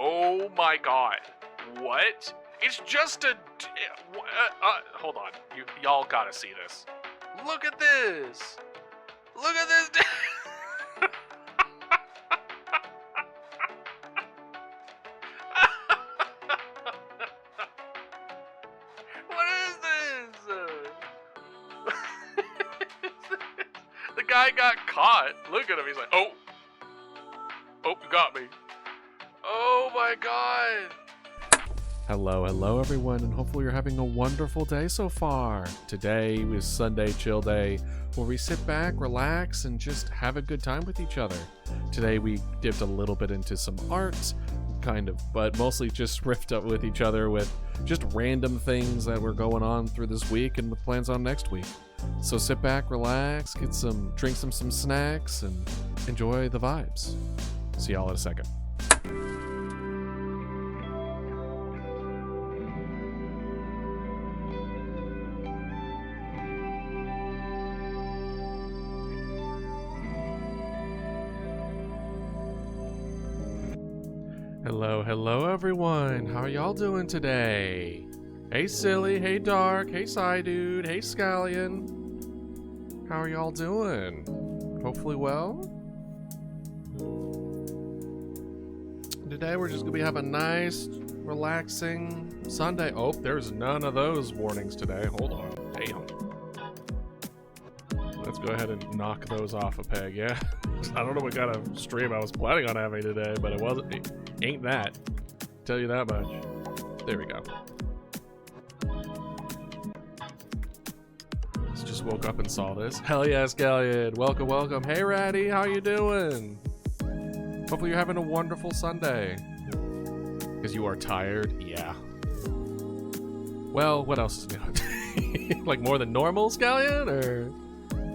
Oh my god. What? It's just a... hold on. Y'all gotta see this. Look at this. Look at this. What is this? The guy got caught. Look at him. He's like, oh, you got me. Oh my god. Hello everyone, and hopefully you're having a wonderful day so far. Today is Sunday Chill Day, where we sit back, relax, and just have a good time with each other. Today we dipped a little bit into some art, kind of, but mostly just riffed up with each other with just random things that were going on through this week and with plans on next week. So sit back, relax, drink some snacks, and enjoy the vibes. See y'all in a second. Hello everyone, how are y'all doing today? Hey Silly, hey Dark, hey Psydude, hey Scallion. How are y'all doing? Hopefully well? Today we're just gonna be having a nice, relaxing Sunday. Oh, there's none of those warnings today. Hold on, damn. Let's go ahead and knock those off a peg, yeah? I don't know what kind of stream I was planning on having today, but it ain't that. Tell you that much. There we go. Just woke up and saw this. Hell yeah, Scallion. Welcome. Hey Ratty, how you doing? Hopefully you're having a wonderful Sunday. Because you are tired? Yeah. Well, what else is new? Like more than normal, Scallion?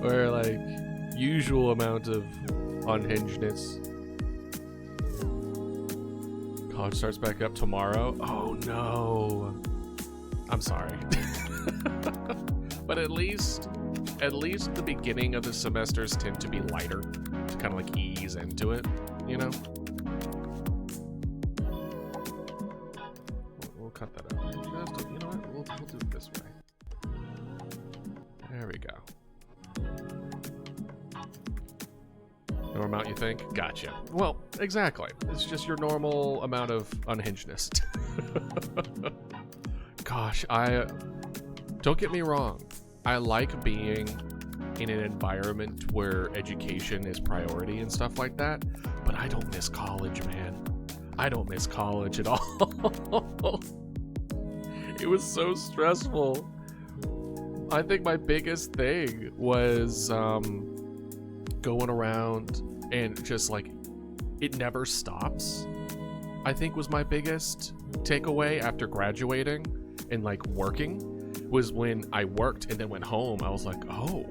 Or like usual amount of unhingedness? College starts back up tomorrow. Oh no. I'm sorry. But at least the beginning of the semesters tend to be lighter, to kind of like ease into it, you know? We'll cut that out. You know what? We'll do it this way. There we go. No amount you think? Gotcha. Well, exactly. It's just your normal amount of unhingedness. Gosh, don't get me wrong. I like being in an environment where education is priority and stuff like that, but I don't miss college, man. I don't miss college at all. It was so stressful. I think my biggest thing was going around and just like it never stops, I think was my biggest takeaway after graduating and like working, was when I worked and then went home. I was like, oh,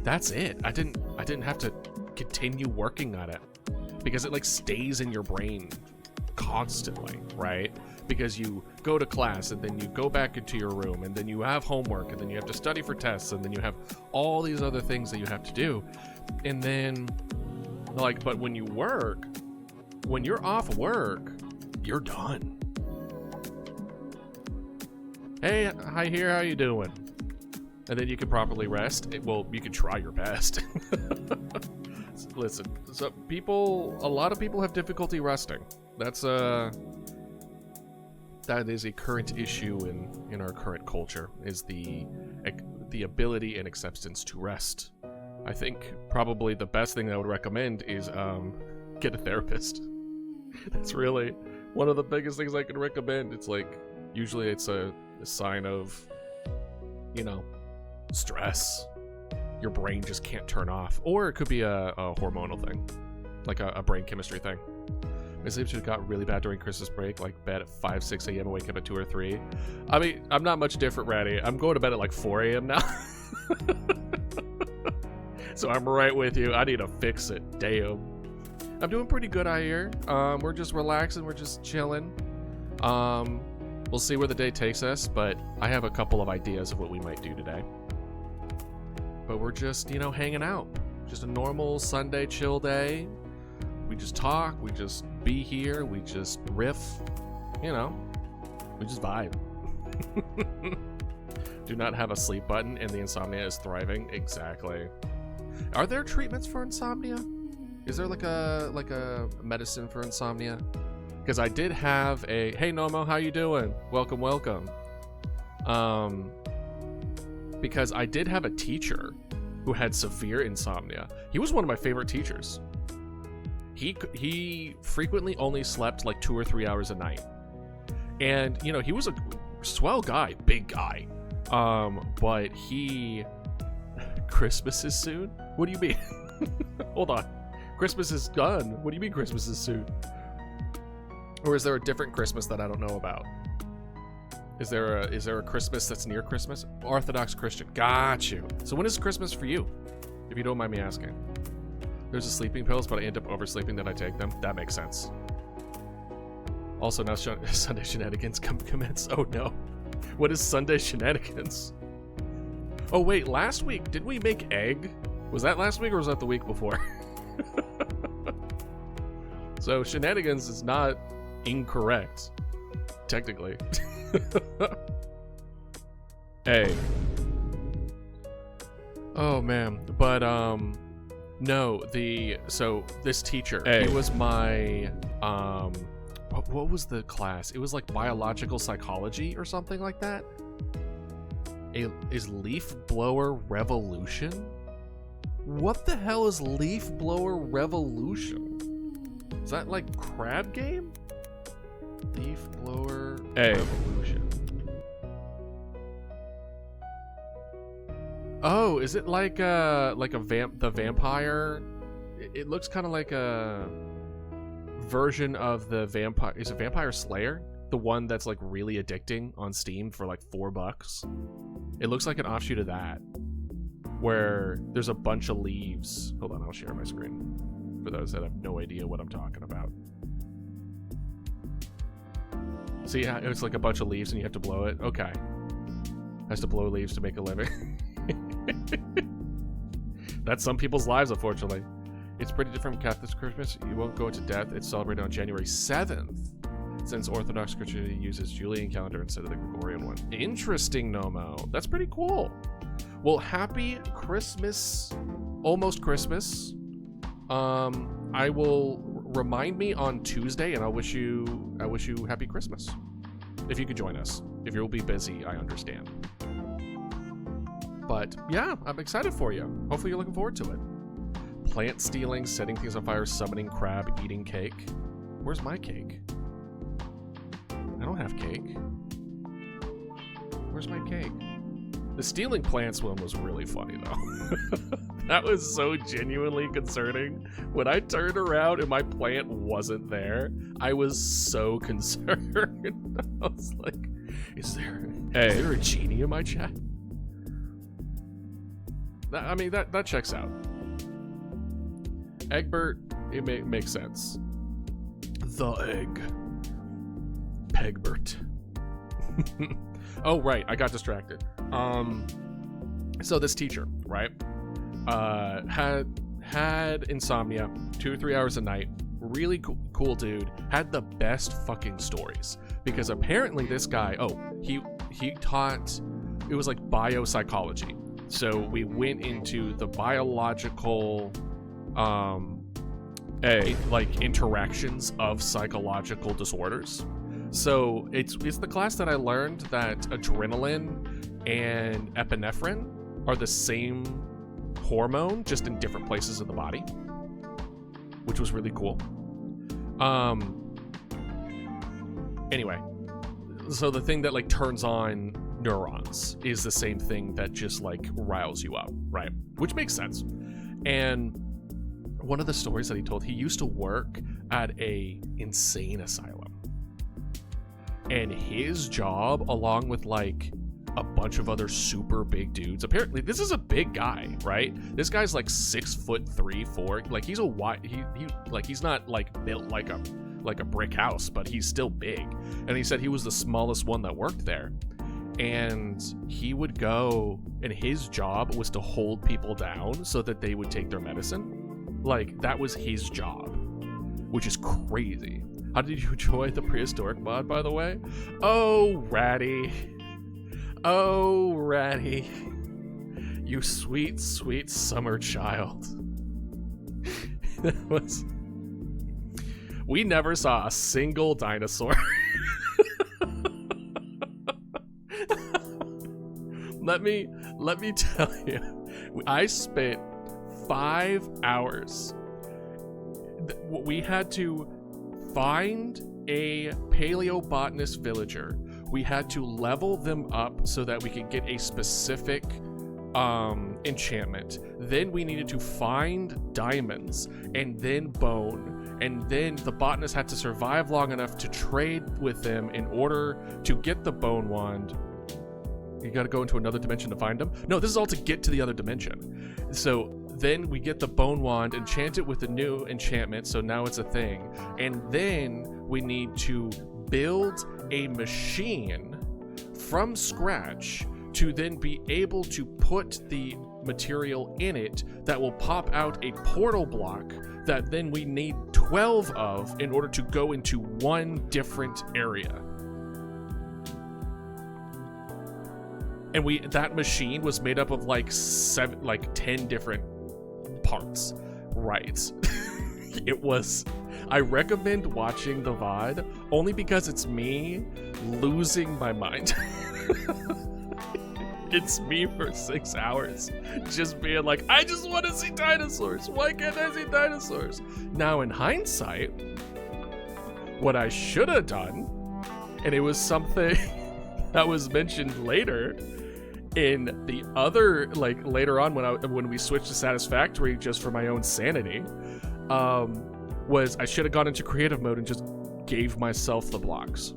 that's it. I didn't have to continue working on it, because it like stays in your brain constantly, right? Because you go to class and then you go back into your room and then you have homework and then you have to study for tests and then you have all these other things that you have to do. And then like, but when you work, when you're off work, you're done. Hey, hi here, how you doing? And then you can properly rest. Well, you can try your best. Listen, so a lot of people have difficulty resting. That is a current issue in our current culture, is the ability and acceptance to rest. I think probably the best thing I would recommend is get a therapist. That's really one of the biggest things I can recommend. It's like, usually it's a sign of, you know, stress. Your brain just can't turn off. Or it could be a hormonal thing, like a brain chemistry thing. My sleep just got really bad during Christmas break, like bed at 5, 6 a.m. and wake up at 2 or 3. I mean, I'm not much different, Ratty. I'm going to bed at like 4 a.m. now. So I'm right with you. I need to fix it. Damn. I'm doing pretty good out here. We're just relaxing. We're just chilling. We'll see where the day takes us, but I have a couple of ideas of what we might do today. But we're just, hanging out. Just a normal Sunday chill day. We just talk, we just be here. We just riff, you know, we just vibe. Do not have a sleep button, and the insomnia is thriving. Exactly. Are there treatments for insomnia? Is there like a medicine for insomnia? Because I did have a, hey Nomo, how you doing? Welcome, welcome. Because I did have a teacher who had severe insomnia. He was one of my favorite teachers. He frequently only slept like 2 or 3 hours a night. And, you know, he was a swell guy, big guy. But he... Christmas is soon? What do you mean? Hold on. Christmas is done. What do you mean Christmas is soon? Or is there a different Christmas that I don't know about? Is there a Christmas that's near Christmas? Orthodox Christian. Got you. So when is Christmas for you? If you don't mind me asking. There's the sleeping pills, but I end up oversleeping that I take them. That makes sense. Also, now Sunday shenanigans commence. Oh no. What is Sunday shenanigans? Oh wait, last week, did we make egg? Was that last week or was that the week before? So shenanigans is not incorrect, technically. Hey. Oh man, but no, so this teacher, he was my what was the class? It was like biological psychology or something like that. Is leaf blower revolution? What the hell is leaf blower revolution? Is that like crab game? Leaf blower revolution. Oh, is it like the vampire? It looks kind of like a version of the vampire. Is it Vampire Slayer? The one that's like really addicting on Steam for like $4. It looks like an offshoot of that, where there's a bunch of leaves. Hold on, I'll share my screen for those that have no idea what I'm talking about. See, it's like a bunch of leaves and you have to blow it. Okay. Has to blow leaves to make a living. That's some people's lives, unfortunately. It's pretty different from Catholic Christmas. You won't go into death. It's celebrated on January 7th. Since Orthodox Christianity uses Julian calendar instead of the Gregorian one. Interesting, Nomo. That's pretty cool. Well, happy Christmas. Almost Christmas. I will remind me on Tuesday and I wish you happy Christmas. If you could join us. If you'll be busy, I understand. But yeah, I'm excited for you. Hopefully you're looking forward to it. Plant stealing, setting things on fire, summoning crab, eating cake. Where's my cake? I don't have cake. Where's my cake? The stealing plants one was really funny though. That was so genuinely concerning. When I turned around and my plant wasn't there, I was so concerned. I was like, is there a genie in my chat? I mean, that checks out. Egbert, it makes sense. The egg. Pegbert. Oh, right. I got distracted. So this teacher, right, had insomnia, 2 or 3 hours a night. Really cool dude. Had the best fucking stories because apparently this guy, he taught, it was like biopsychology. So we went into the biological, interactions of psychological disorders. So it's the class that I learned that adrenaline and epinephrine are the same hormone, just in different places of the body, which was really cool. Anyway, so the thing that like turns on neurons is the same thing that just like riles you up, right? Which makes sense. And one of the stories that he told, he used to work at a insane asylum. And his job, along with like a bunch of other super big dudes, apparently this is a big guy, right? This guy's like 6'3", 4". Like he's a wide, he's not like built like a brick house, but he's still big. And he said he was the smallest one that worked there. And he would go, and his job was to hold people down so that they would take their medicine. Like that was his job. which is crazy. How did you enjoy the prehistoric mod, by the way? Oh, Ratty. Oh, Ratty. You sweet, sweet summer child. We never saw a single dinosaur. Let me tell you, I spent 5 hours. We had to find a paleobotanist villager. We had to level them up so that we could get a specific enchantment. Then we needed to find diamonds and then bone, and then the botanist had to survive long enough to trade with them in order to get the bone wand. You gotta go into another dimension to find them? No, this is all to get to the other dimension. So then we get the bone wand, enchant it with a new enchantment, so now it's a thing. And then we need to build a machine from scratch to then be able to put the material in it that will pop out a portal block that then we need 12 of in order to go into one different area. And that machine was made up of like 10 different parts. Right. It was. I recommend watching the VOD only because it's me losing my mind. It's me for 6 hours just being like, I just want to see dinosaurs. Why can't I see dinosaurs? Now in hindsight, what I should have done, and it was something that was mentioned later in the other, like later on when we switched to satisfactory just for my own sanity, was I should have gone into creative mode and just gave myself the blocks.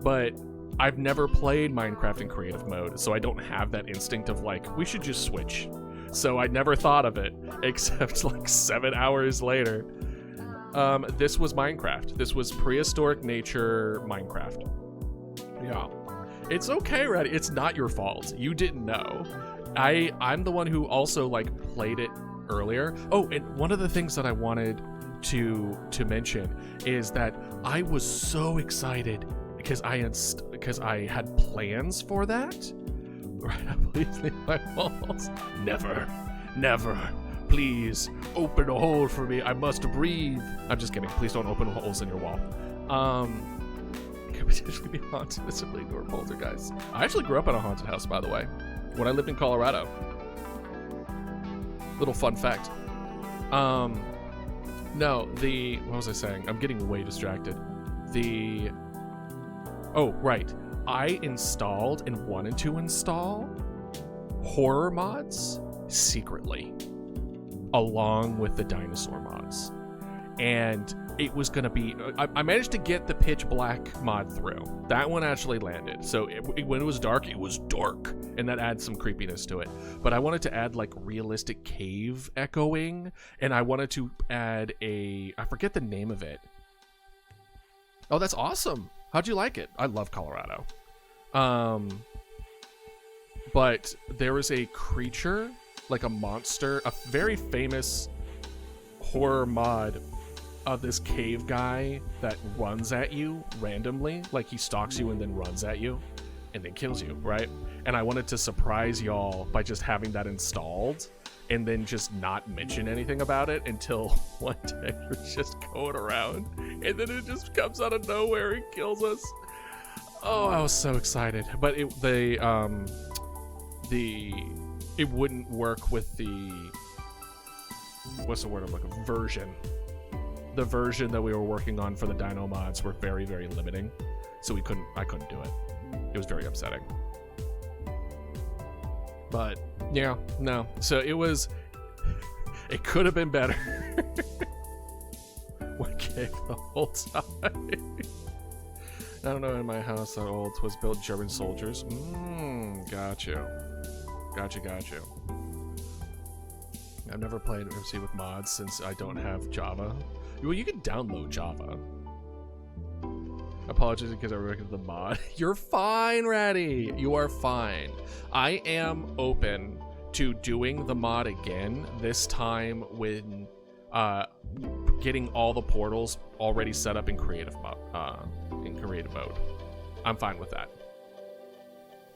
But I've never played Minecraft in creative mode, so I don't have that instinct of like, we should just switch. So I never thought of it, except like 7 hours later. This was Minecraft. This was prehistoric nature Minecraft. Yeah. It's okay, Reddy. It's not your fault. You didn't know. I'm the one who also like played it earlier. Oh, and one of the things that I wanted to mention is that I was so excited because I had plans for that. Right, please leave my walls. Never. Please open a hole for me. I must breathe. I'm just kidding. Please don't open holes in your wall. Could potentially be haunted, simply ignore poltergeists. I actually grew up in a haunted house, by the way, when I lived in Colorado. Little fun fact. No, what was I saying? I'm getting way distracted. Oh, right. I installed and wanted to install horror mods secretly, along with the dinosaur mods. And it was going to be... I managed to get the pitch black mod through. That one actually landed. So when it was dark, it was dark. And that adds some creepiness to it. But I wanted to add like realistic cave echoing. And I wanted to add I forget the name of it. Oh, that's awesome. How'd you like it? I love Colorado. But there was a creature, like a monster, a very famous horror mod of this cave guy that runs at you randomly. Like he stalks you and then runs at you and then kills you, right? And I wanted to surprise y'all by just having that installed and then just not mention anything about it until one day we're just going around and then it just comes out of nowhere and kills us. Oh, I was so excited. But it wouldn't work with the, what's the word I'm looking for? Version. The version that we were working on for the dino mods were very, very limiting. So I couldn't do it. It was very upsetting. But yeah, no. So it could have been better. What cave the whole time? I don't know, in my house that old was built German soldiers. Got you. I've never played MC with mods since I don't have Java. Well, you can download Java. Apologies because I recommend the mod. You're fine, Ratty. You are fine. I am open to doing the mod again, this time when getting all the portals already set up in creative mode. I'm fine with that.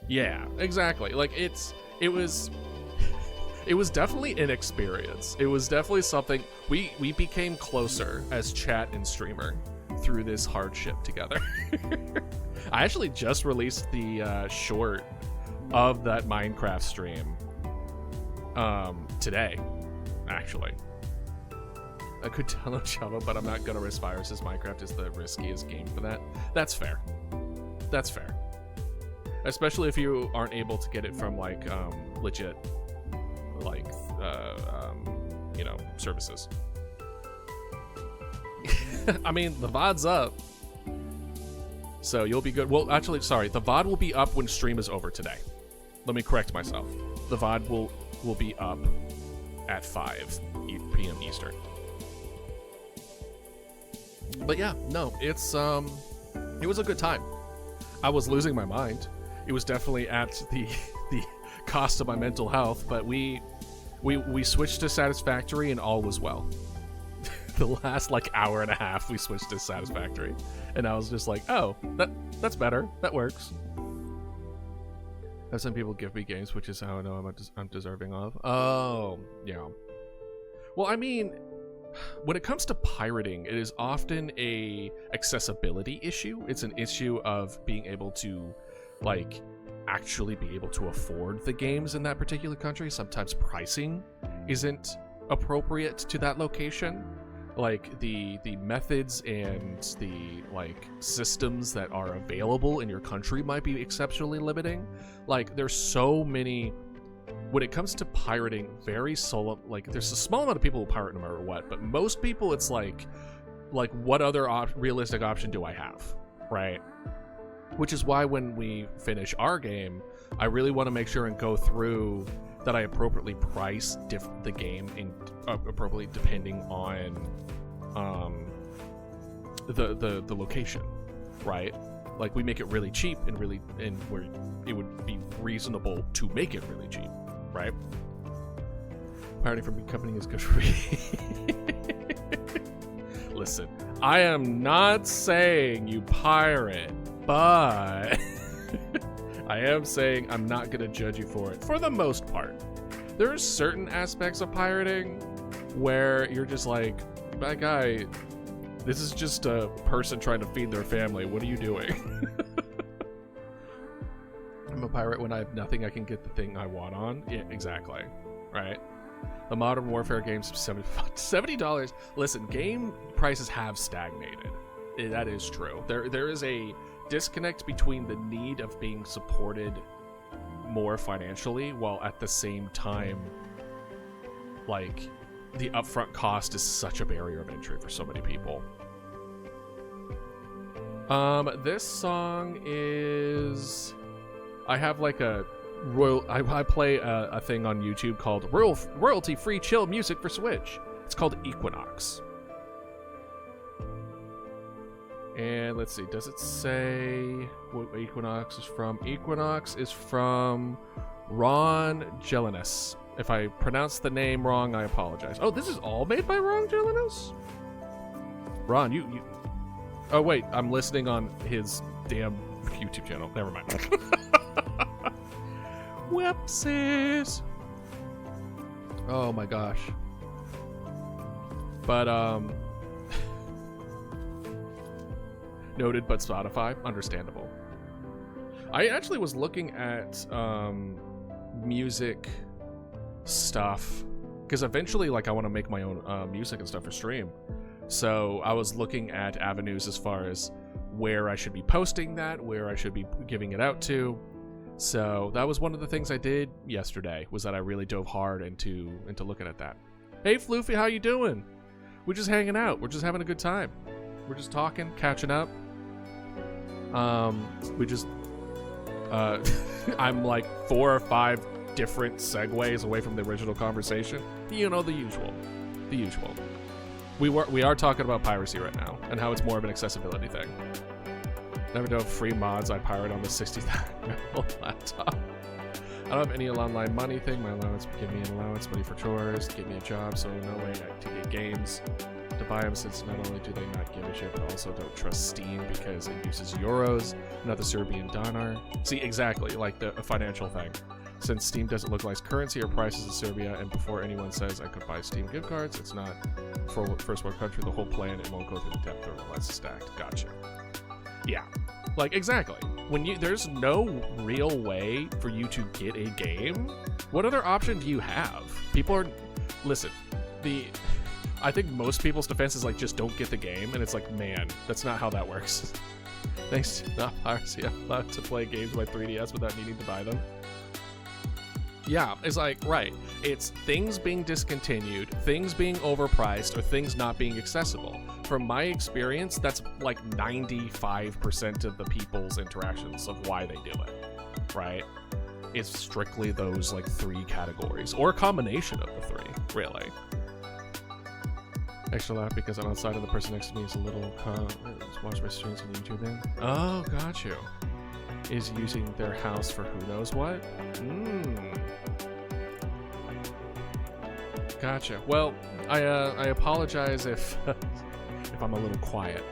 Yeah, exactly. Like it was definitely an experience. It was definitely something we became closer as chat and streamer through this hardship together. I actually just released the short of that Minecraft stream today, actually. I could download Java, but I'm not gonna risk viruses. Minecraft is the riskiest game for that. That's fair. That's fair. Especially if you aren't able to get it from like legit like you know, services. I mean, the VOD's up, so you'll be good. Well, actually, sorry, the VOD will be up when stream is over today. Let me correct myself. The VOD will be up at 5 p.m. Eastern. But yeah, no, it was a good time. I was losing my mind. It was definitely at the cost of my mental health, but we switched to Satisfactory and all was well. The last like hour and a half we switched to Satisfactory, and I was just like, oh, that's better. That works. Have some people give me games, which is how I know I'm deserving of. Oh, yeah. Well, I mean, when it comes to pirating, it is often a accessibility issue. It's an issue of being able to, like, actually be able to afford the games in that particular country. Sometimes pricing isn't appropriate to that location. Like, the methods and the, like, systems that are available in your country might be exceptionally limiting. Like, there's so many... When it comes to pirating, very solo, like, there's a small amount of people who pirate no matter what, but most people, it's like what other realistic option do I have, right? Which is why when we finish our game, I really want to make sure and go through that I appropriately price the game in appropriately depending on the location, right? Like, we make it really cheap and where it would be reasonable to make it really cheap, right? Pirating from a company is good for me. Listen, I am not saying you pirate, but I am saying I'm not gonna judge you for it, for the most part. There are certain aspects of pirating where you're just like, that guy, this is just a person trying to feed their family. What are you doing? I'm a pirate when I have nothing. I can get the thing I want on. Yeah, exactly. Right? The Modern Warfare games, $70. Listen, game prices have stagnated. That is true. There is a disconnect between the need of being supported more financially, while at the same time, like, the upfront cost is such a barrier of entry for so many people. This song is... I have like a I play a thing on YouTube called royalty-free chill music for Switch. It's called Equinox. And let's see, does it say what Equinox is from? Equinox is from Ron Gelinas. If I pronounce the name wrong, I apologize. Oh, this is all made by Ron Gelinas? Ron, you... Oh, wait, I'm listening on his damn YouTube channel. Never mind. Whoopsies. Oh my gosh. But, noted, but Spotify, understandable. I actually was looking at, music stuff, because eventually, like, I want to make my own, music and stuff for stream. So I was looking at avenues as far as where I should be posting that, where I should be giving it out to. So that was one of the things I did yesterday, was that I really dove hard into looking at that. Hey Floofy, how you doing? We're just hanging out. We're just having a good time. We're just talking, catching up. We just I'm like 4 or 5 different segues away from the original conversation. You know, the usual. The usual. We are talking about piracy right now, and how it's more of an accessibility thing. Never done free mods. I pirate on the 60,000 laptop. I don't have any online money thing. My allowance give me an allowance, money for chores, give me a job, so no way to get games. to buy them, since not only do they not give a shit, but also don't trust Steam because it uses euros, not the Serbian dinar. See, exactly, like a financial thing. Since Steam doesn't localize currency or prices in Serbia, and before anyone says I could buy Steam gift cards, it's not for first world country, the whole plan, it won't go through the depth or less stacked. Gotcha. Yeah, like exactly. When there's no real way for you to get a game, what other option do you have? People are, listen, I think most people's defense is like, just don't get the game, and it's like, man, that's not how that works. Thanks to not piracy, I'm allowed to play games on my 3DS without needing to buy them. Yeah, it's like, right. It's things being discontinued, things being overpriced, or things not being accessible. From my experience, that's like 95% of the people's interactions of why they do it, right? It's strictly those like 3 categories, or a combination of the 3, really. Extra loud because I'm outside and the person next to me is a little watch my streams on YouTube then. Oh, got you. Is using their house for who knows what? Gotcha. Well, I apologize if if I'm a little quiet.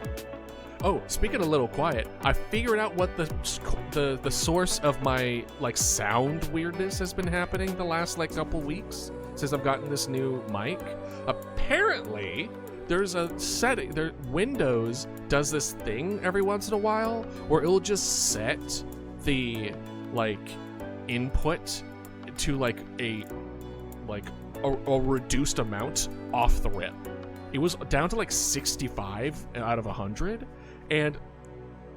Oh, speaking of little quiet, I figured out what the source of my like sound weirdness has been happening the last like couple weeks since I've gotten this new mic. Apparently, there's a setting. Windows does this thing every once in a while where it'll just set the like input to like a reduced amount off the rip. It was down to like 65 out of 100, and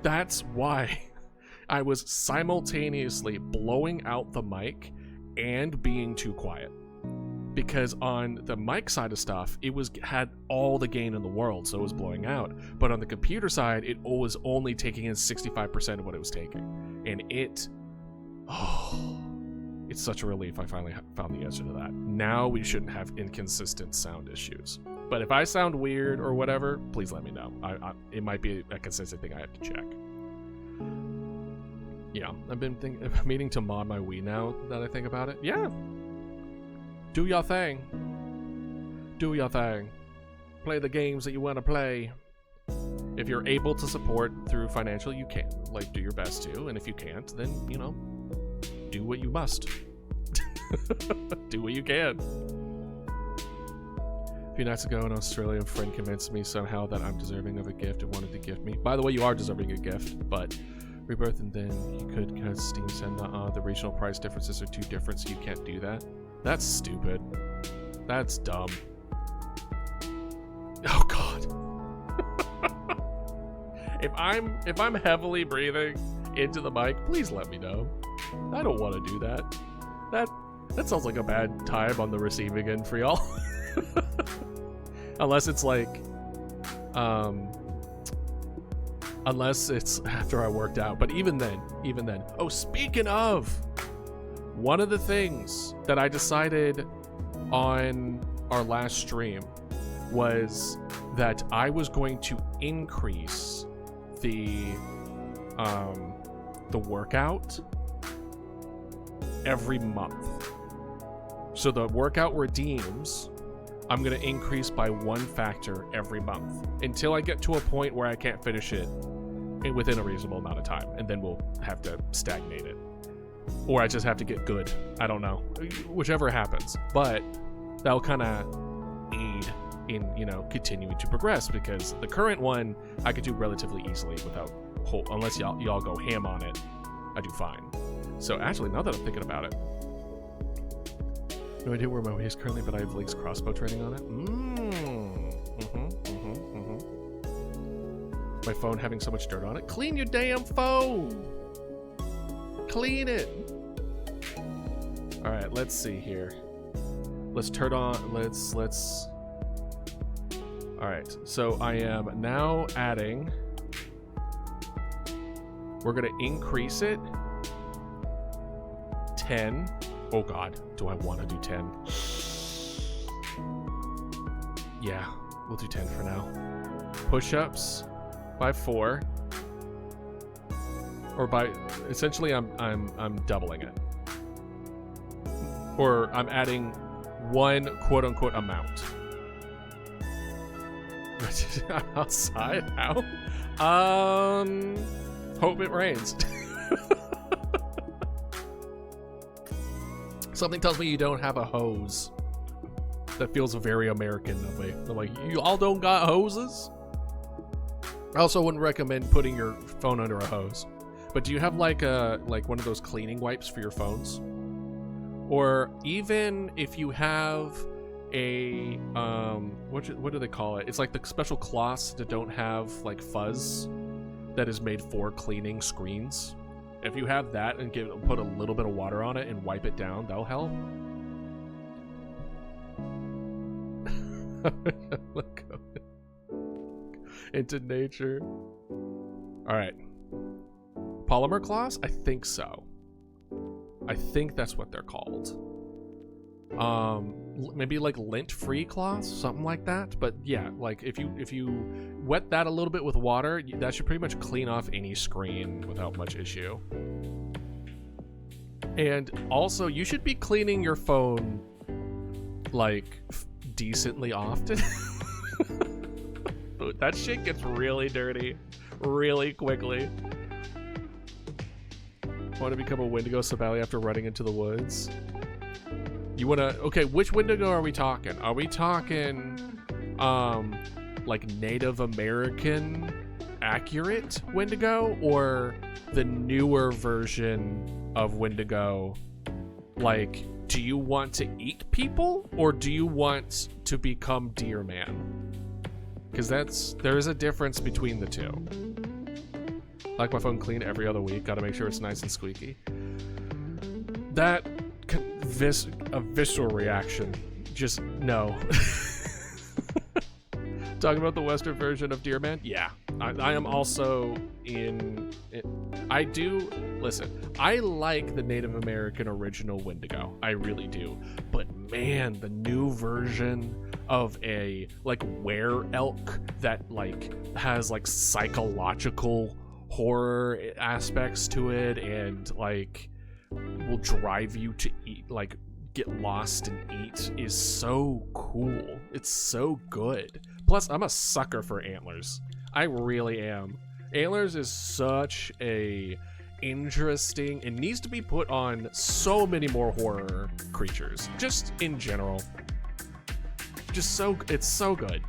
that's why I was simultaneously blowing out the mic and being too quiet. Because on the mic side of stuff, it had all the gain in the world, so it was blowing out. But on the computer side, it was only taking in 65% of what it was taking. And it's such a relief I finally found the answer to that. Now we shouldn't have inconsistent sound issues. But if I sound weird or whatever, please let me know. It might be a consistent thing I have to check. Yeah, I've been meaning to mod my Wii now that I think about it. Yeah. Do your thing. Do your thing. Play the games that you want to play. If you're able to support through financial, you can. Like, do your best to. And if you can't, then, you know, do what you must. Do what you can. A few nights ago, an Australian friend convinced me somehow that I'm deserving of a gift and wanted to gift me. By the way, you are deserving a gift, but Rebirth and then you could, because Steam said the regional price differences are too different, so you can't do that. That's stupid. That's dumb. Oh God. If I'm heavily breathing into the mic, please let me know. I don't want to do that. That sounds like a bad time on the receiving end for y'all. Unless it's like unless it's after I worked out. But even then. Oh, speaking of, one of the things that I decided on our last stream was that I was going to increase the workout every month. So the workout redeems, I'm going to increase by 1 factor every month until I get to a point where I can't finish it within a reasonable amount of time, and then we'll have to stagnate it. Or I just have to get good. I don't know. Whichever happens. But that'll kind of aid in, you know, continuing to progress, because the current one I could do relatively easily without unless y'all go ham on it, I do fine. So actually, now that I'm thinking about it, no idea where my way is currently, but I have Link's crossbow training on it. My phone having so much dirt on it. Clean your damn phone. Clean it. All right, let's see here. Let's turn on. Let's. All right. So I am now adding. We're gonna increase it. 10. Oh God, do I want to do 10? Yeah, we'll do 10 for now. Push-ups by 4, or by essentially I'm doubling it, or I'm adding 1 quote-unquote amount. Outside? How? Hope it rains. Something tells me you don't have a hose. That feels very American of me. They're like, you all don't got hoses? I also wouldn't recommend putting your phone under a hose. But do you have like one of those cleaning wipes for your phones? Or even if you have a what do they call it? It's like the special cloths that don't have like fuzz that is made for cleaning screens. If you have that and put a little bit of water on it and wipe it down, that'll help. Look into nature. All right. Polymer cloths? I think so. I think that's what they're called. Maybe like lint-free cloths, something like that. But yeah, like if you wet that a little bit with water, that should pretty much clean off any screen without much issue. And also, you should be cleaning your phone like decently often. That shit gets really dirty really quickly. Want to become a Wendigo Sabali after running into the woods? You want to... Okay, which Wendigo are we talking? Are we talking, like Native American accurate Wendigo? Or the newer version of Wendigo? Like, do you want to eat people? Or do you want to become Deer Man? Because there is a difference between the two. I like my phone clean every other week. Gotta make sure it's nice and squeaky. That a visceral reaction. Just no. Talking about the Western version of Deer Man? Yeah. I am also in it. I do listen. I like the Native American original Wendigo. I really do. But man, the new version of a like were-elk that like has like psychological horror aspects to it and like will drive you to eat, like get lost and eat, is so cool. It's so good. Plus, I'm a sucker for antlers. I really am. Antlers is such a interesting, it needs to be put on so many more horror creatures, just in general. Just so, it's so good.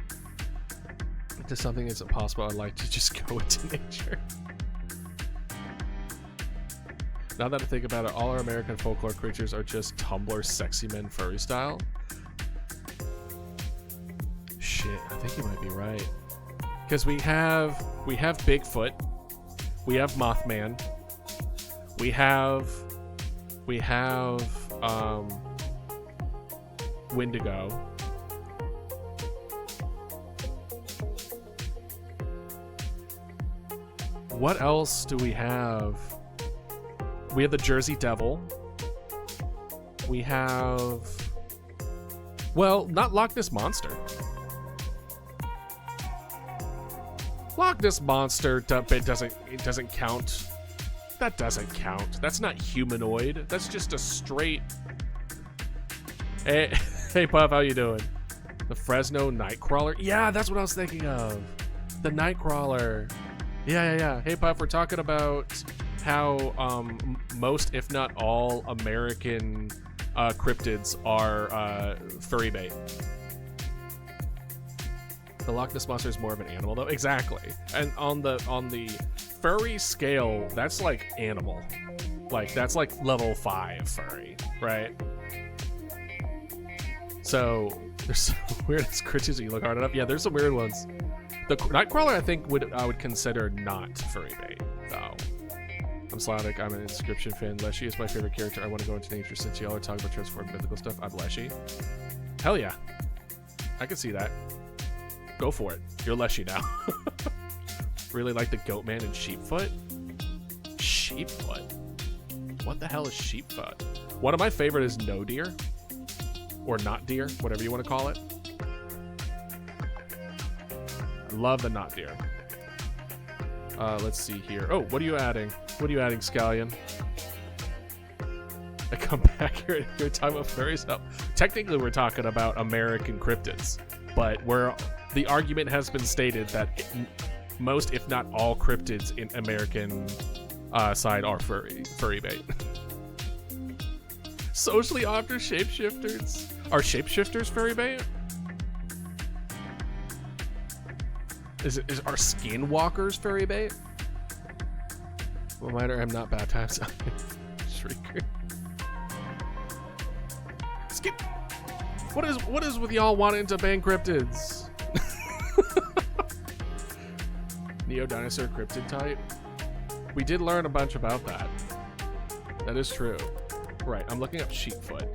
If there's something that's impossible, I'd like to just go into nature. Now that I think about it, all our American folklore creatures are just Tumblr sexy men furry style. Shit, I think you might be right. Because we have Bigfoot, we have Mothman, we have Wendigo. What else do we have? We have the Jersey Devil. We have... Well, not Loch Ness Monster. Loch Ness Monster, it doesn't count. That doesn't count. That's not humanoid. That's just a straight... Hey, hey Puff, how you doing? The Fresno Nightcrawler? Yeah, that's what I was thinking of. The Nightcrawler. Yeah. Hey Puff, we're talking about how most, if not all, American cryptids are furry bait. The Loch Ness Monster is more of an animal, though. Exactly. And on the furry scale, that's like animal. Like that's like level 5 furry, right? So there's some weirdest creatures that you look hard enough. Yeah, there's some weird ones. The Nightcrawler, I think, I would consider not furry bait, though. I'm Slavic. I'm an Inscription fan. Leshy is my favorite character. I want to go into nature since y'all are talking about transformed mythical stuff. I'm Leshy. Hell yeah. I can see that. Go for it. You're Leshy now. Really like the Goatman and Sheepfoot? Sheepfoot? What the hell is Sheepfoot? One of my favorite is No Deer. Or Not Deer, whatever you want to call it. I love the Not Deer. Let's see here. Oh, what are you adding? What are you adding, Scallion? I come back here and you're talking about furries. No, technically we're talking about American cryptids, but the argument has been stated that most, if not all, cryptids in American side are furry bait. Socially awkward shapeshifters. Are shapeshifters furry bait? Are skinwalkers furry bait? Reminder, I'm not baptized. Shrieker. Skip. What is with y'all wanting to ban cryptids? Neo dinosaur cryptid type. We did learn a bunch about that. That is true. Right, I'm looking up sheepfoot.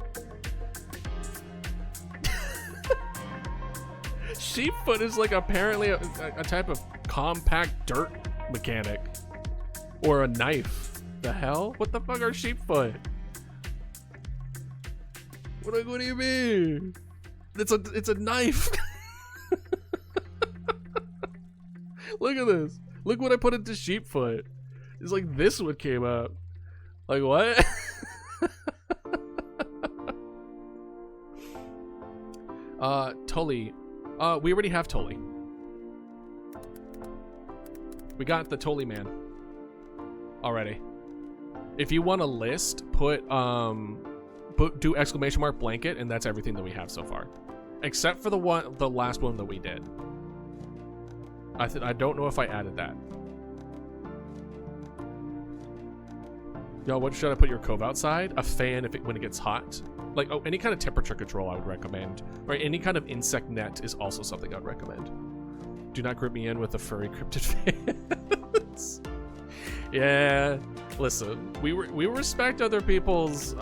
Sheepfoot is like apparently a type of compact dirt mechanic. Or a knife. The hell? What the fuck are sheepfoot? What do you mean? It's a knife. Look at this. Look what I put into sheepfoot. It's like this one came up. Like what? Tully. We already have Tully. We got the Tully man already. If you want a list, do exclamation mark blanket, and that's everything that we have so far, except for the last one that we did. I don't know if I added that. Yo, what should I put your cove outside? A fan when it gets hot. Like, oh, any kind of temperature control I would recommend. Or any kind of insect net is also something I'd recommend. Do not group me in with the furry cryptid fans. Yeah, listen, we respect other people's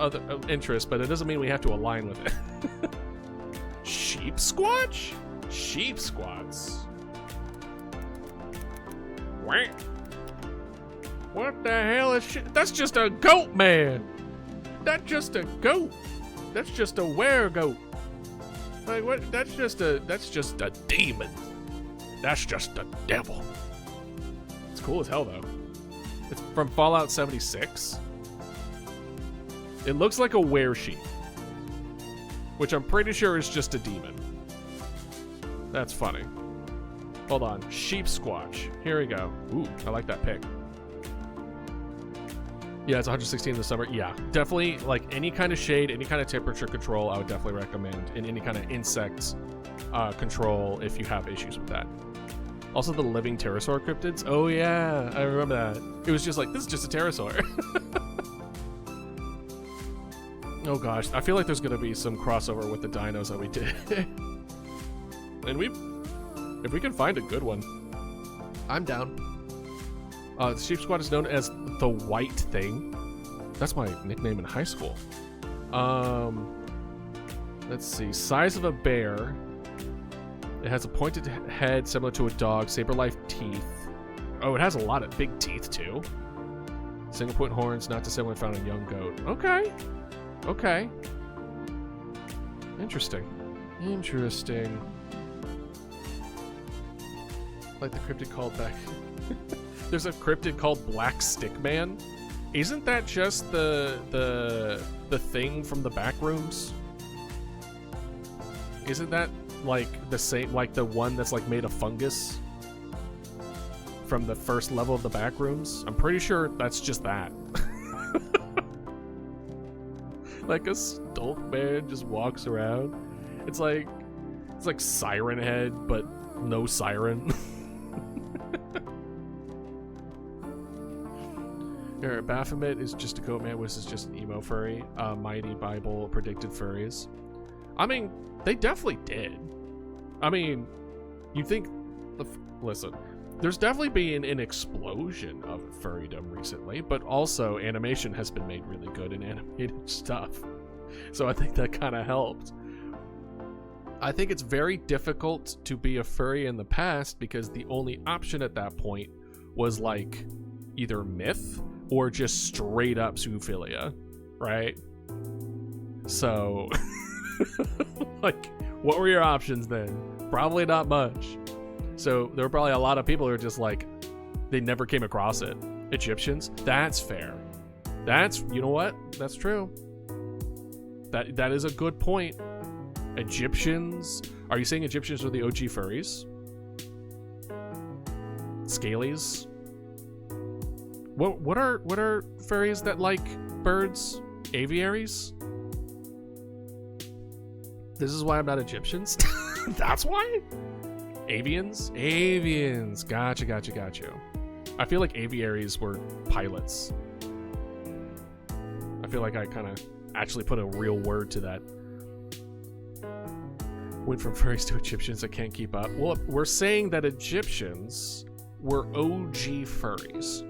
interests, but it doesn't mean we have to align with it. Sheep squatch? Sheep squats. What the hell is shit? That's just a goat man. That's just a goat. That's just a were-goat. Like what? That's just a demon. That's just a devil. It's cool as hell though. It's from Fallout 76. It looks like a were-sheep, which I'm pretty sure is just a demon. That's funny. Hold on, sheep squatch. Here we go. Ooh, I like that pick. Yeah, it's 116 in the summer. Yeah, definitely, like any kind of shade, any kind of temperature control, I would definitely recommend. And any kind of insect control if you have issues with that. Also, the living pterosaur cryptids. Oh yeah, I remember that. It was just like, this is just a pterosaur. Oh gosh, I feel like there's gonna be some crossover with the dinos that we did. And if we can find a good one, I'm down. The sheep squad is known as the white thing. That's my nickname in high school. Let's see. Size of a bear. It has a pointed head similar to a dog. Saber-like teeth. Oh, it has a lot of big teeth too. Single point horns, not dissimilar, found in young goat. Okay. Okay. Interesting. Interesting. Like the cryptid called back. There's a cryptid called Black Stickman. Isn't that just the thing from the back rooms? Isn't that like the same, like the one that's like made of fungus from the first level of the back rooms? I'm pretty sure that's just that. Like a stalk man just walks around. It's like Siren Head, but no siren. Baphomet is just a goat man, which is just an emo furry. Mighty Bible predicted furries. I mean, they definitely did. I mean, you think... Listen, there's definitely been an explosion of furrydom recently, but also animation has been made really good in animated stuff. So I think that kind of helped. I think it's very difficult to be a furry in the past because the only option at that point was like either myth or just straight up zoophilia, right? So, like, what were your options then? Probably not much. So there were probably a lot of people who are just like, they never came across it. Egyptians? That's fair. That's, you know what? That's true. That is a good point. Egyptians? Are you saying Egyptians are the OG furries? Scalies. What are fairies that like birds? Aviaries? This is why I'm not Egyptians? That's why? Avians? Avians. Gotcha. I feel like aviaries were pilots. I feel like I kind of actually put a real word to that. Went from furries to Egyptians, I can't keep up. Well, we're saying that Egyptians were OG furries.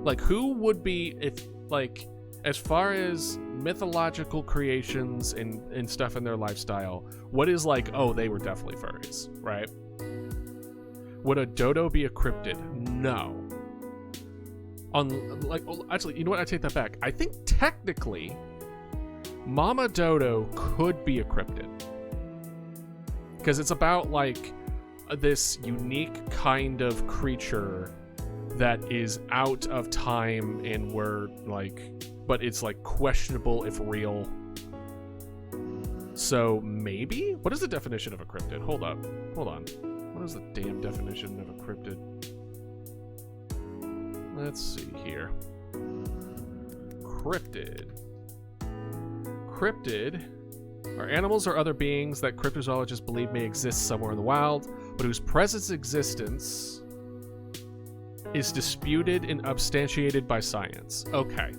Like, who would be, if, like, as far as mythological creations and stuff in their lifestyle, what is like, oh, they were definitely furries, right? Would a dodo be a cryptid? No. Actually, you know what? I take that back. I think technically, Mama Dodo could be a cryptid. Because it's about, like, this unique kind of creature that is out of time and we're, like, but it's, like, questionable if real. So, maybe? What is the definition of a cryptid? Hold on. What is the damn definition of a cryptid? Let's see here. Cryptid are animals or other beings that cryptozoologists believe may exist somewhere in the wild, but whose present existence is disputed and substantiated by science. Okay.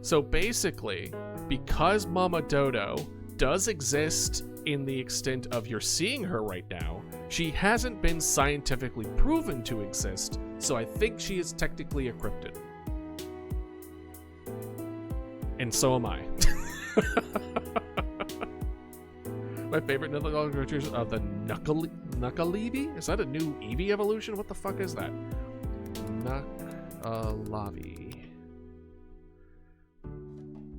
So basically, because Mama Dodo does exist in the extent of you're seeing her right now, she hasn't been scientifically proven to exist, so I think she is technically a cryptid. And so am I. My favorite mythological creatures are the Knuckle-Eevee? Is that a new Eevee evolution? What the fuck is that? Knuckle-Eevee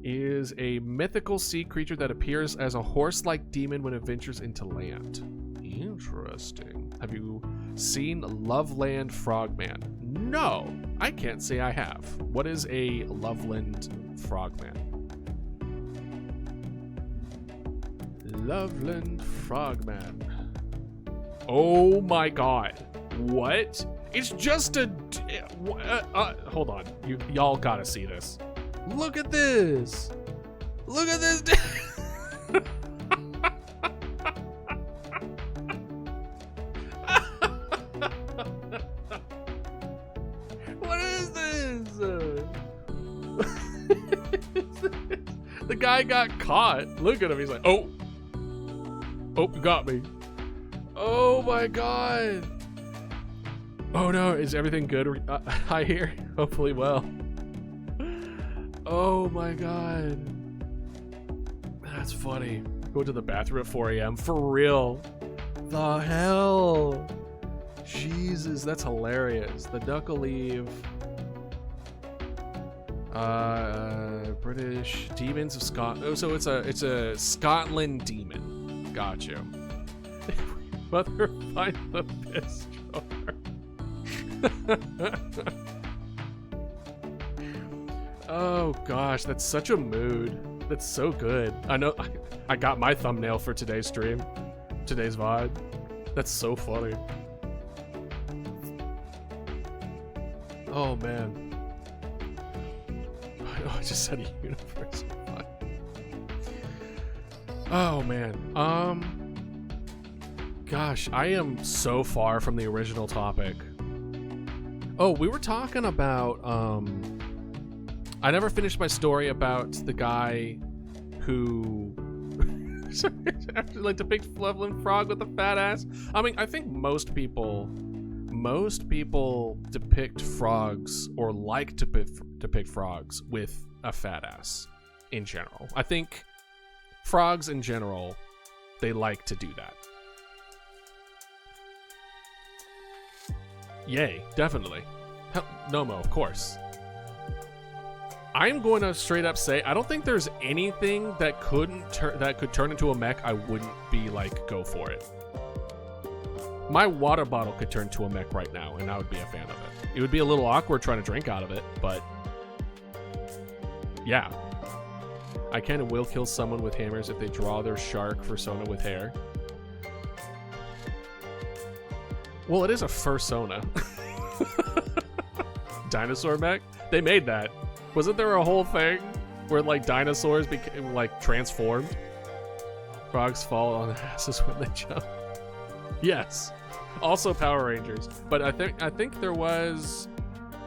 is a mythical sea creature that appears as a horse-like demon when it ventures into land. Interesting. Have you seen Loveland Frogman? No, I can't say I have. What is a Loveland Frogman? Loveland Frogman. Oh my god. What? It's just a... hold on. Y'all gotta see this. Look at this. Look at this. What is this? The guy got caught. Look at him. He's like, oh, you got me. Oh my god. Oh no, is everything good? I hear. Hopefully well. Oh my god. That's funny. Go to the bathroom at 4 a.m. For real. The hell? Jesus, that's hilarious. The Knuckle-Eevee. British Demons of Scotland. Oh, so it's a Scotland demon. Gotcha. Mother, find the piss jar. Oh gosh, that's such a mood. That's so good. I know I got my thumbnail for today's stream, today's VOD. That's so funny. Oh man. Oh, I just said a universe. Oh man. Gosh, I am so far from the original topic. Oh, we were talking about I never finished my story about the guy who like depicts Loveland Frog with a fat ass. I mean, I think most people depict frogs or like to depict frogs with a fat ass in general. I think frogs in general, they like to do that. Yay, definitely. Nomo, of course. I'm going to straight up say I don't think there's anything that could turn into a mech I wouldn't be like, go for it. My water bottle could turn to a mech right now, and I would be a fan of it. It would be a little awkward trying to drink out of it, but yeah. I can and will kill someone with hammers if they draw their shark fursona with hair. Well, it is a fursona. dinosaur mech. They made that. Wasn't there a whole thing where like dinosaurs became like transformed? Frogs fall on their asses when they jump. Yes. Also Power Rangers. But I think there was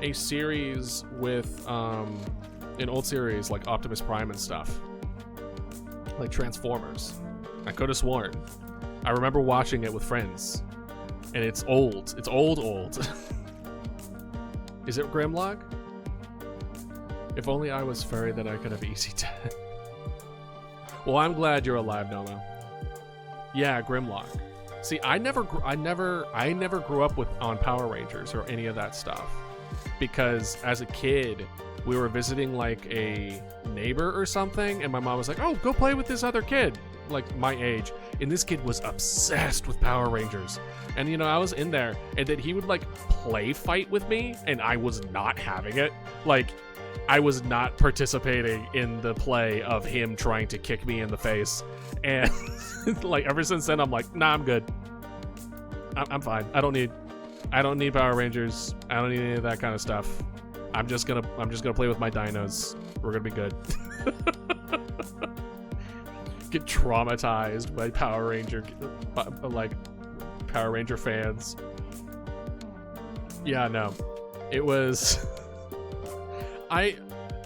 a series with an old series like Optimus Prime and stuff. Like Transformers. I could have sworn. I remember watching it with friends. And it's old. It's old. Is it Grimlock? If only I was furry, then I could have easy death. Well, I'm glad you're alive, Nomo. Yeah, Grimlock. See, I never grew up on Power Rangers or any of that stuff, because as a kid, we were visiting like a neighbor or something, and my mom was like, "Oh, go play with this other kid," like my age, and this kid was obsessed with Power Rangers, and you know, I was in there, and then he would like play fight with me, and I was not having it. Like, I was not participating in the play of him trying to kick me in the face. And like ever since then, I'm like, nah, I'm good. I'm fine. I don't need Power Rangers. I don't need any of that kind of stuff. I'm just gonna play with my dinos. We're gonna be good. Get traumatized by Power Ranger fans. Yeah, no. It was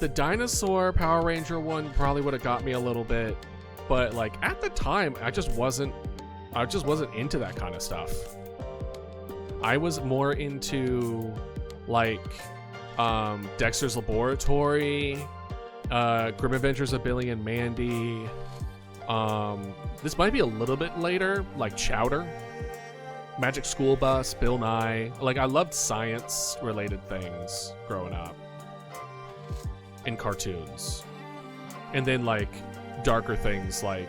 the dinosaur Power Ranger one probably would have got me a little bit, but like at the time I just wasn't into that kind of stuff. I was more into like Dexter's Laboratory, Grim Adventures of Billy and Mandy. This might be a little bit later, like Chowder, Magic School Bus, Bill Nye. Like, I loved science related things growing up in cartoons. And then like darker things, like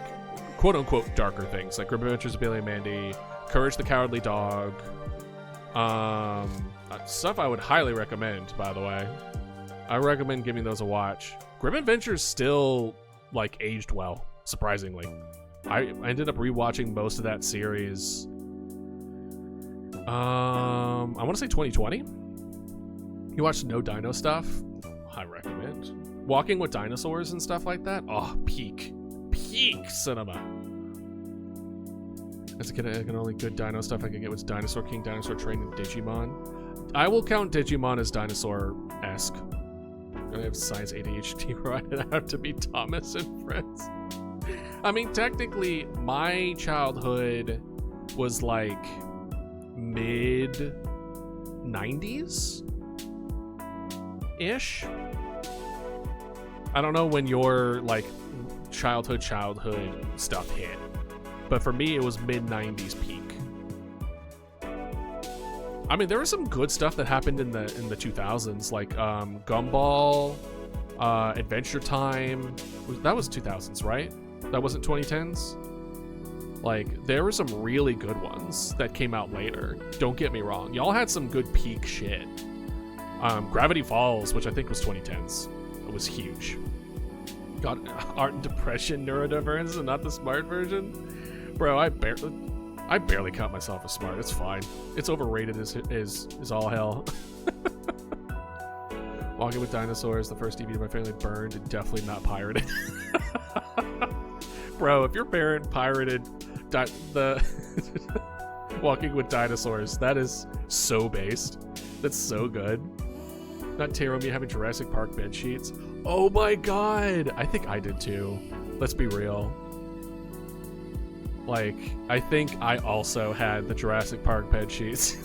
quote unquote darker things, like Grim Adventures of Billy and Mandy, Courage the Cowardly Dog. Stuff I would highly recommend, by the way. I recommend giving those a watch. Grim Adventures still like aged well, surprisingly. I ended up rewatching most of that series. I want to say 2020. You watched No Dino stuff? I recommend. Walking with Dinosaurs and stuff like that. Oh, peak cinema. As a kid, I can only good dino stuff I could get was Dinosaur King, Dinosaur Train, and Digimon. I will count Digimon as dinosaur-esque. I have science ADHD right, and I have to be Thomas and Friends. I mean, technically, my childhood was like mid-90s-ish. I don't know when your like childhood stuff hit, but for me, it was mid-90s peak. I mean, there was some good stuff that happened in the 2000s, like Gumball, Adventure Time. That was 2000s, right? That wasn't 2010s? Like, there were some really good ones that came out later. Don't get me wrong. Y'all had some good peak shit. Gravity Falls, which I think was 2010s. It was huge. Got Art and Depression, Neurodivergence, and not the smart version. Bro, I barely count myself as smart. It's fine. It's overrated as all hell. Walking with Dinosaurs, the first DVD my family burned, and definitely not pirated. Bro, if your parent pirated the Walking with Dinosaurs, that is so based. That's so good. Not Taro me having Jurassic Park bed sheets. Oh my god! I think I did too. Let's be real. Like, I think I also had the Jurassic Park bed sheets.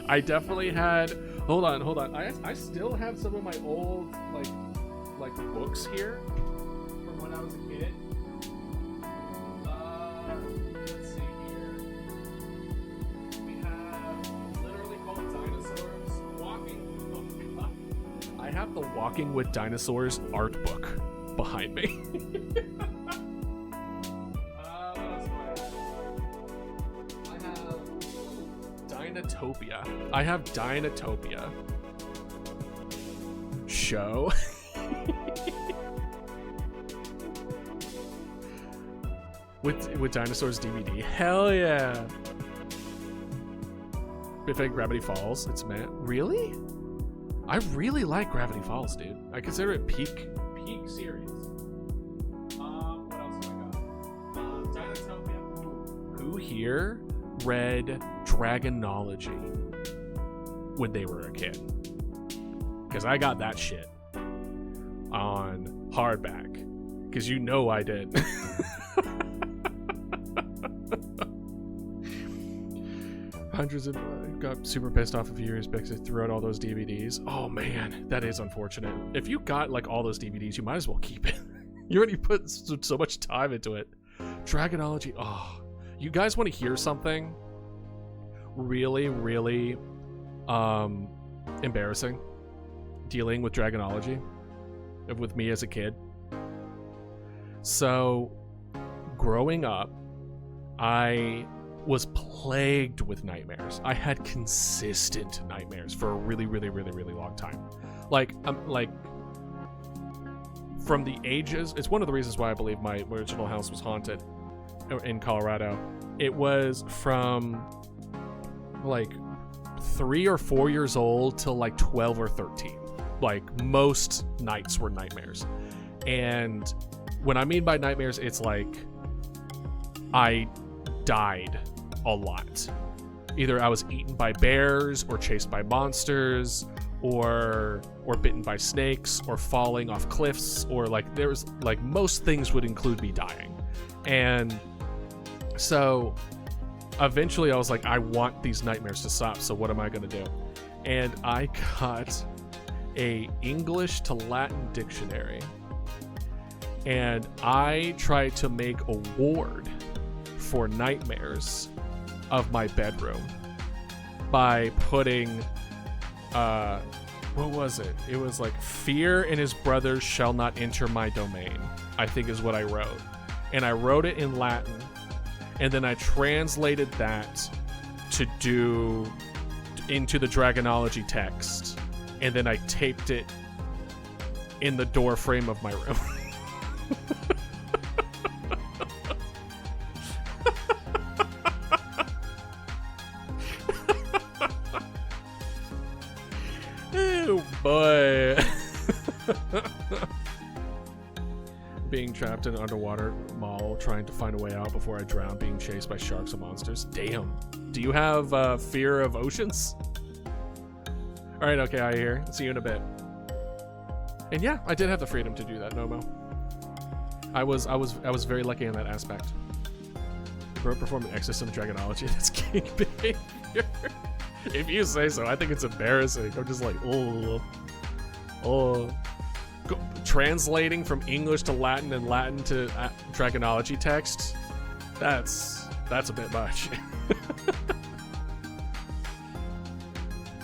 I definitely had... Hold on. I still have some of my old, like books here from when I was a kid. Let's see here. We have literally called Dinosaurs. Oh my god. I have the Walking with Dinosaurs art book behind me. I have Dinotopia. Show. with Dinosaurs DVD. Hell yeah. If Gravity Falls, it's man. Really? I really like Gravity Falls, dude. I consider it peak series. What else have I got? Dinotopia. Who here read Dragonology when they were a kid? Because I got that shit on hardback. Because you know I did. Hundreds of got super pissed off a few years because I threw out all those DVDs. Oh man, that is unfortunate. If you got like all those DVDs, you might as well keep it. You already put so much time into it. Dragonology. Oh, you guys want to hear something really, really embarrassing? Dealing with Dragonology with me as a kid. So, growing up, I was plagued with nightmares. I had consistent nightmares for a really, really, really, really long time. Like from the ages, it's one of the reasons why I believe my original house was haunted in Colorado. It was from like 3 or 4 years old till like 12 or 13. Like most nights were nightmares. And when I mean by nightmares, it's like I died a lot. Either I was eaten by bears or chased by monsters or bitten by snakes or falling off cliffs, or like there was like most things would include me dying. And so eventually I was like, I want these nightmares to stop, so what am I going to do? And I got a English to Latin dictionary, and I tried to make a ward for nightmares of my bedroom by putting what was it? It was like, fear and his brothers shall not enter my domain, I think is what I wrote. And I wrote it in Latin, and then I translated that to do into the Dragonology text, and then I taped it in the door frame of my room. Oh boy. Being trapped in an underwater mall, trying to find a way out before I drown, being chased by sharks and monsters. Damn. Do you have fear of oceans? Alright, okay, I hear. See you in a bit. And yeah, I did have the freedom to do that, Nomo. I was very lucky in that aspect. Bro performing exorcism Dragonology, that's king behavior. If you say so, I think it's embarrassing. I'm just like, translating from English to Latin and Latin to Dragonology text, that's a bit much.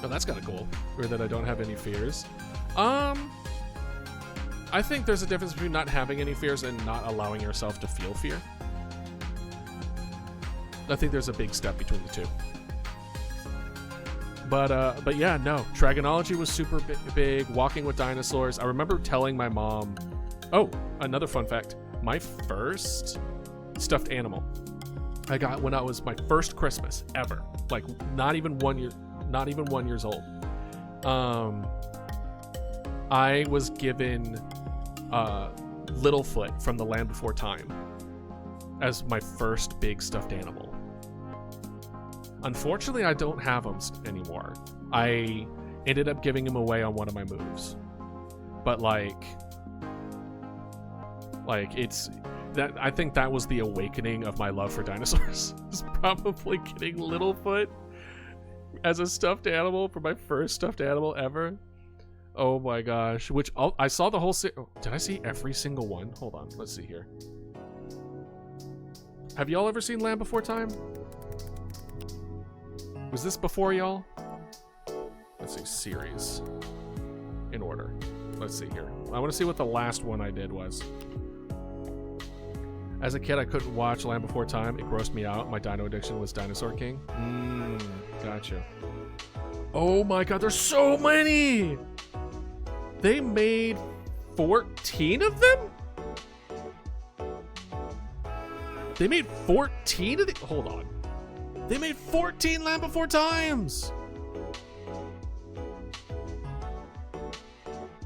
Oh, that's kind of cool. Or that I don't have any fears. I think there's a difference between not having any fears and not allowing yourself to feel fear. I think there's a big step between the two. But yeah, no. Dragonology was super big. Walking with dinosaurs. I remember telling my mom. Oh, another fun fact. My first stuffed animal I got when I was my first Christmas ever. Like not even 1 years old. I was given Littlefoot from The Land Before Time as my first big stuffed animal. Unfortunately, I don't have him anymore. I ended up giving him away on one of my moves. But like it's that, I think that was the awakening of my love for dinosaurs. Is probably getting Littlefoot as a stuffed animal for my first stuffed animal ever. Oh my gosh. Which I saw the whole did I see every single one? Hold on, let's see here. Have y'all ever seen Land Before Time? Was this before y'all? Let's see, series in order. Let's see here. I want to see what the last one I did was. As a kid, I couldn't watch Land Before Time. It grossed me out. My dino addiction was Dinosaur King. Gotcha. Oh my god, there's so many! They made 14 of them? They made 14 of the... Hold on. They made 14 Land Before Times!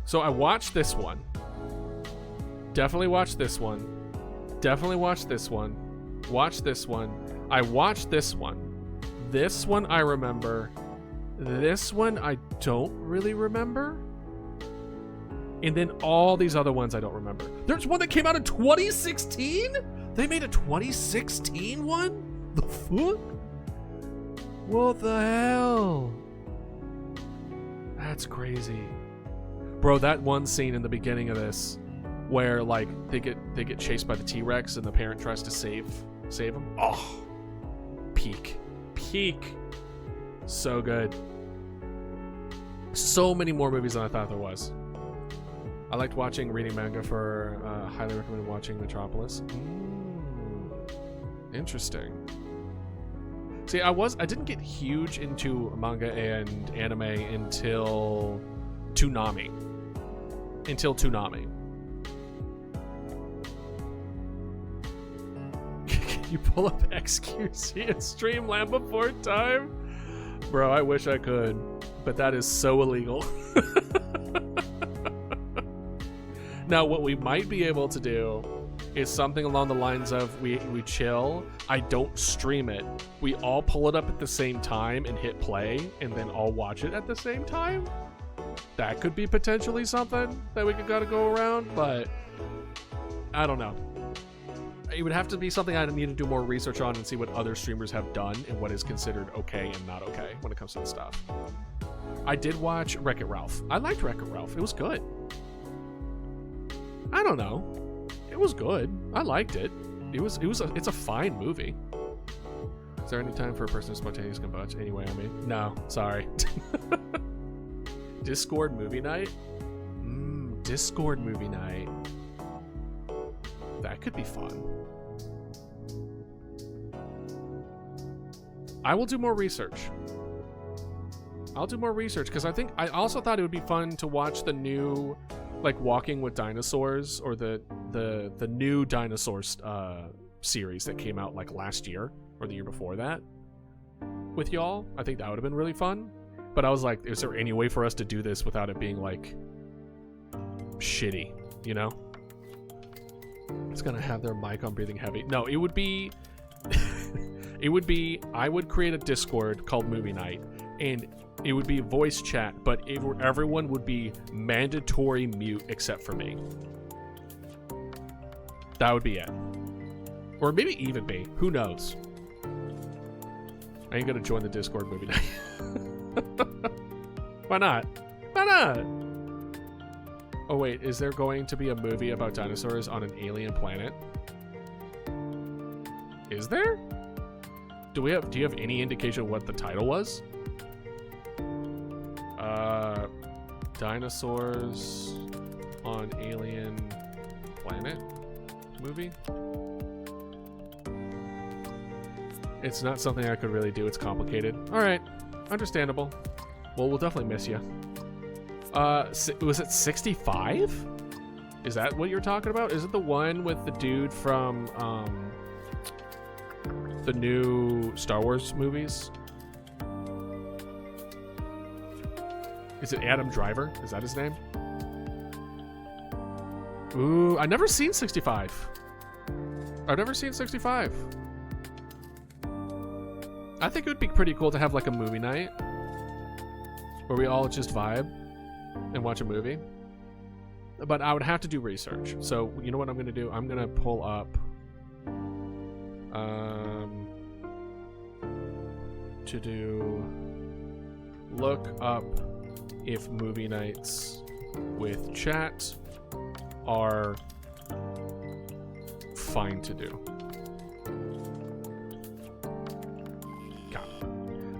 So I watched this one. Definitely watched this one. Definitely watched this one. Watched this one. I watched this one. This one I remember. This one I don't really remember. And then all these other ones I don't remember. There's one that came out in 2016? They made a 2016 one? The fuck? What the hell? That's crazy. Bro, that one scene in the beginning of this where like they get chased by the T-Rex and the parent tries to save them. Oh. Peak. So good. So many more movies than I thought there was. I liked reading manga for highly recommend watching Metropolis. Interesting. See, I didn't get huge into manga and anime until Toonami. Can you pull up XQC and stream Land Before Time? Bro, I wish I could, but that is so illegal. Now, what we might be able to do is something along the lines of we chill, I don't stream it, we all pull it up at the same time and hit play, and then all watch it at the same time. That could be potentially something that we could gotta go around, but I don't know. It would have to be something I need to do more research on and see what other streamers have done and what is considered okay and not okay when it comes to this stuff. I did watch Wreck-It Ralph. I liked Wreck-It Ralph. It was good. I don't know. It was good. I liked it. It's a fine movie. Is there any time for a person to spontaneous combust? Anyway, I mean, no, sorry. Discord movie night? Discord movie night. That could be fun. I will do more research. Because I also thought it would be fun to watch the new, like, Walking with Dinosaurs, or the new Dinosaurs series that came out like last year or the year before that with y'all. I think that would have been really fun. But I was like, is there any way for us to do this without it being like shitty, you know? It's gonna have their mic on breathing heavy. No, it would be I would create a Discord called Movie Night, and it would be voice chat, but everyone would be mandatory mute except for me. That would be it. Or maybe even me. Who knows? I ain't gonna join the Discord Movie Night. Why not? Oh wait, is there going to be a movie about dinosaurs on an alien planet? Is there? Do you have any indication of what the title was? Dinosaurs on alien planet movie? It's not something I could really do. It's complicated. All right, understandable. Well, we'll definitely miss you. Was it 65? Is that what you're talking about? Is it the one with the dude from the new Star Wars movies? Is it Adam Driver? Is that his name? Ooh, I've never seen 65. I think it would be pretty cool to have like a movie night where we all just vibe and watch a movie. But I would have to do research. So you know what I'm going to do? I'm going to pull up look up if movie nights with chat are fine to do.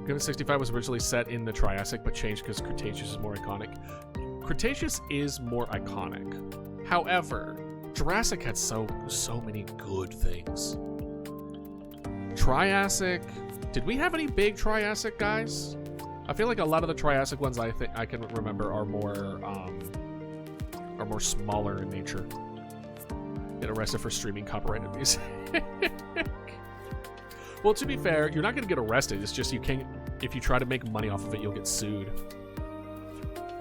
Given 65 was originally set in the Triassic, but changed because Cretaceous is more iconic. Cretaceous is more iconic. However, Jurassic had so many good things. Triassic, did we have any big Triassic guys? I feel like a lot of the Triassic ones I can remember are more smaller in nature. Get arrested for streaming copyrighted music. Well, to be fair, you're not going to get arrested. It's just you can't. If you try to make money off of it, you'll get sued.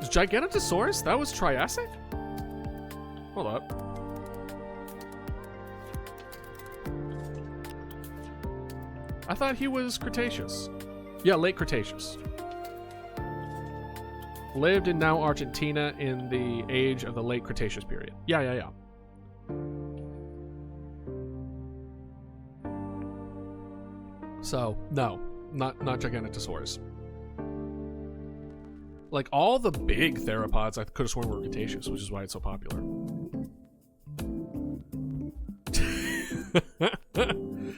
Is Gigantosaurus? That was Triassic? Hold up. I thought he was Cretaceous. Yeah, late Cretaceous. Lived in now Argentina in the age of the late Cretaceous period. Yeah. So, no, not Gigantosaurus. Like, all the big theropods I could have sworn were Cretaceous, which is why it's so popular.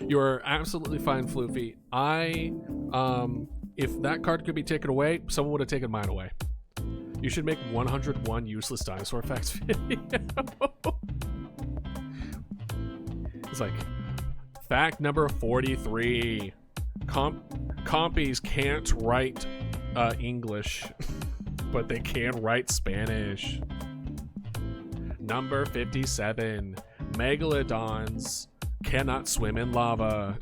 You're absolutely fine, Floofy. If that card could be taken away, someone would have taken mine away. You should make 101 useless dinosaur facts video. It's like, fact number 43. Compies can't write English, but they can write Spanish. Number 57. Megalodons cannot swim in lava.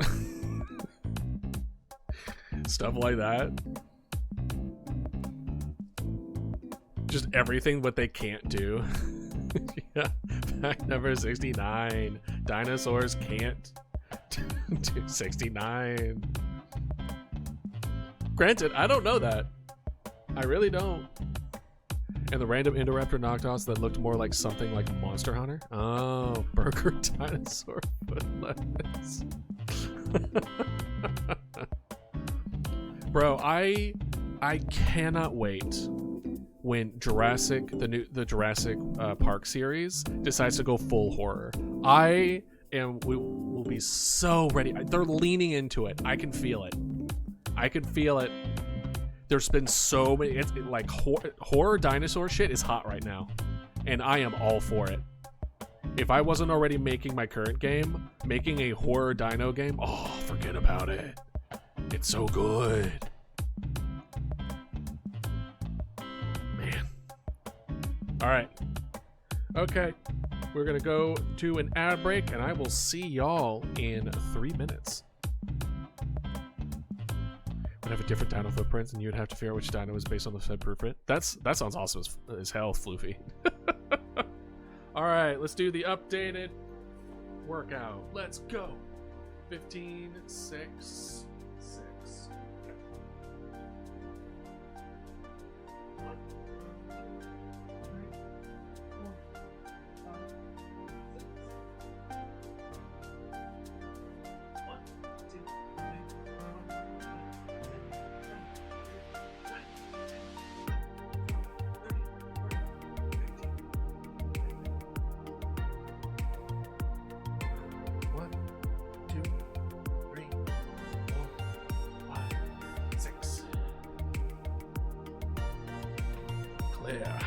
Stuff like that. Just everything what they can't do. Yeah. Fact number 69. Dinosaurs can't do 69. Granted, I don't know that. I really don't. And the random Indoraptor Noctos that looked more like something like Monster Hunter. Oh, burger dinosaur footlegs. Bro, I cannot wait when the Jurassic Park series decides to go full horror. We will be so ready. They're leaning into it. I can feel it. There's been so many, like horror dinosaur shit is hot right now, and I am all for it. If I wasn't already making my current game, making a horror dino game, oh, forget about it. It's so good. Man. All right. Okay. We're going to go to an ad break, and I will see y'all in 3 minutes. I'd have a different dino footprint, and you'd have to figure out which dino is based on the Fed blueprint. That sounds awesome as hell, Floofy. All right, let's do the updated workout. Let's go. 15, 6, 6. Clear.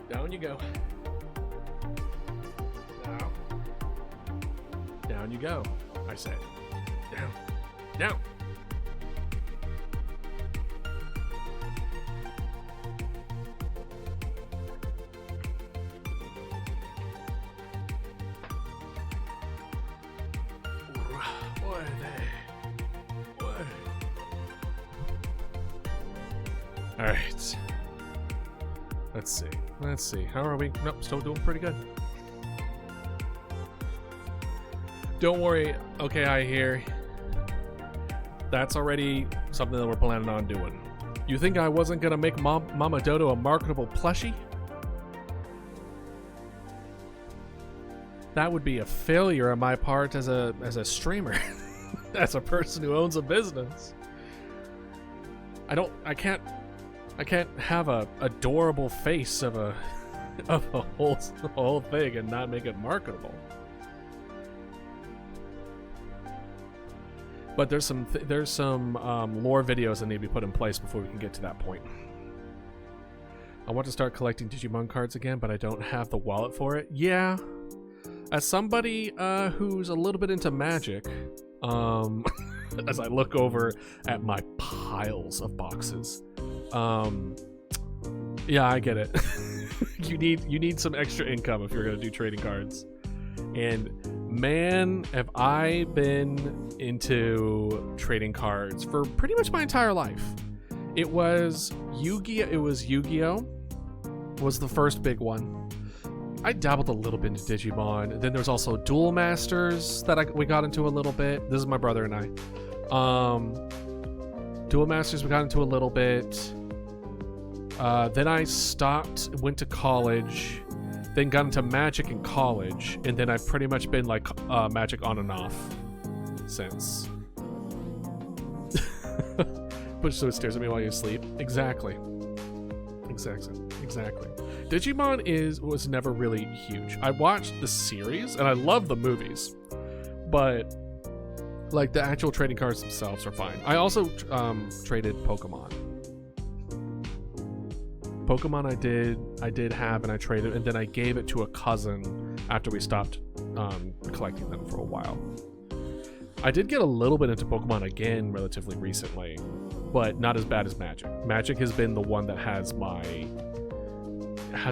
Down you go. Now. Down you go, I say. Down. Down. What are they? What? All right. Let's see. How are we? Nope, still doing pretty good. Don't worry. Okay, I hear. That's already something that we're planning on doing. You think I wasn't gonna make Mama Dodo a marketable plushie? That would be a failure on my part as a streamer, as a person who owns a business. I can't have a adorable face of a whole thing and not make it marketable. But there's some lore videos that need to be put in place before we can get to that point. I want to start collecting Digimon cards again, but I don't have the wallet for it. Yeah, as somebody who's a little bit into Magic, as I look over at my piles of boxes, yeah, I get it. you need some extra income if you're gonna do trading cards, and man, have I been into trading cards for pretty much my entire life. It was Yu-Gi-Oh! Was the first big one. I dabbled a little bit into Digimon. Then there's also Duel Masters that we got into a little bit. This is my brother and I. Duel Masters we got into a little bit. Then I stopped, went to college, then got into Magic in college, and then I've pretty much been like Magic on and off since. Push so it stares at me while you sleep. Exactly. Digimon was never really huge. I watched the series and I love the movies, but like the actual trading cards themselves are fine. I also traded Pokemon. I did have, and I traded, and then I gave it to a cousin after we stopped collecting them for a while. I did get a little bit into Pokemon again relatively recently, but not as bad as Magic. Magic has been the one that has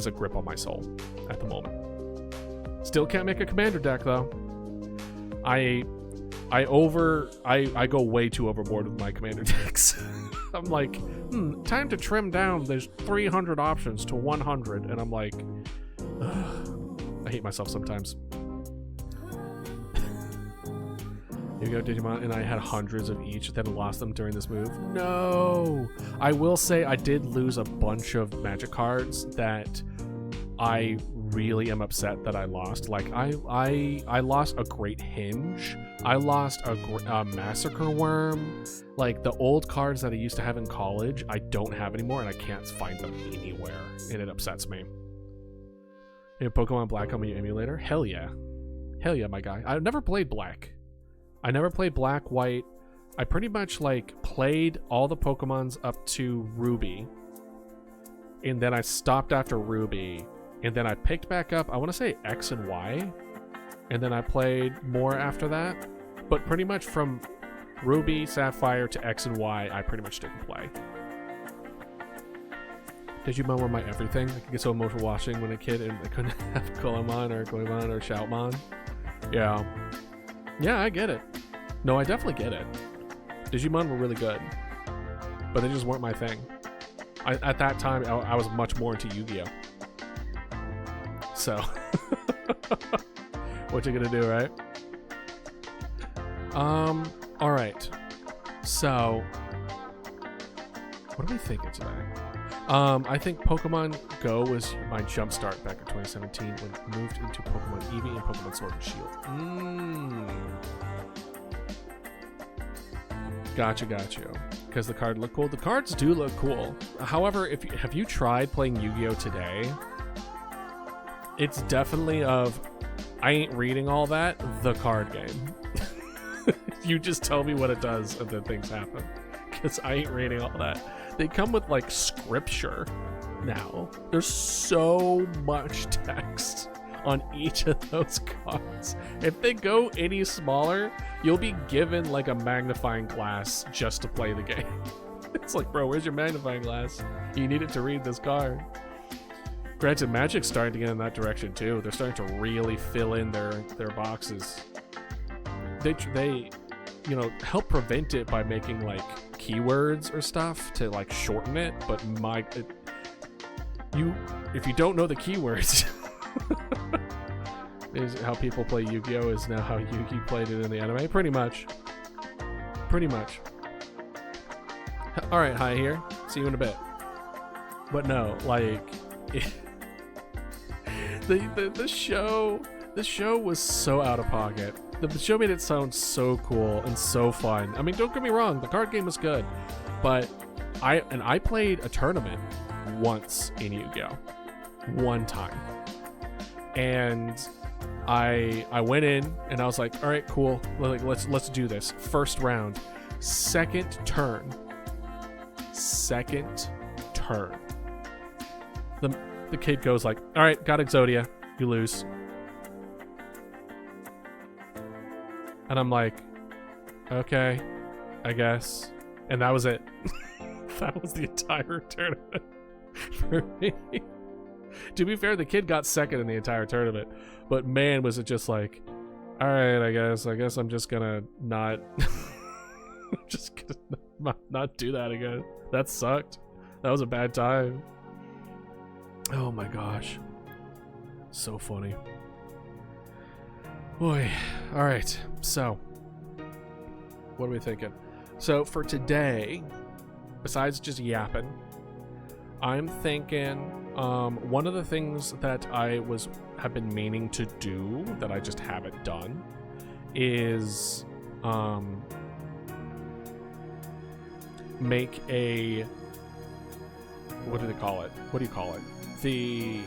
a grip on my soul at the moment. Still can't make a commander deck though. I go way too overboard with my commander decks. I'm like, time to trim down. There's 300 options to 100, and I'm like, ugh. I hate myself sometimes. Here we go, Digimon, and I had hundreds of each, then lost them during this move. No! I will say I did lose a bunch of Magic cards that I really am upset that I lost. Like, I lost a Great Hinge. I lost a Massacre Worm. Like, the old cards that I used to have in college, I don't have anymore, and I can't find them anywhere, and it upsets me. You know, Pokemon Black on my emulator? Hell yeah. Hell yeah, my guy. I've never played Black. I never played Black, White. I pretty much like played all the Pokemons up to Ruby, and then I stopped after Ruby, and then I picked back up, I want to say X and Y, and then I played more after that. But pretty much from Ruby, Sapphire to X and Y, I pretty much didn't play. Digimon were my everything. I could get so emotional watching when a kid and I couldn't have Goemon or Shoutmon. Yeah. Yeah, I get it. No, I definitely get it. Digimon were really good, but they just weren't my thing. At that time, I was much more into Yu-Gi-Oh! So, what you gonna do, right? All right. So, what are we thinking today? I think Pokemon Go was my jumpstart back in 2017 when it moved into Pokemon Eevee and Pokemon Sword and Shield. Gotcha. Because the card looked cool. The cards do look cool. However, have you tried playing Yu-Gi-Oh! Today? It's definitely I ain't reading all that, the card game. You just tell me what it does and then things happen. Because I ain't reading all that. They come with like scripture now. There's so much text on each of those cards. If they go any smaller, you'll be given like a magnifying glass just to play the game. It's like, bro, where's your magnifying glass? You need it to read this card. Granted, Magic's starting to get in that direction too. They're starting to really fill in their boxes. They help prevent it by making like keywords or stuff to like shorten it, but if you don't know the keywords, Is how people play Yu-Gi-Oh! Is now how Yugi played it in the anime. Pretty much. Pretty much. Alright, hi here. See you in a bit. But no, like... the show was so out of pocket. The show made it sound so cool and so fun. I mean, don't get me wrong, the card game was good. But I played a tournament once in Yu-Gi-Oh! One time. And I went in and I was like, all right, cool. Like, let's do this. First round, second turn. The kid goes like, all right, got Exodia, you lose. And I'm like, okay, I guess. And that was it. That was the entire tournament for me. To be fair, the kid got second in the entire tournament, but man, was it just like, all right, I guess I'm just gonna not, just gonna not do that again. That sucked. That was a bad time. Oh my gosh, so funny. Boy, all right. So, what are we thinking? So for today, besides just yapping, I'm thinking one of the things that I have been meaning to do that I just haven't done is make a, what do they call it? What do you call it? The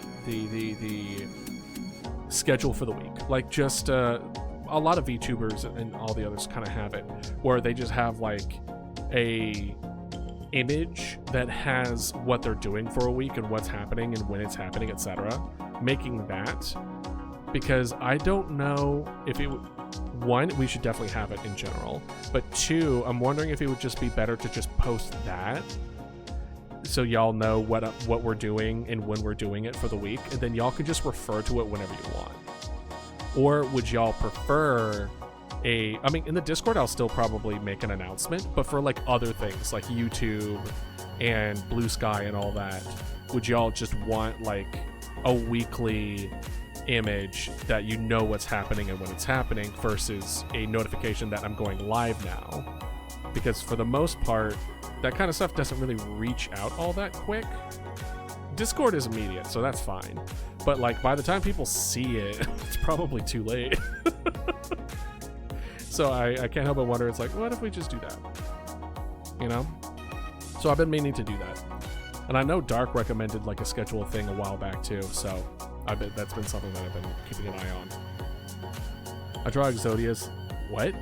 schedule for the week. Like just a lot of VTubers and all the others kind of have it, where they just have like a image that has what they're doing for a week and what's happening and when it's happening, etc. Making that, because I don't know if it would, one, we should definitely have it in general, but two, I'm wondering if it would just be better to just post that so y'all know what we're doing and when we're doing it for the week, and then y'all can just refer to it whenever you want. Or would y'all prefer I mean, in the Discord, I'll still probably make an announcement, but for like other things like YouTube and Blue Sky and all that, would y'all just want like a weekly image that you know what's happening and when it's happening versus a notification that I'm going live now? Because for the most part, that kind of stuff doesn't really reach out all that quick. Discord is immediate, so that's fine. But like by the time people see it, it's probably too late. So I can't help but wonder, it's like, what if we just do that? You know? So I've been meaning to do that. And I know Dark recommended like a schedule thing a while back too, so that's been something that I've been keeping an eye on. I draw Exodias. What?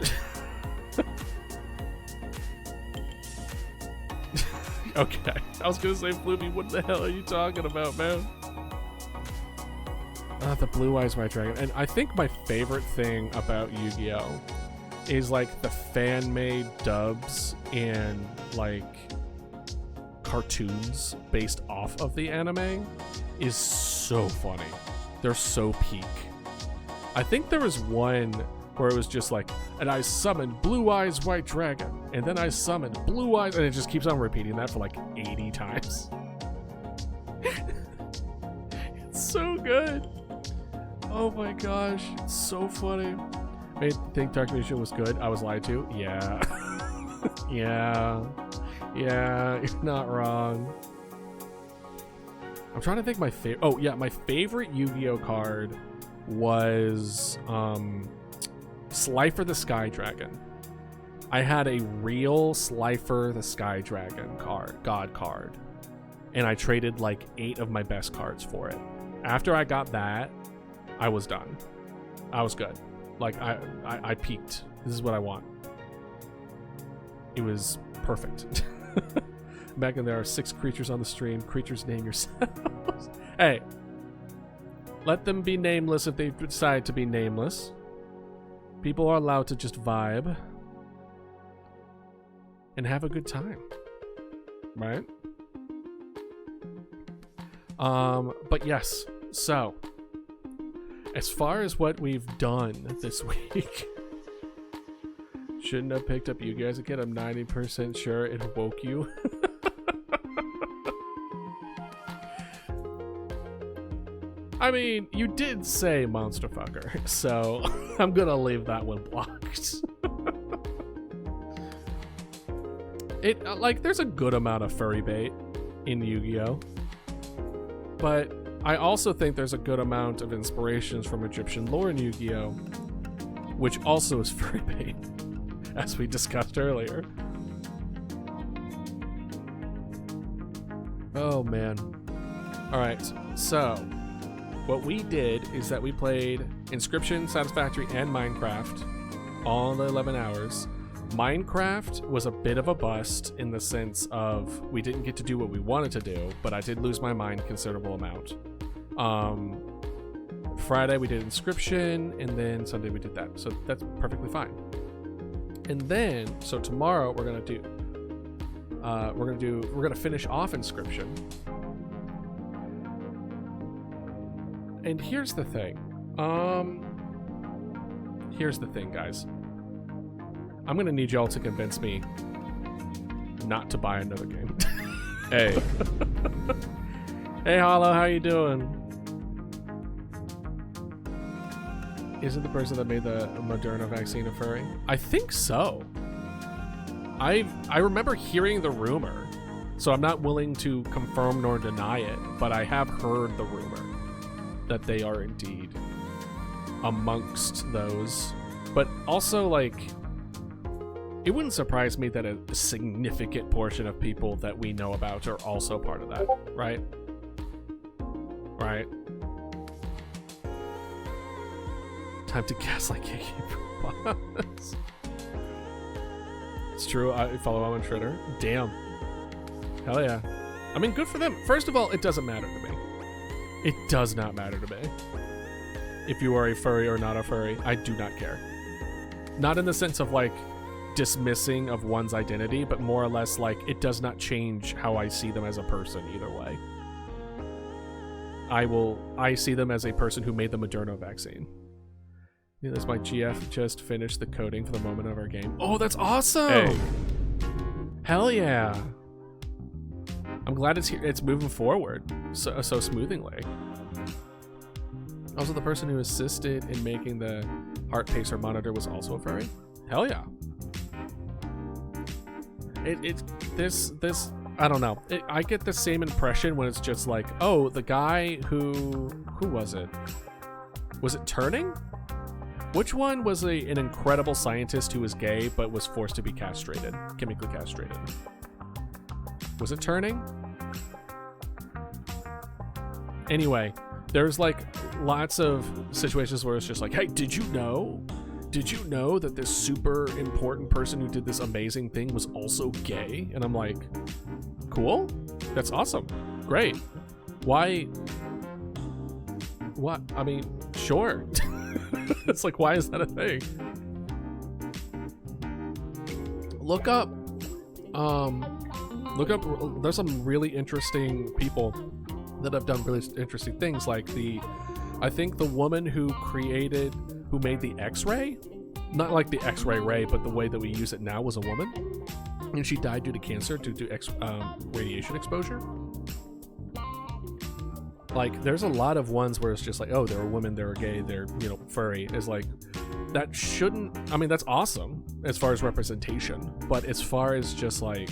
Okay. I was gonna say, Floopy, what the hell are you talking about, man? The Blue Eyes White Dragon. And I think my favorite thing about Yu-Gi-Oh! Is like the fan-made dubs and like cartoons based off of the anime is so funny. They're so peak. I think there was one where it was just like, and I summoned Blue Eyes White Dragon, and then I summoned Blue Eyes, and it just keeps on repeating that for like 80 times. It's so good. Oh my gosh, it's so funny. I think Dark Nation was good. I was lied to. Yeah. Yeah, you're not wrong. I'm trying to think my favorite. Oh yeah, my favorite Yu-Gi-Oh card was Slifer the Sky Dragon. I had a real Slifer the Sky Dragon god card, and I traded like 8 of my best cards for it. After I got that, I was done. I was good. Like I peaked. This is what I want. It was perfect. Back in there are 6 creatures on the stream. Creatures, name yourselves. Hey, let them be nameless if they decide to be nameless. People are allowed to just vibe and have a good time, right? But yes, so as far as what we've done this week, shouldn't have picked up you guys again. I'm 90% sure it woke you. I mean, you did say monster fucker, so I'm gonna leave that one blocked. There's a good amount of furry bait in Yu-Gi-Oh! But I also think there's a good amount of inspirations from Egyptian lore in Yu-Gi-Oh! Which also is furry bait, as we discussed earlier. Oh man. Alright, so what we did is that we played Inscription, Satisfactory, and Minecraft all in the 11 hours. Minecraft was a bit of a bust in the sense of we didn't get to do what we wanted to do, but I did lose my mind a considerable amount. Friday we did Inscription, and then Sunday we did that, so that's perfectly fine. And then, so tomorrow we're gonna finish off Inscription. And here's the thing, guys. I'm gonna need y'all to convince me not to buy another game. Hey. Hey, Hollow, how you doing? Is it the person that made the Moderna vaccine a furry? I think so. I remember hearing the rumor, so I'm not willing to confirm nor deny it, but I have heard the rumor that they are indeed amongst those. But also, like, it wouldn't surprise me that a significant portion of people that we know about are also part of that, right? Right? Time to gaslight KK. It's true, I follow on Twitter. Damn. Hell yeah. I mean, good for them. First of all, it doesn't matter to me. It does not matter to me. If you are a furry or not a furry, I do not care. Not in the sense of, like, dismissing of one's identity, but more or less like it does not change how I see them as a person either way. I see them as a person who made the Moderna vaccine. Yeah, that's my GF just finished the coding for the moment of our game. Oh, that's awesome! Hey. Hell yeah! I'm glad it's here. It's moving forward so smoothly. Also, the person who assisted in making the heart pacer monitor was also a furry. Hell yeah! This I don't know. I get the same impression when it's just like, oh, the guy who was it? Was it Turning? Which one was an incredible scientist who was gay but was forced to be castrated, chemically castrated? Was it Turning? Anyway, there's like lots of situations where it's just like, hey, did you know that this super important person who did this amazing thing was also gay? And I'm like, cool, that's awesome, great. Why? What? I mean, sure. It's like, why is that a thing? Look up, there's some really interesting people that have done really interesting things, like I think the woman who made the X-ray, not like the X-ray ray, but the way that we use it now, was a woman, and she died due to cancer due to radiation exposure. Like, there's a lot of ones where it's just like, oh, they're a woman, they're gay, they're, furry. Is like, that shouldn't, I mean, that's awesome as far as representation, but as far as just like,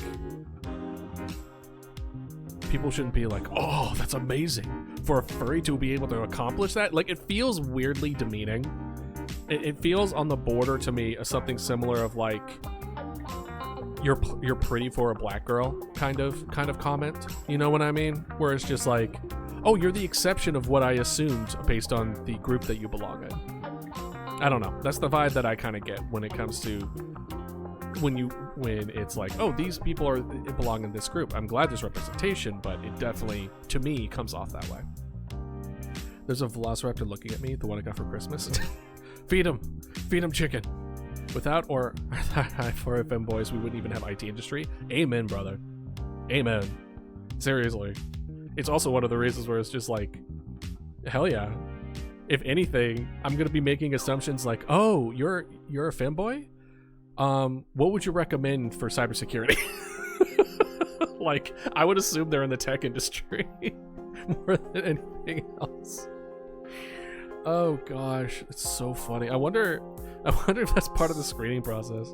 people shouldn't be like, oh, that's amazing for a furry to be able to accomplish that. Like, it feels weirdly demeaning. It feels on the border to me of something similar of like, you're pretty for a black girl kind of comment. You know what I mean? Where it's just like, oh, you're the exception of what I assumed based on the group that you belong in. I don't know. That's the vibe that I kind of get when it comes to when it's like, oh, these people belong in this group. I'm glad there's representation, but it definitely, to me, comes off that way. There's a velociraptor looking at me, the one I got for Christmas. Feed him chicken. Without or for FM boys, we wouldn't even have IT industry. Amen, brother. Amen. Seriously. It's also one of the reasons where it's just like, hell yeah. If anything, I'm gonna be making assumptions like, oh, you're a femboy? What would you recommend for cybersecurity? Like, I would assume they're in the tech industry more than anything else. Oh gosh, it's so funny. I wonder if that's part of the screening process.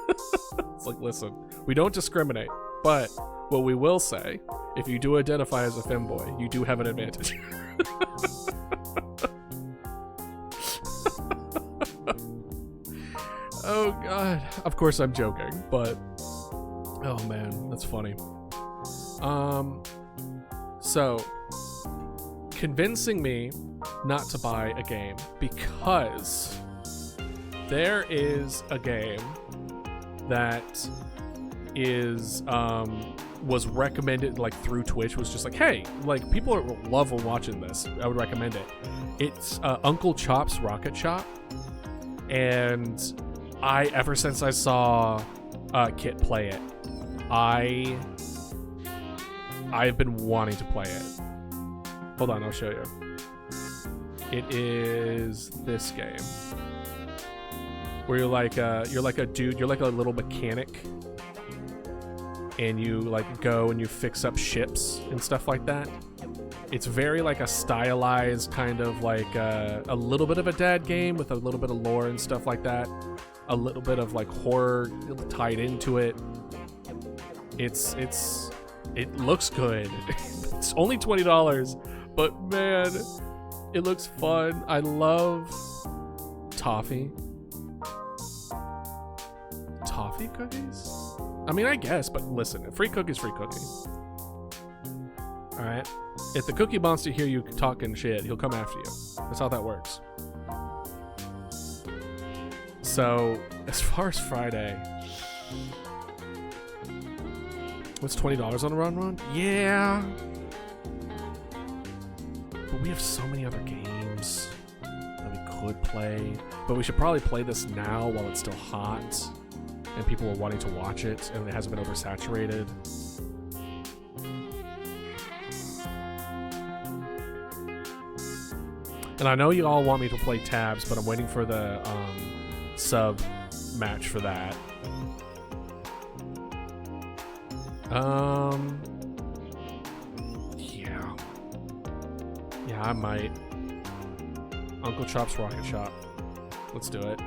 It's like, listen, we don't discriminate, but what we will say, if you do identify as a femboy, you do have an advantage. Oh god. Of course I'm joking, but oh man, that's funny. So convincing me not to buy a game because there is a game that is was recommended like through Twitch, was just like, hey, like people love watching this, I would recommend it. It's Uncle Chop's Rocket Shop, and ever since I saw Kit play it, I've been wanting to play it. Hold on, I'll show you. It is this game where you're like a dude, you're like a little mechanic, and you like go and you fix up ships and stuff like that. It's very like a stylized kind of like a little bit of a dad game with a little bit of lore and stuff like that. A little bit of like horror tied into it. It looks good. It's only $20, but man, it looks fun. I love toffee cookies. I mean, I guess, but listen, free cookie's free cookie. All right. If the Cookie Monster hear you talking shit, he'll come after you. That's how that works. So, as far as Friday, what's $20 on a run? Yeah. But we have so many other games that we could play. But we should probably play this now while it's still hot and people are wanting to watch it and it hasn't been oversaturated. And I know you all want me to play tabs, but I'm waiting for the sub match for that. Yeah, I might. Uncle Chop's Rocket Shop. Let's do it.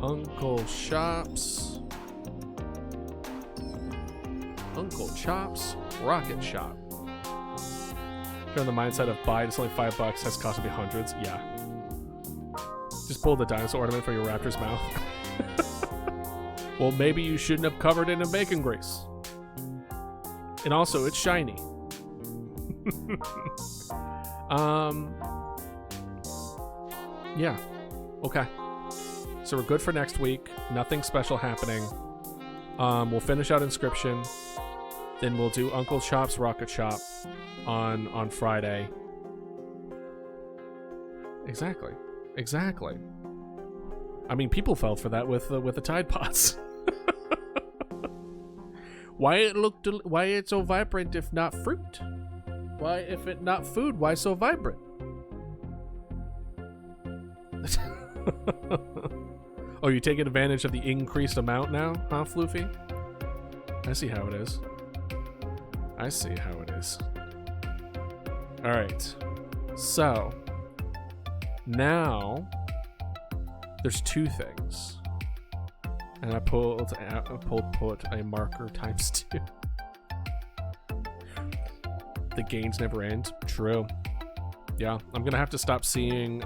Uncle Chop's Rocket Shop. If you're on the mindset of buy, it's only $5, has cost me hundreds. Yeah. Just pull the dinosaur ornament from your raptor's mouth. Well, maybe you shouldn't have covered it in bacon grease. And also, it's shiny. Yeah. Okay. So we're good for next week. Nothing special happening. We'll finish out Inscription. Then we'll do Uncle Chop's Rocket Shop on Friday. Exactly. I mean, people fell for that with the Tide Pods. Why it's so vibrant if not fruit? Why, if it not food, why so vibrant? Oh, you're taking advantage of the increased amount now, huh, Floofy? I see how it is. Alright. So, now, there's two things. And I pulled a marker times 2. The gains never end. True. Yeah, I'm gonna have to stop seeing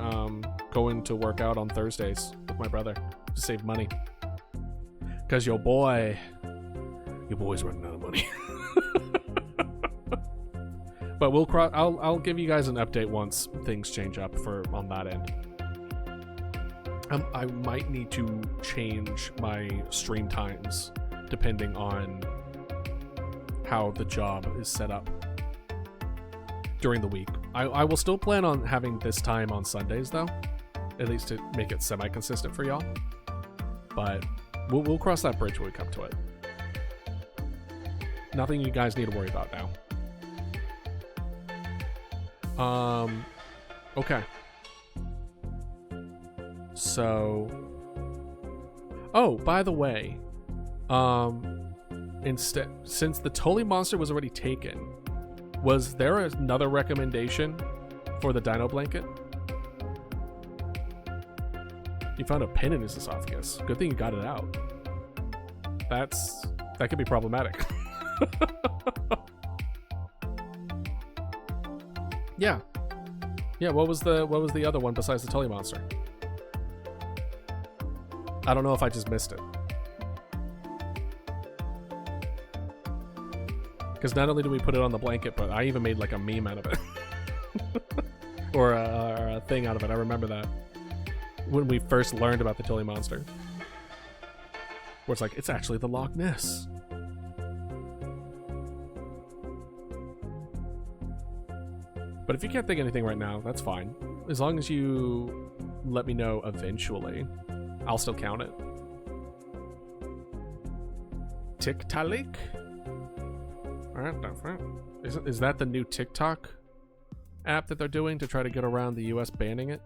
going to work out on Thursdays with my brother to save money. Cause your boy's running out of money. But I'll give you guys an update once things change up on that end. I might need to change my stream times depending on how the job is set up during the week. I will still plan on having this time on Sundays though, at least to make it semi-consistent for y'all. But we'll cross that bridge when we come to it. Nothing you guys need to worry about now. Okay. So, oh, by the way, since the Paleomancer was already taken, Was there another recommendation for the dino blanket? He found a pin in his esophagus. Good thing you got it out. That could be problematic. Yeah. Yeah, what was the other one besides the Paleomancer? I don't know if I just missed it. Because not only did we put it on the blanket, but I even made like a meme out of it. or a thing out of it. I remember that. When we first learned about the Paleomancer. Where it's like, it's actually the Loch Ness. But if you can't think of anything right now, that's fine. As long as you let me know eventually, I'll still count it. Tiktaalik? Alright, different. Is that the new TikTok app that they're doing to try to get around the US banning it?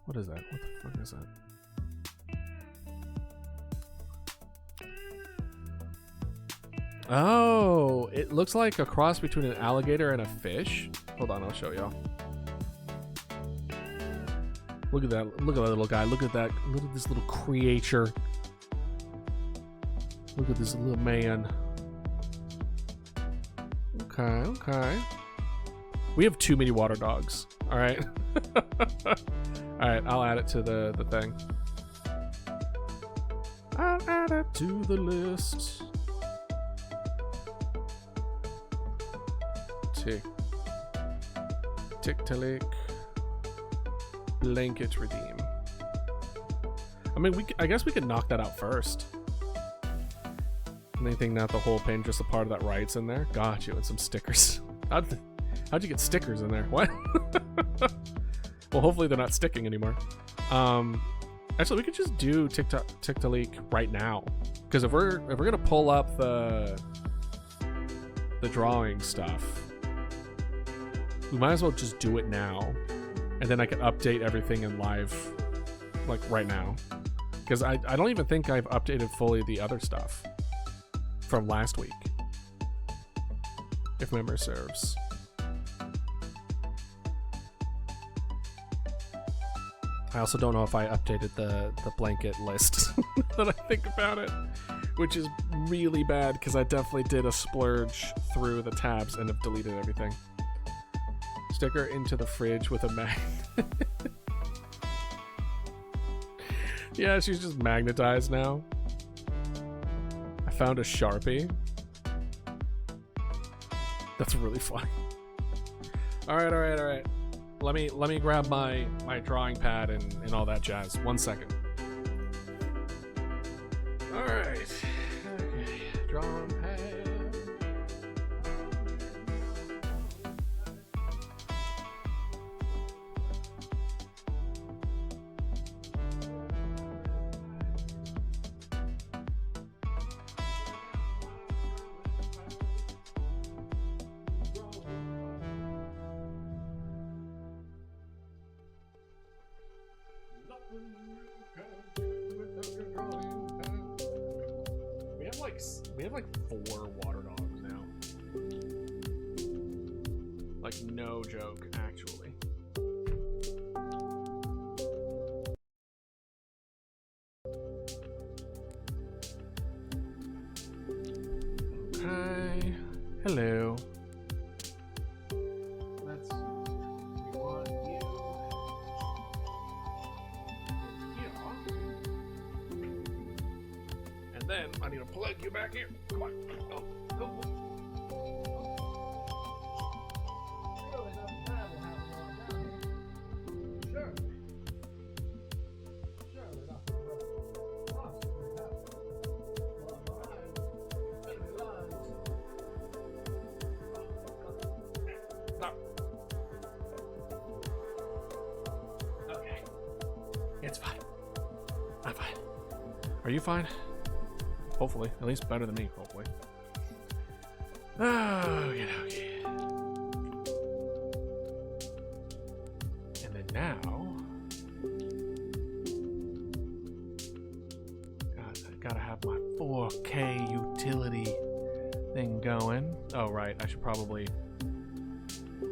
What is that? What the fuck is that? Oh, it looks like a cross between an alligator and a fish. Hold on, I'll show y'all. Look at that. Look at that little guy. Look at that. Look at this little creature. Look at this little man. Okay, okay. We have too many water dogs. All right. All right, I'll add it to the thing. I'll add it to the list. Tiktaalik blanket redeem. I mean, I guess we could knock that out first. Anything, not the whole pin, just a part of that writes in there. Got you, and some stickers. How'd you get stickers in there? What? Well, hopefully they're not sticking anymore. Actually, we could just do Tiktaalik right now, because if we're gonna pull up the drawing stuff, we might as well just do it now, and then I can update everything in live, like right now, because I don't even think I've updated fully the other stuff from last week, if memory serves. I also don't know if I updated the blanket list that I think about it, which is really bad because I definitely did a splurge through the tabs and have deleted everything. Sticker into the fridge with a magnet. Yeah, she's just magnetized now. I found a Sharpie. That's really funny. All right. Let me grab my drawing pad and all that jazz. 1 second. All right. Okay. Drawing pad. We have like 4 water dogs now. Like, no joke, actually. Okay. Hello. Let's want you. And then I need to plug you back here. Come on. Go. Okay. It's fine. I'm fine. Are you fine? Hopefully. At least better than me, hopefully. Oh, okay. And then now... I gotta have my 4K utility thing going. Oh, right. I should probably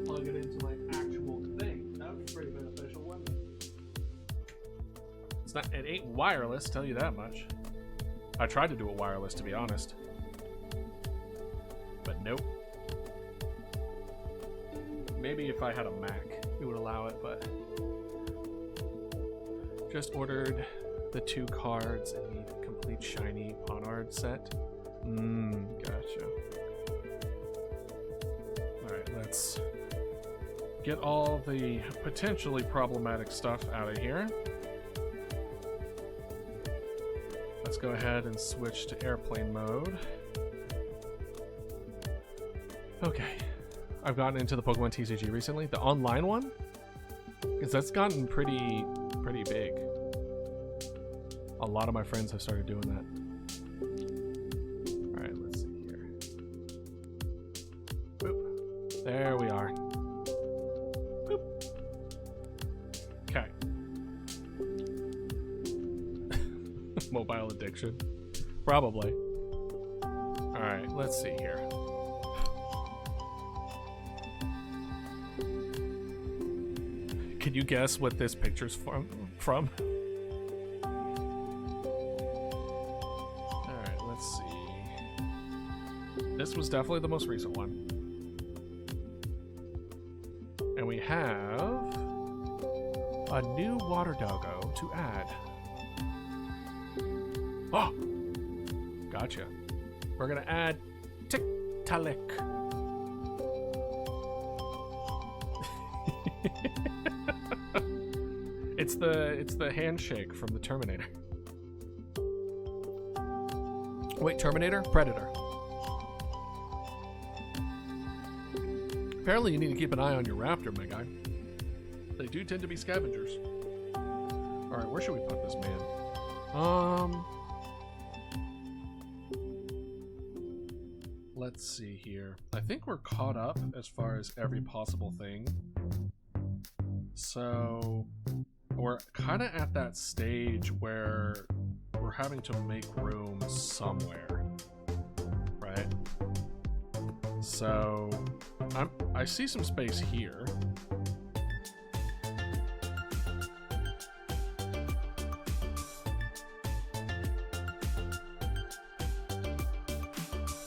plug it into my actual thing. That was pretty beneficial, wasn't it? It's not. It ain't wireless, tell you that much. I tried to do it wireless, to be honest, but nope. Maybe if I had a Mac, it would allow it, but just ordered the 2 cards and the complete shiny Ponard set. Gotcha. Alright, let's get all the potentially problematic stuff out of here. Let's go ahead and switch to airplane mode. Okay. I've gotten into the Pokemon TCG recently, the online one, because that's gotten pretty big. A lot of my friends have started doing that. All right, let's see here. Boop. There we are. Boop. Okay. Mobile addiction, probably. All right, let's see here. Can you guess what this picture's from? Alright, let's see. This was definitely the most recent one. And we have a new water doggo to add. Oh! Gotcha. We're gonna add Tiktaalik. It's the handshake from the Terminator. Wait, Terminator? Predator. Apparently you need to keep an eye on your raptor, my guy. They do tend to be scavengers. Alright, where should we put this man? Let's see here. I think we're caught up as far as every possible thing. So we're kind of at that stage where we're having to make room somewhere, right? So I see some space here.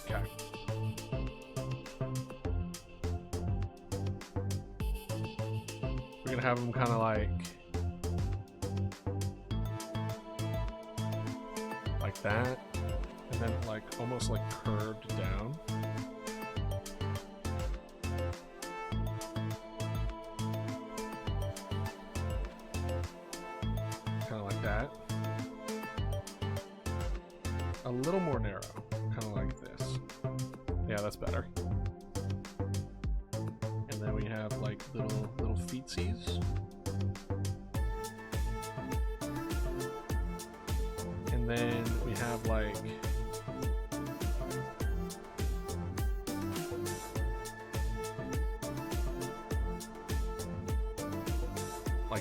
Okay. We're gonna have them kind of like that, and then like almost like curved down. Kind of like that. A little more narrow, kind of like this. Yeah, that's better. And then we have like little feetsies. And then we have like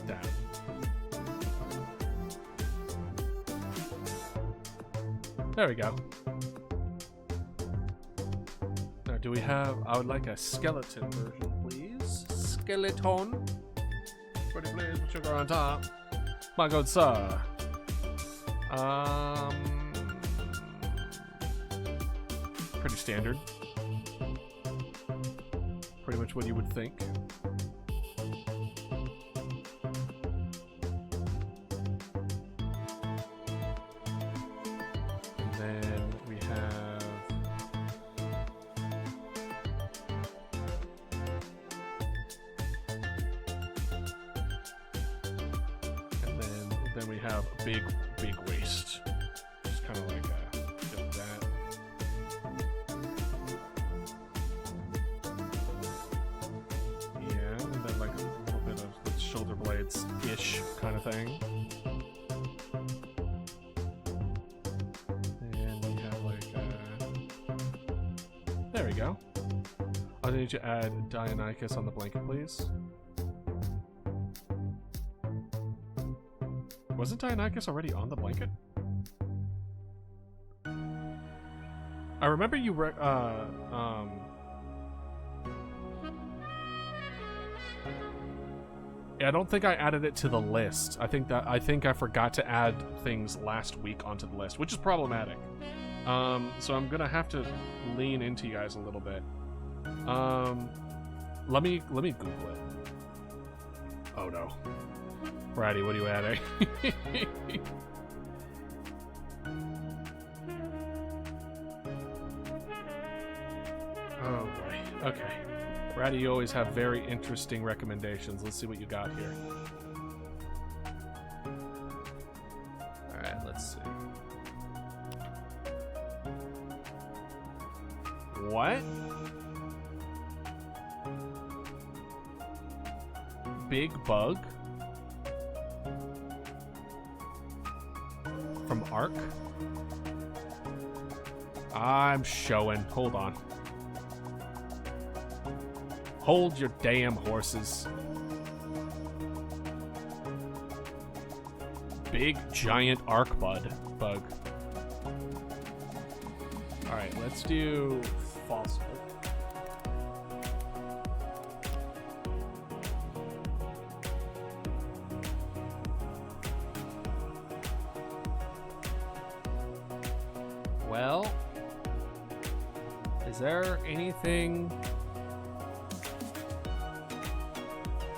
that. There we go. Now, do we have? I would like a skeleton version, please. Skeleton. Pretty please, with sugar on top. My good sir. Pretty standard. Pretty much what you would think. And then we have then we have a big waist. Just kind of like that. Yeah, and then like a little bit of the shoulder blades-ish kind of thing. And we have like there we go. I need to add Dionychus on the blanket, please. Wasn't Dionychus already on the blanket? I remember you I don't think I added it to the list. I think I forgot to add things last week onto the list, which is problematic. So I'm gonna have to lean into you guys a little bit. Let me Google it. Oh no. Ratty, what are you adding? Oh boy. Okay. Ratty, you always have very interesting recommendations. Let's see what you got here. Alright, let's see. What? Big bug? From Ark? I'm showing. Hold on. Hold your damn horses. Big giant arc bug. Alright, let's do fossil. Well, is there anything...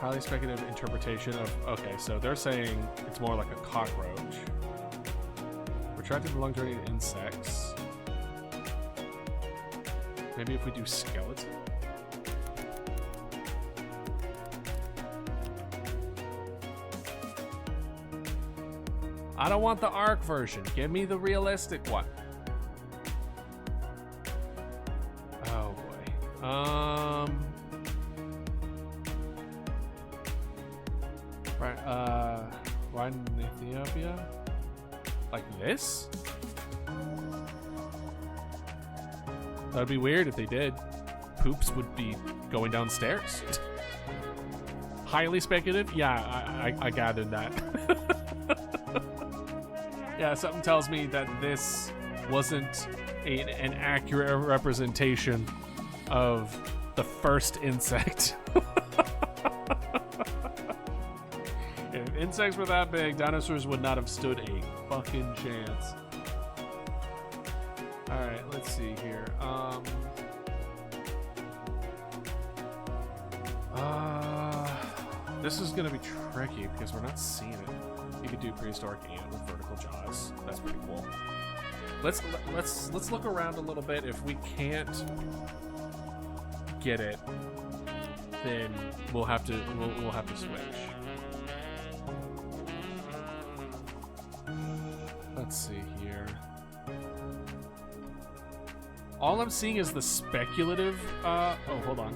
Highly speculative interpretation of... Okay, so they're saying it's more like a cockroach. Retracted long-journeyed insects. Maybe if we do skeleton? I don't want the Ark version. Give me the realistic one. Oh boy. Right in Ethiopia? Like this? That'd be weird if they did. Poops would be going downstairs. Highly speculative? Yeah, I gathered that. Yeah, something tells me that this wasn't an accurate representation of the first insect. If insects were that big, dinosaurs would not have stood a fucking chance. Alright, let's see here. This is gonna be tricky because we're not seeing it. You could do prehistoric and with vertical jaws. That's pretty cool. Let's look around a little bit. If we can't get it, then we'll have to switch. Let's see here. All I'm seeing is the speculative. Oh, hold on.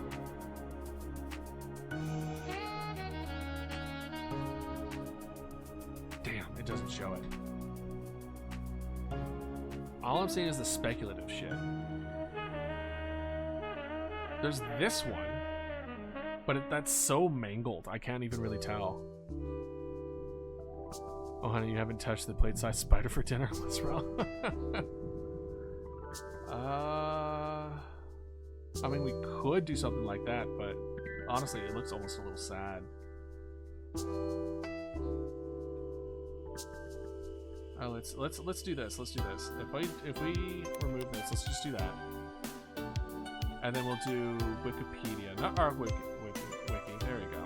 Damn, it doesn't show it. All I'm seeing is the speculative shit. There's this one, but that's so mangled, I can't even really tell. Oh, honey, you haven't touched the plate-sized spider for dinner? What's wrong? I mean, we could do something like that, but honestly, it looks almost a little sad. Oh, let's do this. Let's do this. If we remove this, let's just do that, and then we'll do Wikipedia, not our wiki. There we go.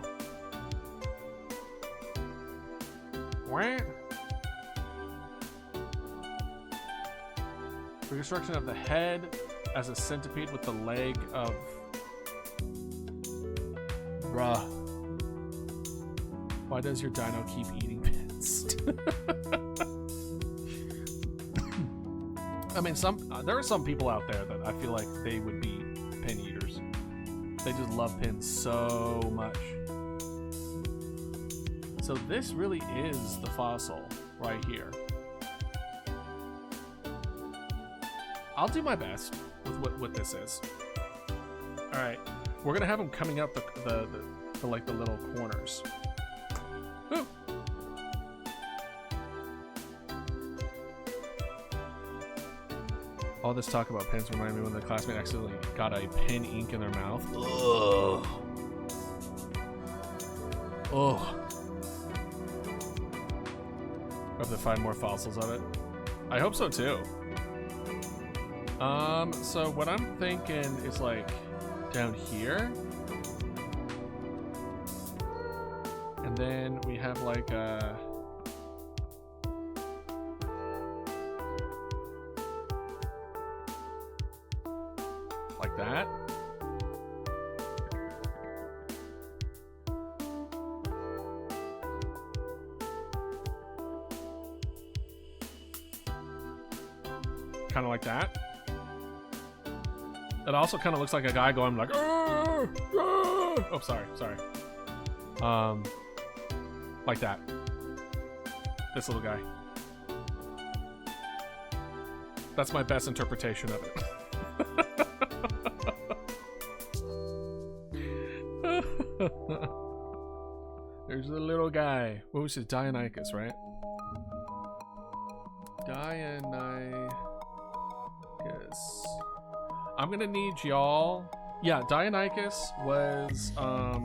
What? Reconstruction of the head as a centipede with the leg of... Bruh. Why does your dino keep eating pins? I mean, there are some people out there that I feel like they would be pin eaters. They just love pins so much. So this really is the fossil right here. I'll do my best with what this is. All right, we're gonna have them coming up the like the little corners. Woo. All this talk about pins reminded me when the classmate accidentally got a pin ink in their mouth. Ugh. Oh. Hope they find more fossils of it. I hope so too. So what I'm thinking is like down here. And then we have like a like that. Kind of like that. It also kind of looks like a guy going like, "Arr! Arr!" Oh, sorry. Like that. This little guy. That's my best interpretation of it. There's the little guy. What was it? Deinonychus, right? Deinonychus. I'm gonna need y'all. Yeah, Deinonychus was I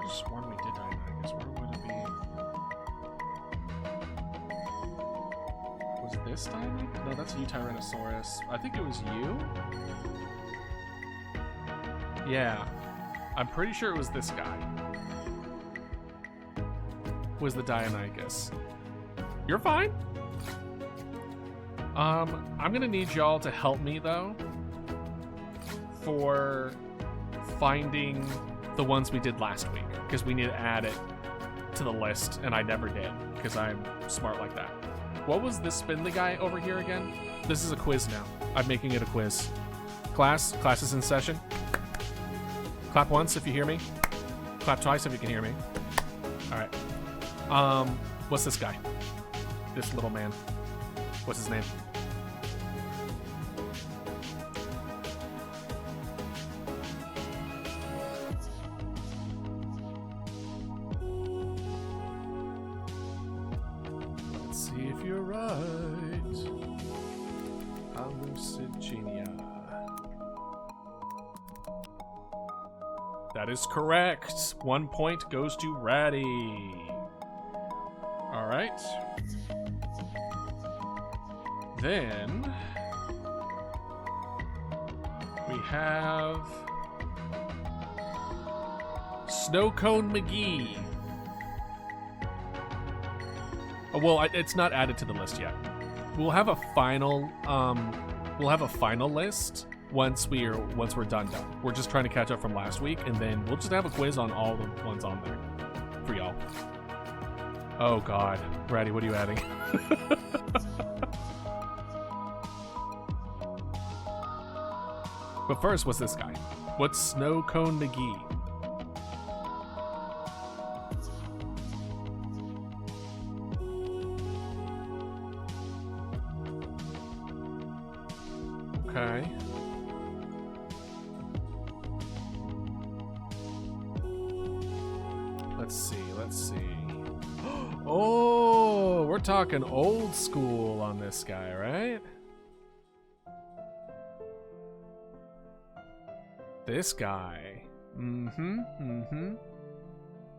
just sworn we did Deinonychus. Where would it be? Was this Deinonychus? No, that's Tyrannosaurus. I think it was you. Yeah, I'm pretty sure it was this guy. Was the Deinonychus? You're fine. I'm gonna need y'all to help me though for finding the ones we did last week, because we need to add it to the list, and I never did because I'm smart like that. What was this spindly guy over here again? This is a quiz now. I'm making it a quiz. Class is in session. Clap once if you hear me. Clap twice if you can hear me. All right. What's this guy? This little man. What's his name? Let's see if you're right. Hallucigenia. That is correct. 1 point goes to Ratty. All right. Then we have Snowcone McGee. Oh, well, it's not added to the list yet. We'll have a final list once we're done. We're just trying to catch up from last week, and then we'll just have a quiz on all the ones on there for y'all. Oh God, Ratty, what are you adding? But first, what's this guy? What's Snowcone McGee? Okay. Let's see. Oh, we're talking old school on this guy, right? This guy.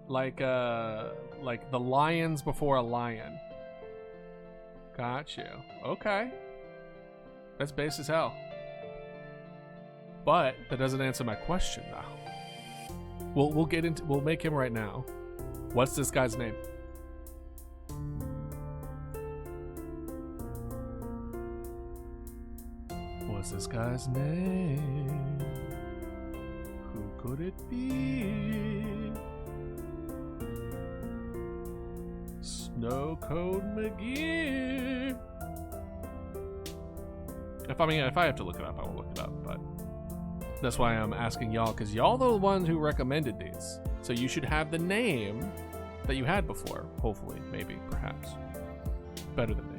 Like the lions before a lion. Got you. Okay. That's base as hell. But that doesn't answer my question though. We'll make him right now. What's this guy's name? What's this guy's name? Who could it be? Snowcone McGee. If I have to look it up, I will look it up, but that's why I'm asking y'all, because y'all are the ones who recommended these. So you should have the name that you had before, hopefully, maybe, perhaps. Better than me.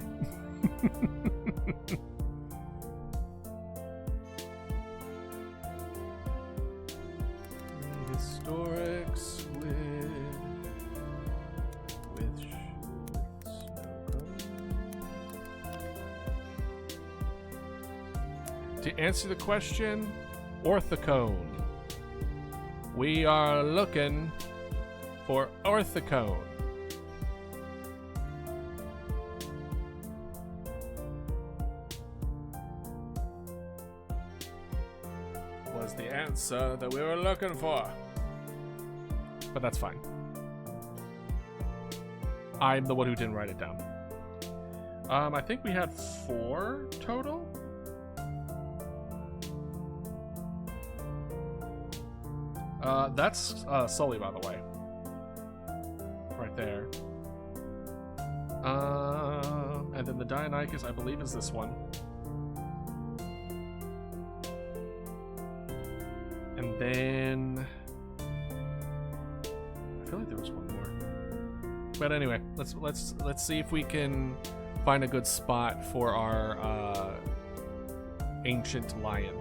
Historics with to answer the question, orthocone. We are looking for orthicone. Was the answer that we were looking for. But that's fine. I'm the one who didn't write it down. I think we had 4 total. That's Sully, by the way. Right there. And then the Deinonychus, I believe, is this one. And then I feel like there was one more. But anyway, let's see if we can find a good spot for our ancient lion.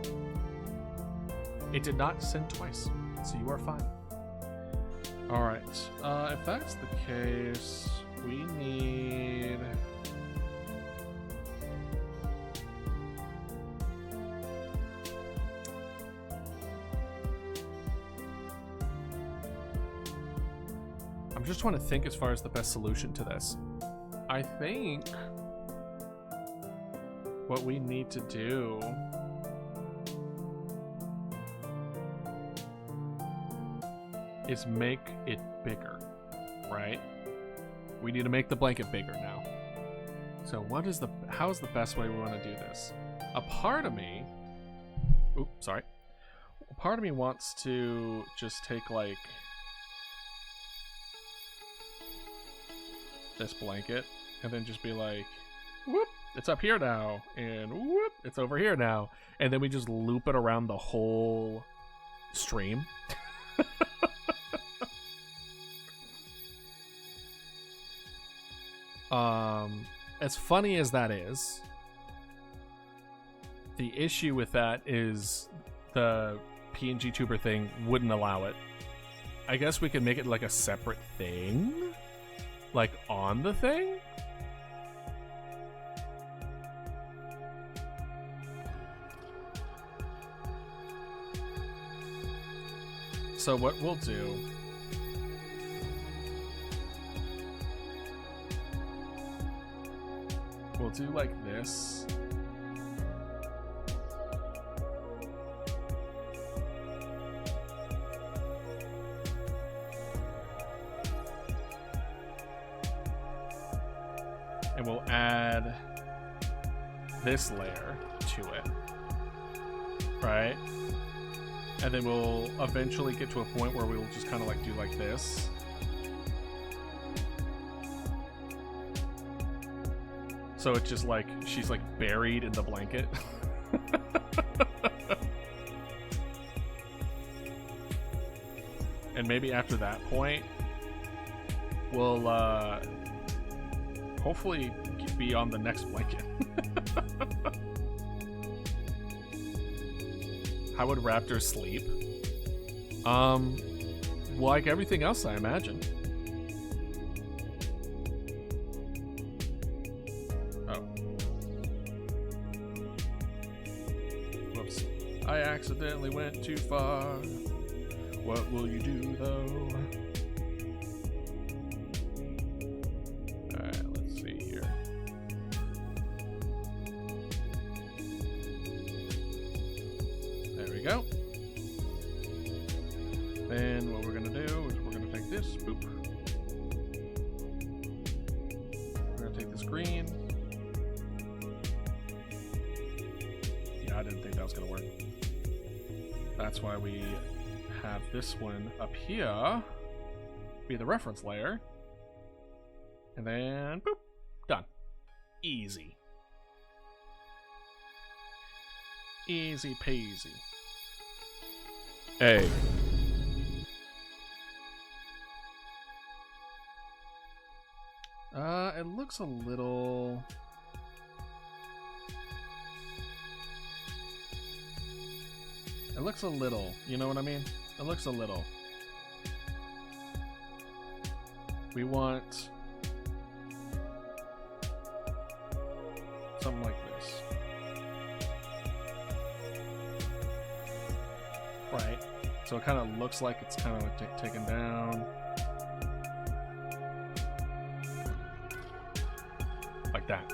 It did not send twice, so you are fine. All right. If that's the case, we need. I'm just trying to think as far as the best solution to this. I think what we need to do is make it bigger, right? We need to make the blanket bigger now. So how is the best way we want to do this? A part of me wants to just take like this blanket and then just be like, whoop, it's up here now, and whoop, it's over here now, and then we just loop it around the whole stream. As funny as that is, the issue with that is the PNG tuber thing wouldn't allow it. I guess we could make it like a separate thing, like on the thing. So what we'll do, we'll do like this. And we'll add this layer to it, right? And then we'll eventually get to a point where we'll just kind of like do like this. So it's just like she's like buried in the blanket. And maybe after that point, we'll hopefully be on the next blanket. How would raptors sleep? Like everything else, I imagine. Oh. Whoops. I accidentally went too far. What will you do, though? Alright, let's see here. There we go. Then what we're gonna do is we're gonna take this, boop. We're gonna take this green. Yeah, I didn't think that was gonna work. That's why we have this one up here be the reference layer. And then, boop, done. Easy. Easy peasy. Hey. It looks a little... It looks a little, you know what I mean? It looks a little. We want something like this. Right. So it kind of looks like it's kind of like taken down. Like that.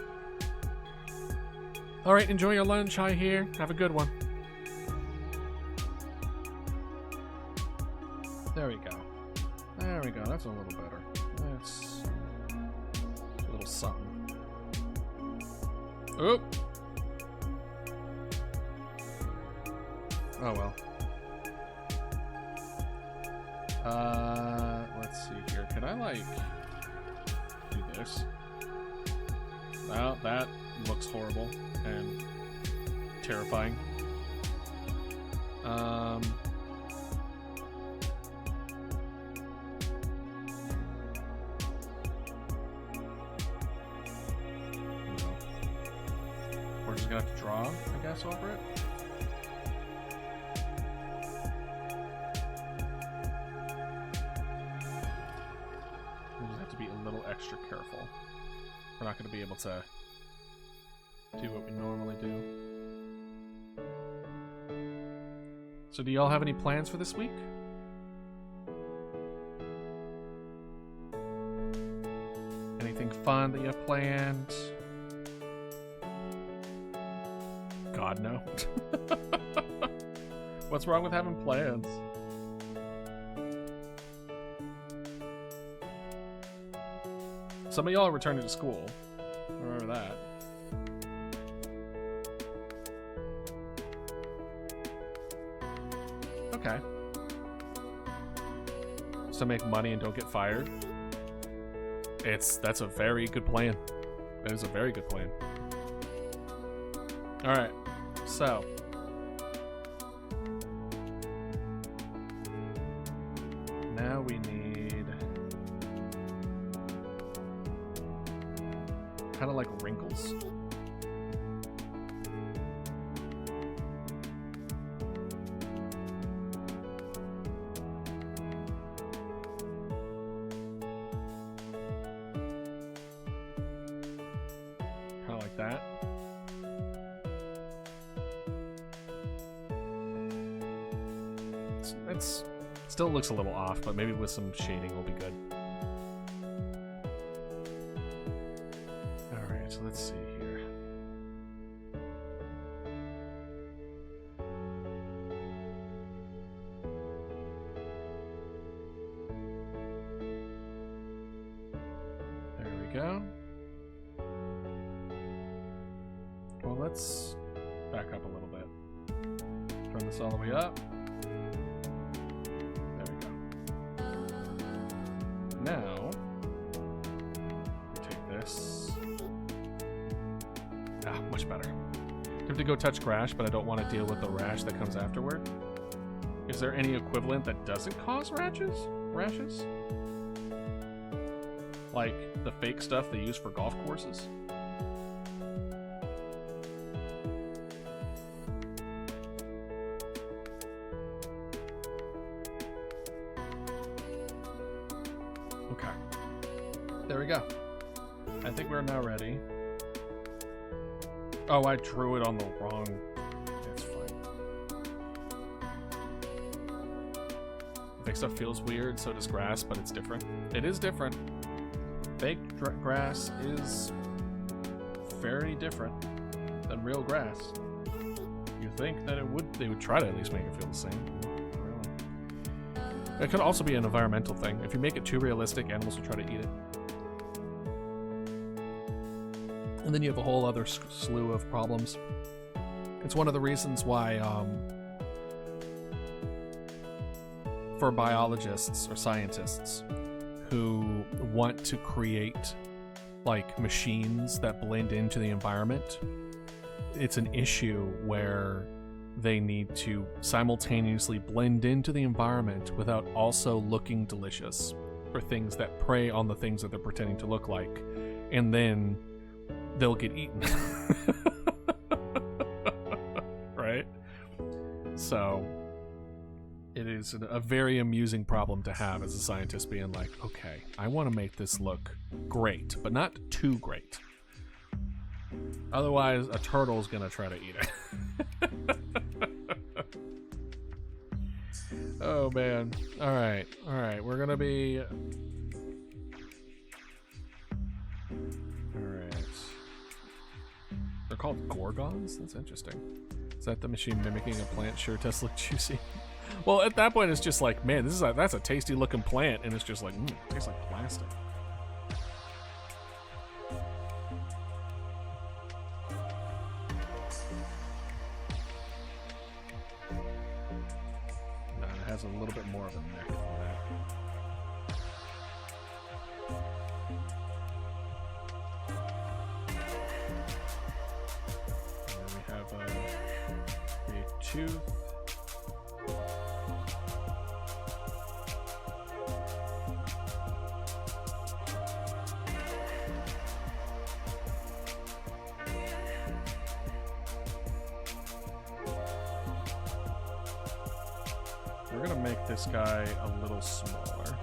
Alright, enjoy your lunch, I hear. Have a good one. There we go. There we go, that's a little better. That's a little something. Oop! Oh well. Let's see here. Can I, like, do this? Well, that looks horrible and terrifying. We're just gonna have to draw, I guess, over it. We'll just have to be a little extra careful. We're not going to be able to do what we normally do. So do y'all have any plans for this week? Anything fun that you have planned? God, no. What's wrong with having plans? Some of y'all are returning to school. Remember that. Okay. So make money and don't get fired. That's a very good plan. That is a very good plan. Alright. So now we need kind of like wrinkles. Kind of like that. It's still looks a little off, but maybe with some shading will be good. Alright, so let's see here. There we go. Well, let's back up a little bit. Turn this all the way up. Now, we take this. Ah, much better. You have to go touch Crash, but I don't want to deal with the rash that comes afterward. Is there any equivalent that doesn't cause rashes? Like the fake stuff they use for golf courses? Okay. There we go. I think we're now ready. Oh, I drew it on the wrong... It's fine. Fake stuff feels weird, so does grass, but it's different. It is different. Fake grass is very different than real grass. You think that they would try to at least make it feel the same. It could also be an environmental thing. If you make it too realistic, animals will try to eat it. And then you have a whole other slew of problems. It's one of the reasons why, for biologists or scientists who want to create, like, machines that blend into the environment, it's an issue where they need to simultaneously blend into the environment without also looking delicious, for things that prey on the things that they're pretending to look like, and then they'll get eaten. Right? So it is a very amusing problem to have as a scientist, being like, okay, I want to make this look great, but not too great. Otherwise, a turtle's gonna try to eat it. man. All right. We're gonna be. All right. They're called gorgons. That's interesting. Is that the machine mimicking a plant? Sure does look juicy. Well, at that point, it's just like, man, that's a tasty looking plant, and it's just like, it tastes like plastic. It has a little bit more of a neck than that. And then we have a tooth. We're gonna make this guy a little smaller.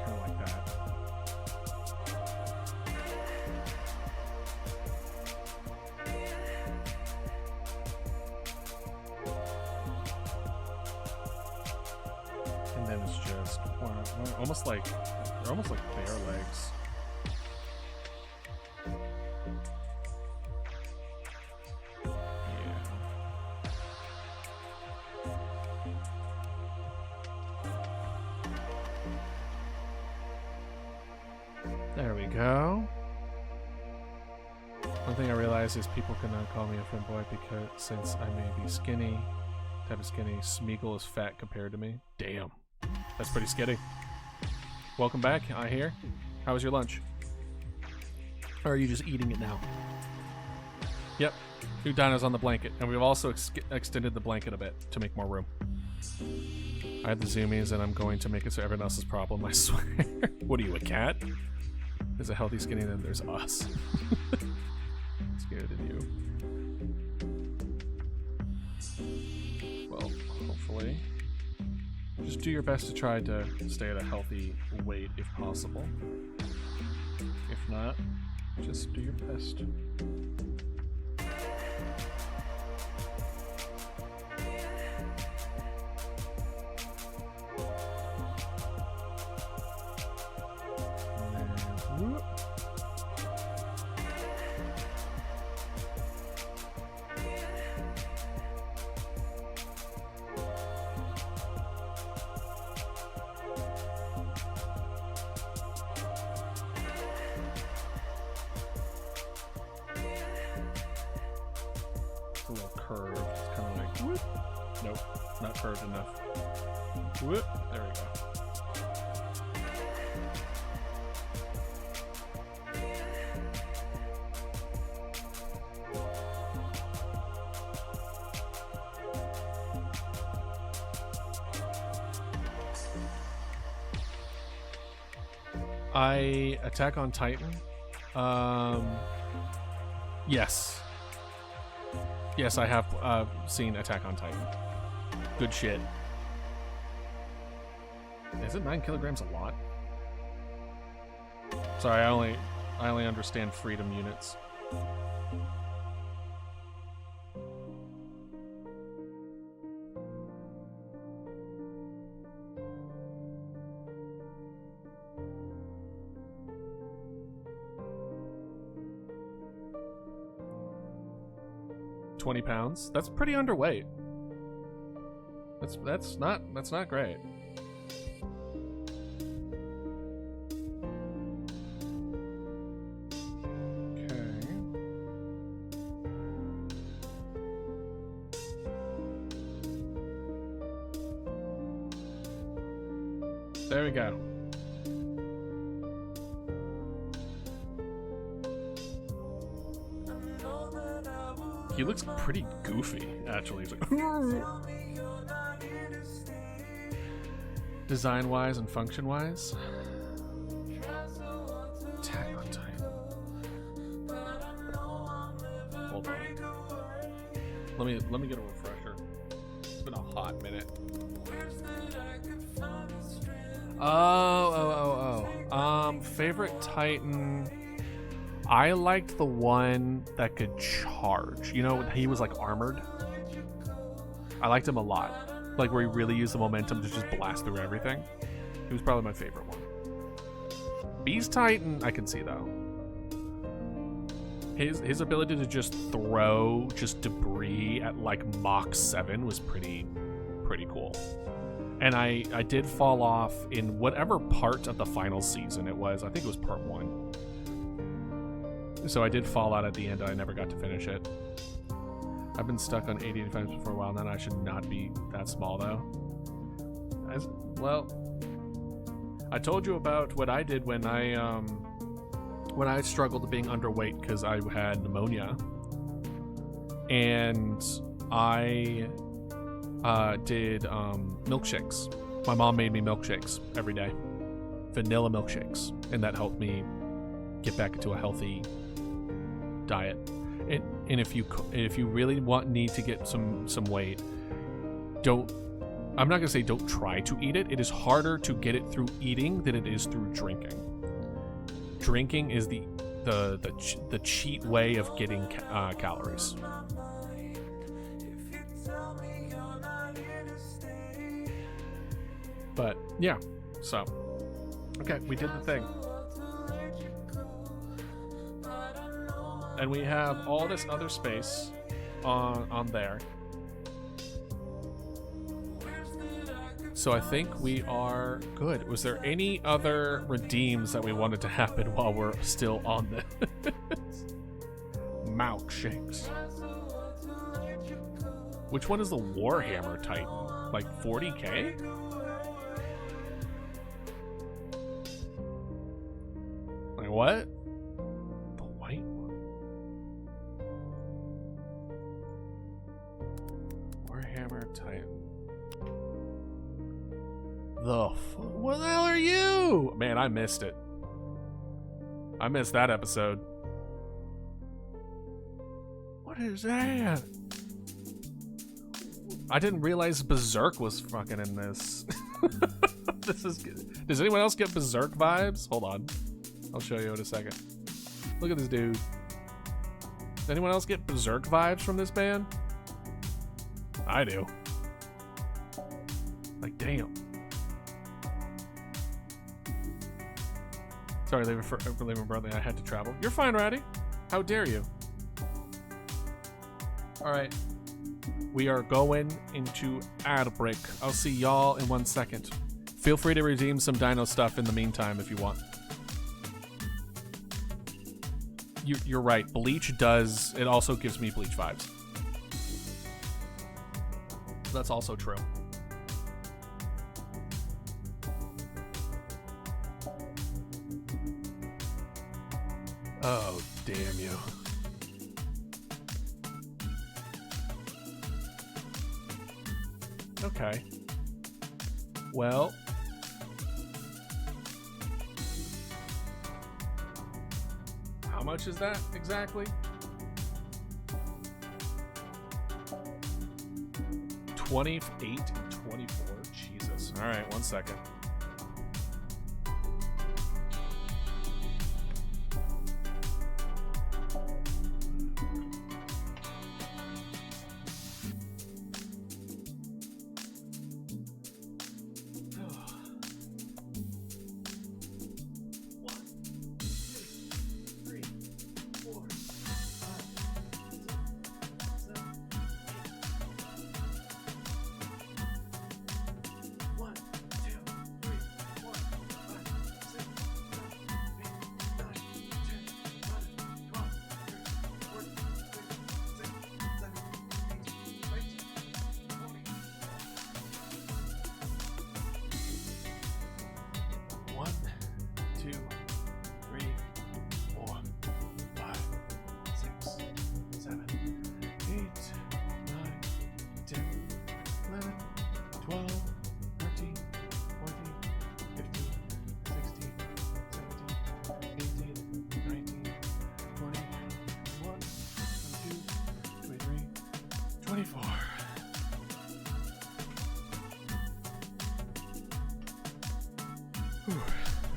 Kind of like that. And then it's just almost like they're almost like bear legs. There we go. One thing I realize is people cannot call me a femboy because since I may be skinny, type of skinny, Smeagol is fat compared to me. Damn. That's pretty skinny. Welcome back, I hear. How was your lunch? Or are you just eating it now? Yep. New dinos on the blanket. And we've also extended the blanket a bit to make more room. I have the zoomies and I'm going to make it so everyone else's problem, I swear. What are you, a cat? There's a healthy skinny, then there's us. Scared of you. Well, hopefully. Just do your best to try to stay at a healthy weight if possible. If not, just do your best. A little curved. It's kind of like whoop. Nope, not curved enough. Whoop. There we go. Attack on Titan. Yes. Yes, I have seen Attack on Titan. Good shit. Is it 9 kilograms a lot? Sorry, I only understand freedom units. £20. That's pretty underweight. That's not great. Okay. There we go. He looks pretty goofy, actually. He's like, design-wise and function-wise. Attack on Titan. Hold on. Let me get a refresher. It's been a hot minute. Oh. Favorite Titan. I liked the one that could charge. You know, he was like armored. I liked him a lot. Like where he really used the momentum to just blast through everything. He was probably my favorite one. Beast Titan, I can see though. His ability to just throw just debris at like Mach 7 was pretty cool. And I did fall off in whatever part of the final season it was. I think it was part 1. So I did fall out at the end and I never got to finish it. I've been stuck on 80 times for a while now, and I should not be that small though. Well, I told you about what I did when I struggled being underweight because I had pneumonia, and I did milkshakes. My mom made me milkshakes every day, vanilla milkshakes, and that helped me get back into a healthy diet. And if you really need to get some weight, I'm not gonna say don't try to eat it. It is harder to get it through eating than it is through drinking. Drinking is the cheat way of getting calories. But yeah, so okay, we did the thing. And we have all this other space on there. So I think we are good. Was there any other redeems that we wanted to happen while we're still on this? Milkshakes. Which one is the Warhammer Titan? Like 40k? Like what? The white one. Warhammer Titan. What the hell are you? Man, I missed it. I missed that episode. What is that? I didn't realize Berserk was fucking in this. This is good. Does anyone else get Berserk vibes? Hold on. I'll show you in a second. Look at this dude. Does anyone else get Berserk vibes from this band? I do. Like, damn. Sorry, leaving brother. I had to travel. You're fine, Ratty. How dare you? All right. We are going into ad break. I'll see y'all in 1 second. Feel free to redeem some dino stuff in the meantime if you want. You're right. Bleach does. It also gives me Bleach vibes. That's also true. Oh, damn you. Okay. Well. How much is that exactly? 28 and 24. Jesus. All right, 1 second.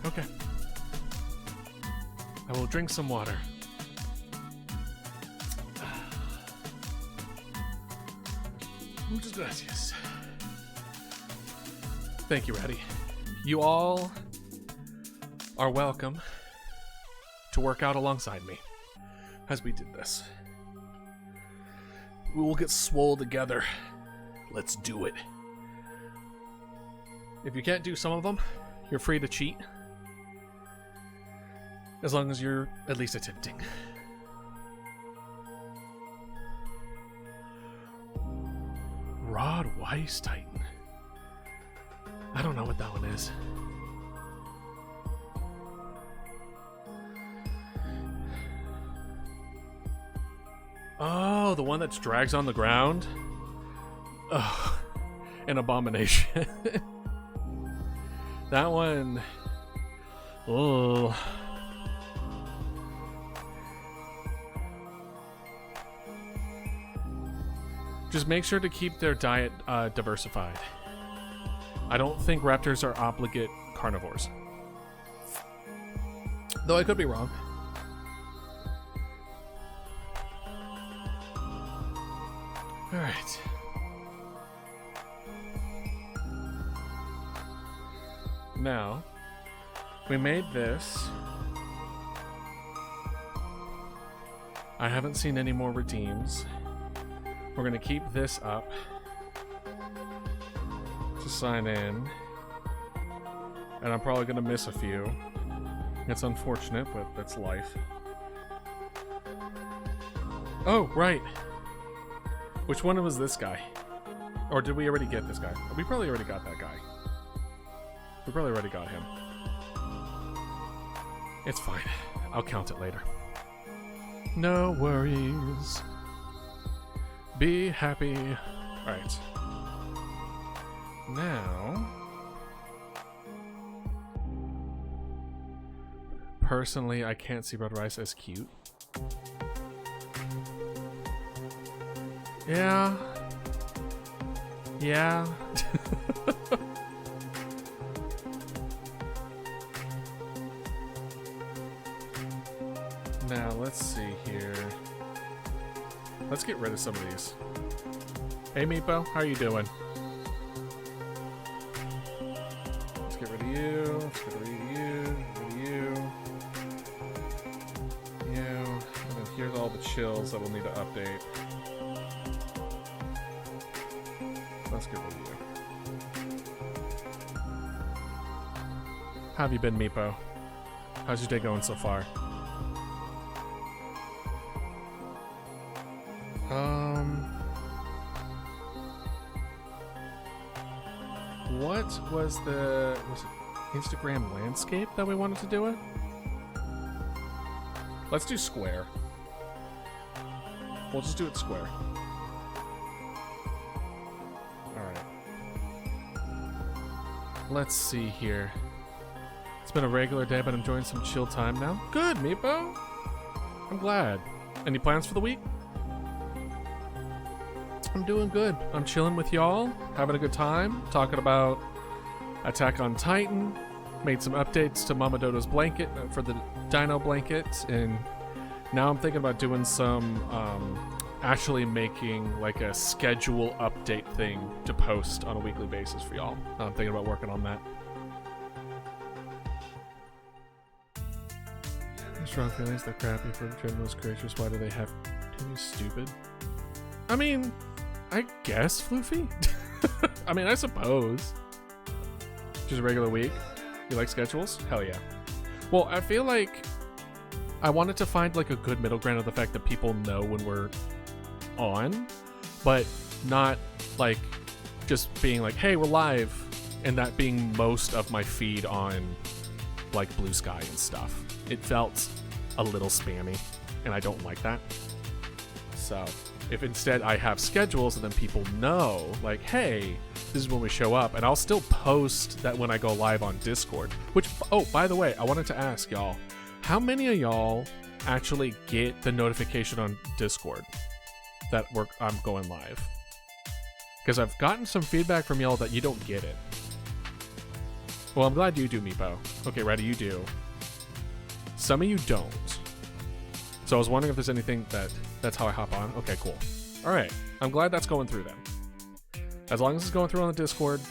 Okay. I will drink some water. Muchas gracias. Thank you, Ratty. You all are welcome to work out alongside me as we did this. We will get swole together. Let's do it. If you can't do some of them, you're free to cheat. As long as you're at least attempting. Rod Weiss Titan. I don't know what that one is. Oh, the one that drags on the ground? Ugh, an abomination. That one... Oh. Just make sure to keep their diet diversified. I don't think raptors are obligate carnivores. Though I could be wrong. Alright. Now, we made this. I haven't seen any more redeems. We're gonna keep this up to sign in. And I'm probably gonna miss a few. It's unfortunate, but that's life. Oh, right. Which one was this guy? Or did we already get this guy? We probably already got that guy. We probably already got him. It's fine. I'll count it later. No worries. Be happy. Alright. Now... Personally, I can't see Red Rice as cute. Yeah. Yeah. Now, let's see here. Let's get rid of some of these. Hey, Meepo, how are you doing? Let's get rid of you. Let's get rid of you. Get rid of you. You. And then here's all the chills that we'll need to update. Let's get rid of you. How have you been, Meepo? How's your day going so far? What was it Instagram landscape that we wanted to do it? Let's do square. We'll just do it square. Alright. Let's see here. It's been a regular day, but I'm enjoying some chill time now. Good, Meepo! I'm glad. Any plans for the week? I'm doing good. I'm chilling with y'all, having a good time, talking about Attack on Titan. Made some updates to Mama Dodo's blanket for the dino blanket, and now I'm thinking about doing some, actually making like a schedule update thing to post on a weekly basis for y'all. I'm thinking about working on that. Strong feelings, they're crappy for generous creatures. Why do they have to be stupid? I mean, I guess, Floofy? I mean, I suppose. Just a regular week. You like schedules? Hell yeah. Well, I feel like I wanted to find like a good middle ground of the fact that people know when we're on, but not like just being like, hey, we're live, and that being most of my feed on like Blue Sky and stuff. It felt a little spammy, and I don't like that. So if instead I have schedules and then people know, like, hey, this is when we show up, and I'll still post that when I go live on Discord. Which, oh, by the way, I wanted to ask y'all, how many of y'all actually get the notification on Discord that I'm going live? Because I've gotten some feedback from y'all that you don't get it. Well, I'm glad you do, Meepo. Okay, Reddy, you do. Some of you don't. So I was wondering if there's anything that's how I hop on. Okay, cool. All right. I'm glad that's going through then. As long as it's going through on the Discord,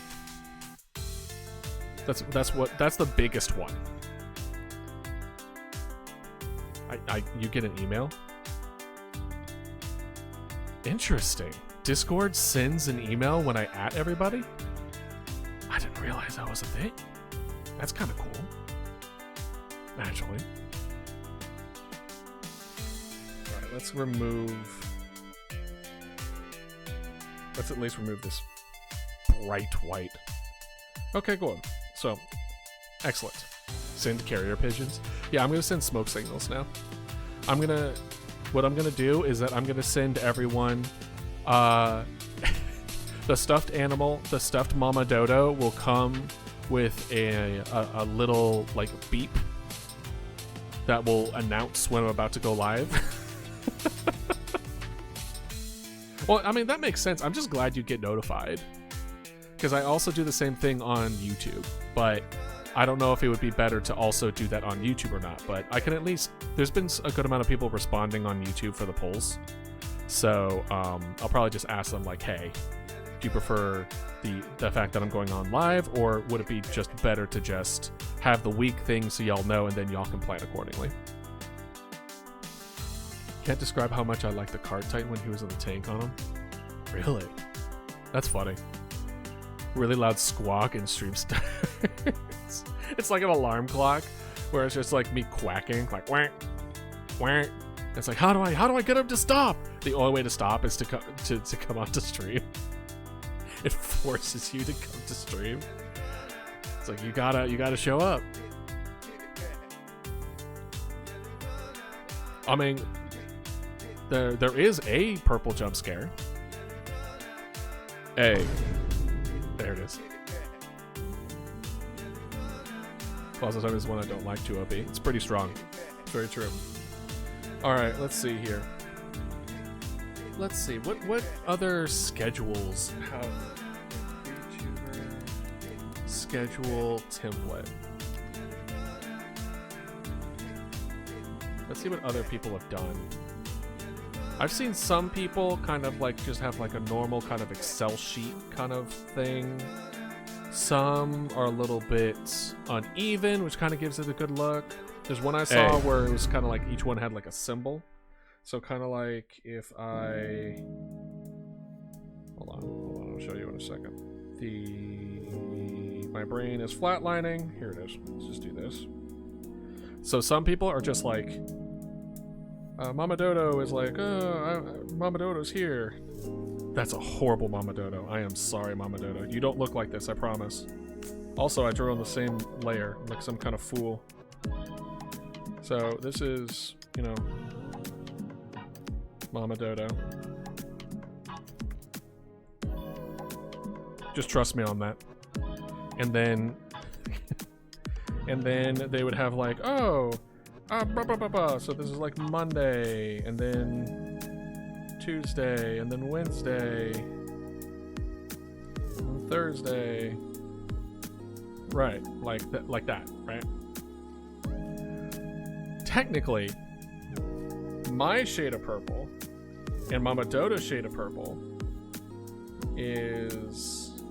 that's the biggest one. You get an email? Interesting. Discord sends an email when I at everybody? I didn't realize that was a thing. That's kind of cool. Actually. Alright, let's at least remove this bright white. Okay, cool. So, excellent. Send carrier pigeons. Yeah, I'm gonna send smoke signals now. What I'm gonna do is that I'm gonna send everyone the stuffed animal, the stuffed Mama Dodo will come with a little like beep that will announce when I'm about to go live. Well, I mean, that makes sense. I'm just glad you get notified, because I also do the same thing on YouTube, but I don't know if it would be better to also do that on YouTube or not, but I can at least, there's been a good amount of people responding on YouTube for the polls. So I'll probably just ask them like, hey, do you prefer the fact that I'm going on live, or would it be just better to just have the week thing so y'all know and then y'all can plan accordingly? Can't describe how much I like the card Titan when he was in the tank on him. Really? That's funny. Really loud squawk and stream starts. It's like an alarm clock where it's just like me quacking, like whack, whack. It's like, how do I get him to stop? The only way to stop is to come onto stream. It forces you to come to stream. It's like you gotta show up. I mean, there is a purple jump scare. Hey, there it is. Closet Time is one I don't like, 2 OP. It's pretty strong. It's very true. Alright, let's see here. Let's see, what other schedules have YouTuber schedule template? Let's see what other people have done. I've seen some people kind of like just have like a normal kind of Excel sheet kind of thing. Some are a little bit uneven, which kind of gives it a good look. There's one I saw where it was kind of like each one had like a symbol. So kind of like if I... Hold on, I'll show you in a second. My brain is flatlining. Here it is. Let's just do this. So some people are just like, Mama Dodo is like, Mama Dodo's here. That's a horrible Mama Dodo. I am sorry, Mama Dodo. You don't look like this, I promise. Also, I drew on the same layer, like some kind of fool. So this is, you know, Mama Dodo. Just trust me on that. And then, and then they would have like, oh, so this is like Monday, and then Tuesday, and then Wednesday, and Thursday. Right, like that, right? Technically, my shade of purple and Mama Dodo's shade of purple is,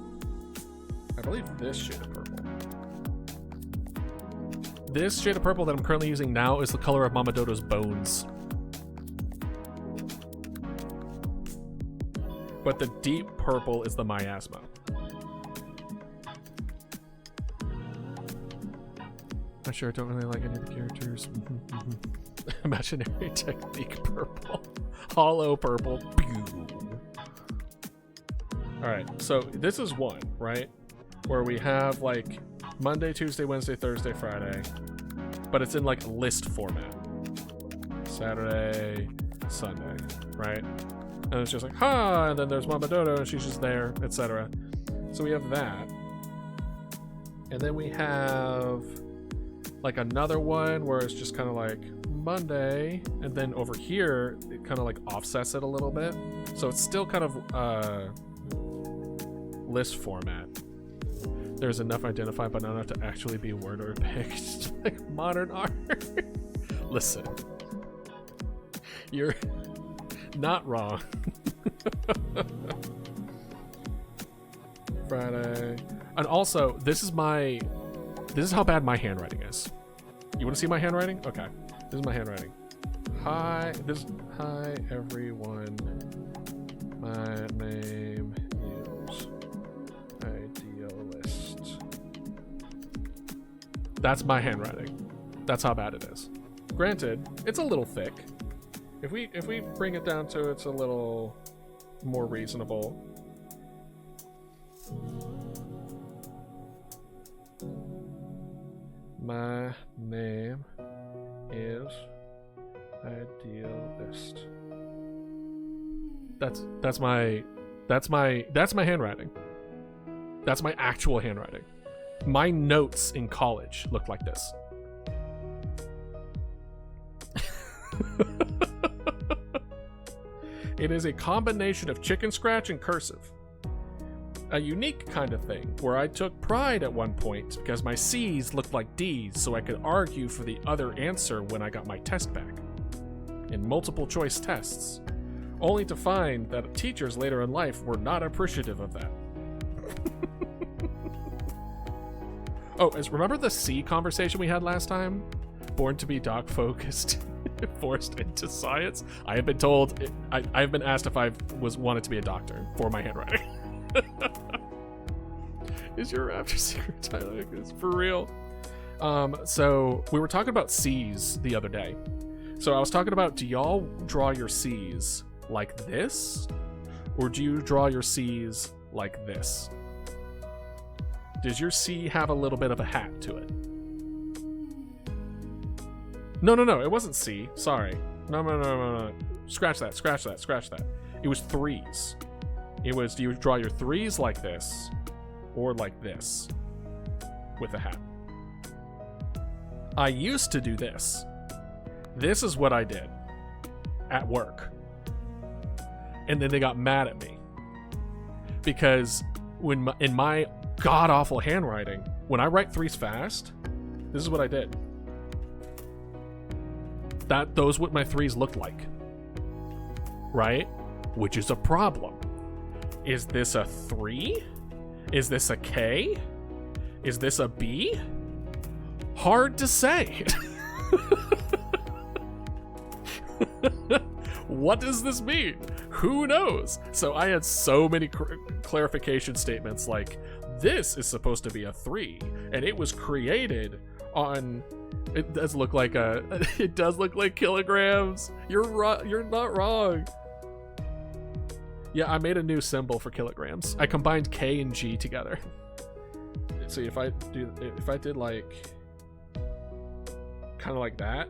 I believe, this shade of purple. This shade of purple that I'm currently using now is the color of Mama Dodo's bones. But the deep purple is the miasma. I'm sure I don't really like any of the characters. Imaginary technique purple. Hollow purple. Alright, so this is one, right? Where we have like Monday, Tuesday, Wednesday, Thursday, Friday. But it's in like list format. Saturday, Sunday, right? And it's just like, ha! And then there's Mama Dodo, and she's just there, etc. So we have that. And then we have like another one where it's just kind of like Monday, and then over here it kind of like offsets it a little bit, so it's still kind of list format. There's enough identified, but not enough to actually be a word or a pic. It's like modern art. Listen. You're not wrong. Friday. And also, this is how bad my handwriting is. You want to see my handwriting? Okay. This is my handwriting. Hi everyone. My name is Idealist. That's my handwriting. That's how bad it is. Granted, it's a little thick. If we bring it down to it's a little more reasonable. My name is Idealist. That's my handwriting. That's my actual handwriting. My notes in college looked like this. It is a combination of chicken scratch and cursive. A unique kind of thing, where I took pride at one point because my C's looked like D's, so I could argue for the other answer when I got my test back. In multiple choice tests. Only to find that teachers later in life were not appreciative of that. Oh, remember the C conversation we had last time? Born to be dog-focused, forced into science? I have been told, I've been asked if I wanted to be a doctor for my handwriting. Is your Raptor secret Tyler? It's for real. So we were talking about C's the other day. So I was talking about, do y'all draw your C's like this? Or do you draw your C's like this? Does your C have a little bit of a hat to it? No, it wasn't C. Sorry. No. Scratch that. It was threes. It was, do you draw your threes like this or like this with a hat? I used to do this. This is what I did at work. And then they got mad at me because in my god-awful handwriting, when I write threes fast, this is what I did. Those what my threes looked like. Right? Which is a problem. Is this a 3? Is this a K? Is this a B? Hard to say. What does this mean? Who knows? So I had so many clarification statements like, this is supposed to be a 3, and it was created on... It does look like kilograms. You're not wrong. Yeah, I made a new symbol for kilograms. I combined K and G together. See, if I did like kind of like that.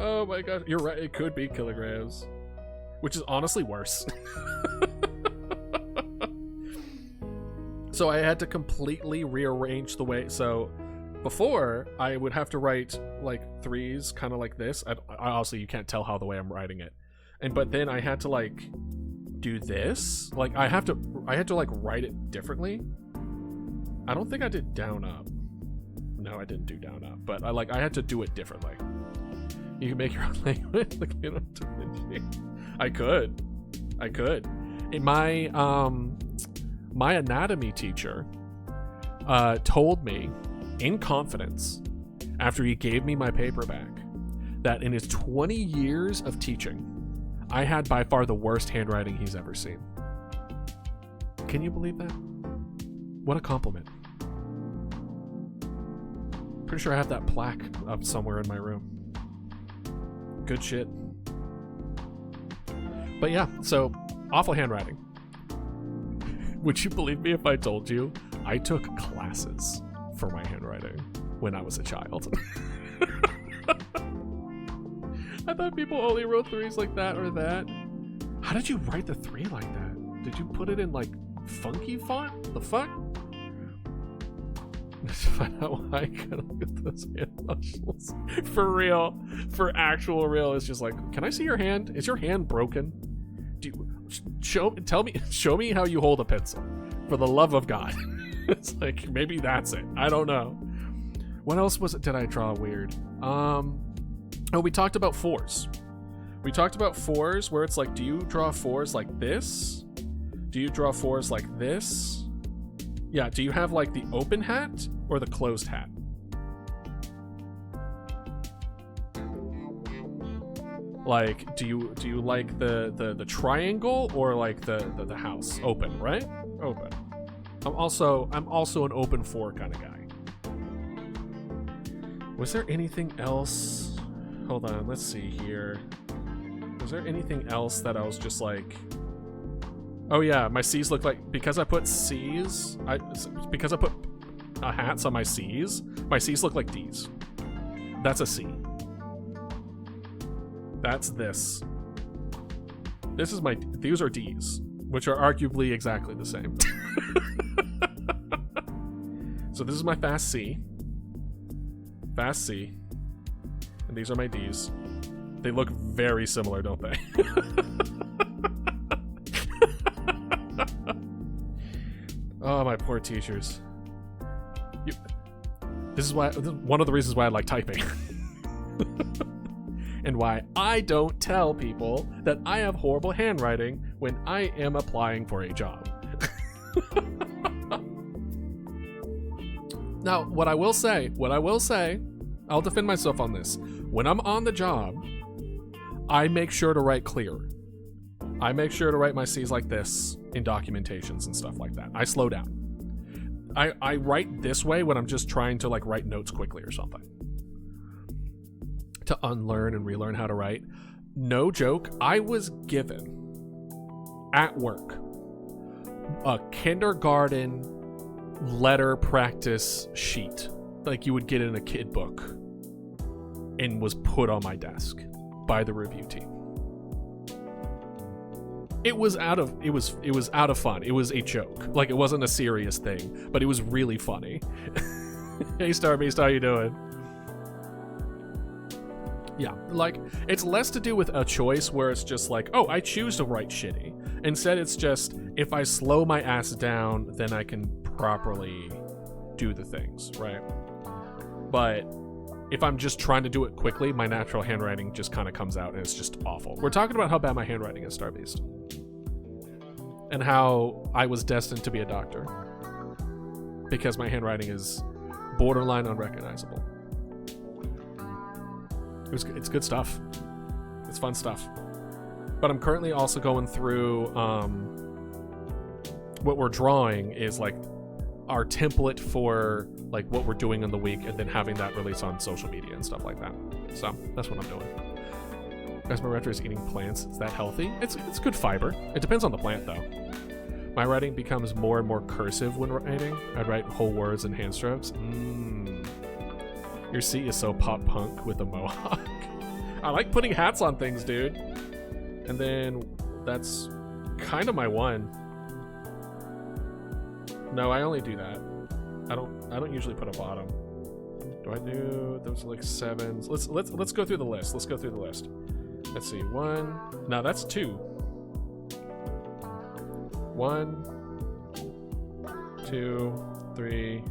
Oh my god, you're right, it could be kilograms, which is honestly worse. So I had to completely rearrange the way. So before, I would have to write like threes kind of like this. Obviously you can't tell how the way I'm writing it, but then I had to like do this. Like I had to like write it differently. I don't think I did down up. No, I didn't do down up, but I had to do it differently. You can make your own language. Like, you know, I could. In my anatomy teacher told me in confidence after he gave me my paper back that in his 20 years of teaching, I had by far the worst handwriting he's ever seen. Can you believe that? What a compliment. Pretty sure I have that plaque up somewhere in my room. Good shit. But yeah, so awful handwriting. Would you believe me if I told you I took classes for my handwriting when I was a child? I thought people only wrote threes like that or that. How did you write the 3 like that? Did you put it in like funky font? The fuck? Let's find out why I couldn't get those hand muscles. For real. For actual real. It's just like, can I see your hand? Is your hand broken? Do you show me how you hold a pencil. For the love of God. It's like, maybe that's it. I don't know. What else did I draw weird? Oh, we talked about fours. We talked about fours where it's like, do you draw fours like this? Do you draw fours like this? Yeah, do you have like the open hat or the closed hat? Like, do you like the triangle or like the house? Open, right? Open. I'm also an open four kind of guy. Was there anything else? Hold on, let's see here. Was there anything else that I was just like, oh yeah, my C's look like, because I put C's, because I put hats on my C's look like D's. That's a C. That's this. These are D's, which are arguably exactly the same. So this is my fast C. Fast C. And these are my D's. They look very similar, don't they? Oh, my poor teachers. This is one of the reasons why I like typing. And why I don't tell people that I have horrible handwriting when I am applying for a job. Now, what I will say, I'll defend myself on this. When I'm on the job, I make sure to write clear. I make sure to write my C's like this in documentations and stuff like that. I slow down. I write this way when I'm just trying to like write notes quickly or something. To unlearn and relearn how to write. No joke, I was given at work a kindergarten letter practice sheet like you would get in a kid book and was put on my desk by the review team. It was out of fun. It was a joke. Like, it wasn't a serious thing, but it was really funny. Hey Starbeast, how you doing? Yeah, like, it's less to do with a choice where it's just like, oh, I choose to write shitty. Instead, it's just, if I slow my ass down, then I can properly do the things, right? But if I'm just trying to do it quickly, my natural handwriting just kind of comes out and it's just awful. We're talking about how bad my handwriting is, Starbeast. And how I was destined to be a doctor. Because my handwriting is borderline unrecognizable. It's good stuff. It's fun stuff. But I'm currently also going through what we're drawing is like our template for like what we're doing in the week, and then having that release on social media and stuff like that. So that's what I'm doing. As my retro is eating plants, is that healthy? It's good fiber. It depends on the plant though. My writing becomes more and more cursive when writing. I'd write whole words and hand strokes. Your C is so pop punk with a mohawk. I like putting hats on things, dude. And then that's kind of my one. No, I only do that. I don't usually put a bottom. Do I do those like sevens? Let's go through the list. Let's go through the list. Let's see. 1. No, that's 2. 1, 2, 3,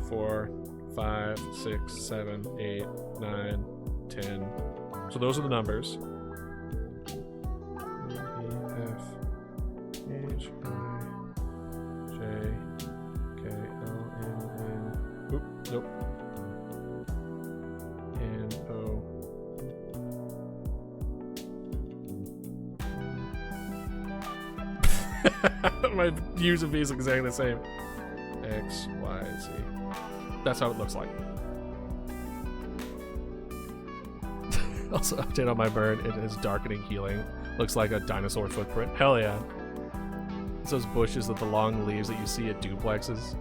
4, 5, 6, 7, 8, 9, 10. So those are the numbers. E, F, H, I, J, K, L, M, N. Oop, nope. And O. My U's and V's look exactly the same. X, Y, Z. That's how it looks like. Also, update on my bird. It is darkening healing. Looks like a dinosaur footprint. Hell yeah. It's those bushes with the long leaves that you see at duplexes.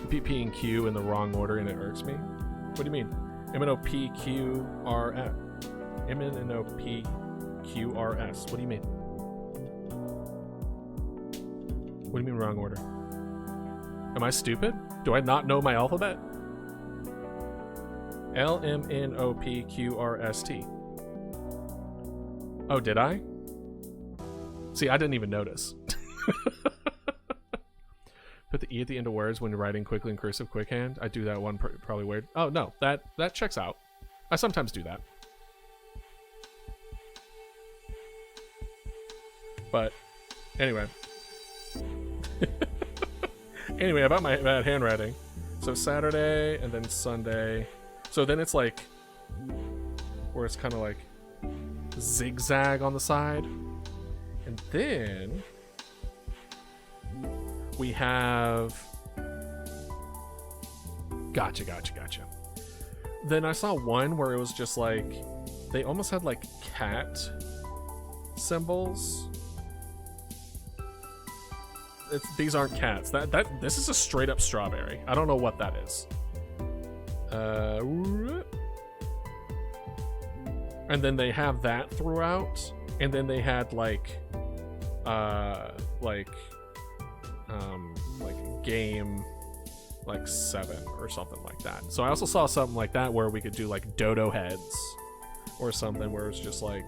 P, P, and Q in the wrong order, and it irks me. What do you mean? M-N-O-P-Q-R-F. M-N-O-P-Q-R-S. What do you mean? What do you mean wrong order? Am I stupid? Do I not know my alphabet? L-M-N-O-P-Q-R-S-T. Oh, did I? See, I didn't even notice. Put the E at the end of words when you're writing quickly in cursive quickhand. I do that one probably weird. Oh, no. That checks out. I sometimes do that. But, anyway. Anyway, about my bad handwriting. So Saturday and then Sunday. So then it's like, where it's kind of like zigzag on the side. And then we have... Gotcha. Then I saw one where it was just like, they almost had like cat symbols. These aren't cats. This is a straight up strawberry. I don't know what that is. And then they have that throughout, and then they had like game like 7 or something like that. So I also saw something like that where we could do like Dodo heads or something where it's just like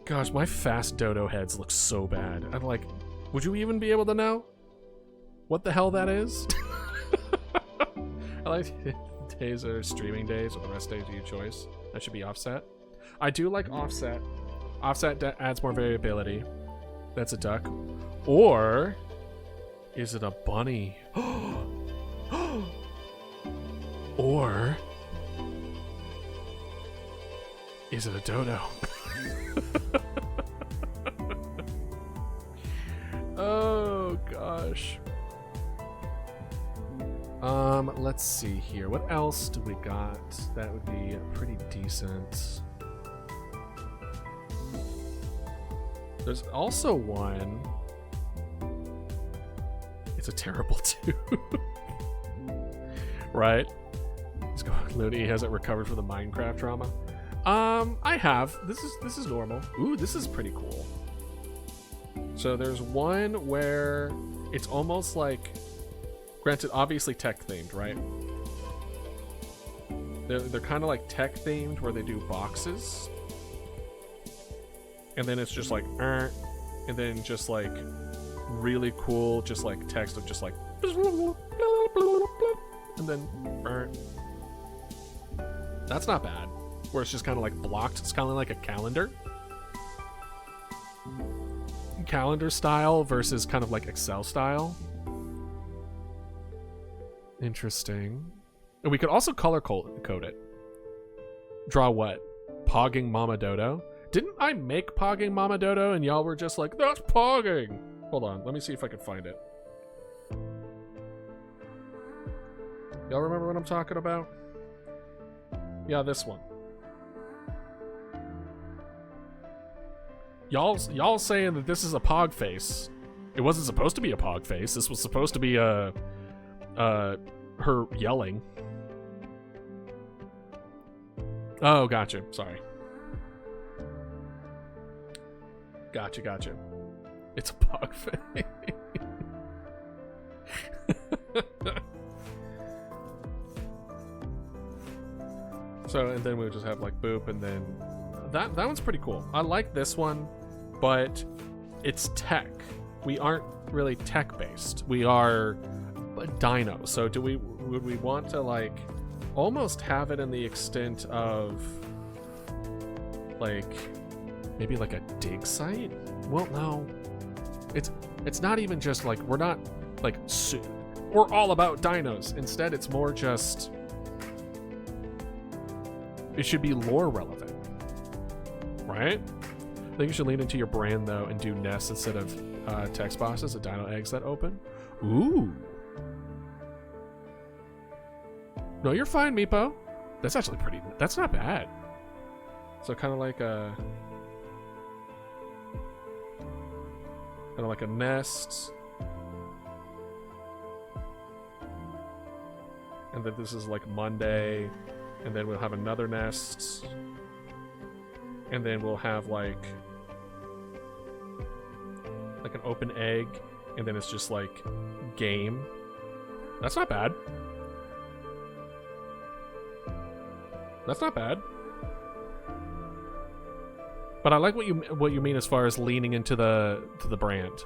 gosh, my fast Dodo heads look so bad. I'm like, would you even be able to know what the hell that is? I like days are streaming days, or the rest days are your choice. That should be offset. I do like offset. Offset adds more variability. That's a duck. Or is it a bunny? Or is it a dodo? Oh gosh. Let's see here. What else do we got that would be pretty decent? There's also one. It's a terrible too. Right? Let's go. Looney hasn't recovered from the Minecraft trauma. I have. This is normal. Ooh, this is pretty cool. So there's one where it's almost like, granted, obviously tech themed, right? They're kind of like tech themed where they do boxes, and then it's just like, and then just like really cool, just like text of just like, and then, that's not bad. Where it's just kind of like blocked. It's kind of like a calendar style versus kind of like Excel style. Interesting. And we could also color code it. Draw what? Pogging Mama Dodo? Didn't I make Pogging Mama Dodo and y'all were just like, that's pogging? Hold on, let me see if I can find it. Y'all remember what I'm talking about? Yeah, this one. Y'all saying that this is a pog face. It wasn't supposed to be a pog face. This was supposed to be her yelling. Oh, gotcha. Sorry. Gotcha. It's a pog face. So, and then we would just have like boop, and then that one's pretty cool. I like this one, but it's tech. We aren't really tech based. We are dinos. So would we want to like almost have it in the extent of like maybe like a dig site? Well, no. It's not even just like, we're not like we're all about dinos. Instead, it's more just it should be lore relevant. Right? I think you should lean into your brand though and do nests instead of text boxes of dino eggs that open. Ooh. No, you're fine, Meepo. That's actually that's not bad. So kind of like a nest. And then this is like Monday, and then we'll have another nest. And then we'll have like an open egg, and then it's just like game. That's not bad. But I like what you mean as far as leaning into the brand.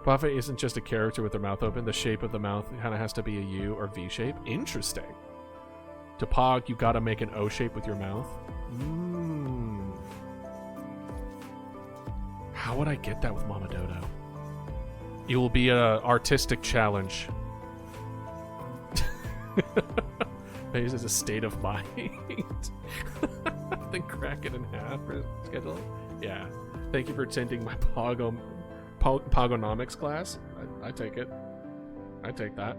Buffet isn't just a character with their mouth open. The shape of the mouth kind of has to be a U or V shape. Interesting. To Pog, you gotta make an O shape with your mouth. How would I get that with Mama Dodo? It will be an artistic challenge. Phase is a state of mind. Then crack it in half for scheduling. Yeah. Thank you for attending my Pogonomics class. I take it. I take that.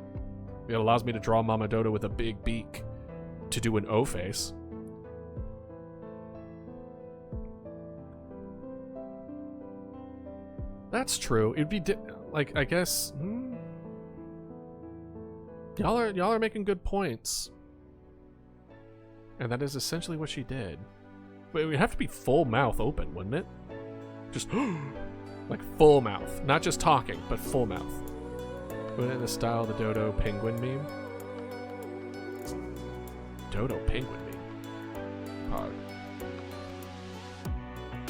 It allows me to draw Mama Dodo with a big beak to do an O face. That's true. It'd be like, I guess. Y'all are making good points. And that is essentially what she did. But it would have to be full mouth open, wouldn't it? Just like full mouth. Not just talking, but full mouth. Put it in the style of the Dodo penguin meme. Dodo penguin meme. Pog.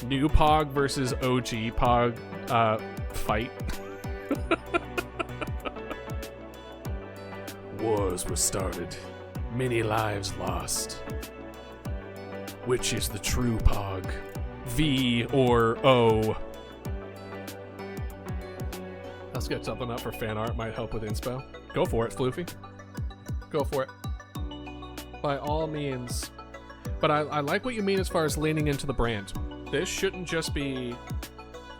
New Pog versus OG Pog fight. Wars were started. Many lives lost. Which is the true Pog? V or O? I'll sketch something up for fan art. Might help with inspo. Go for it, Floofy. Go for it. By all means. But I like what you mean as far as leaning into the brand. This shouldn't just be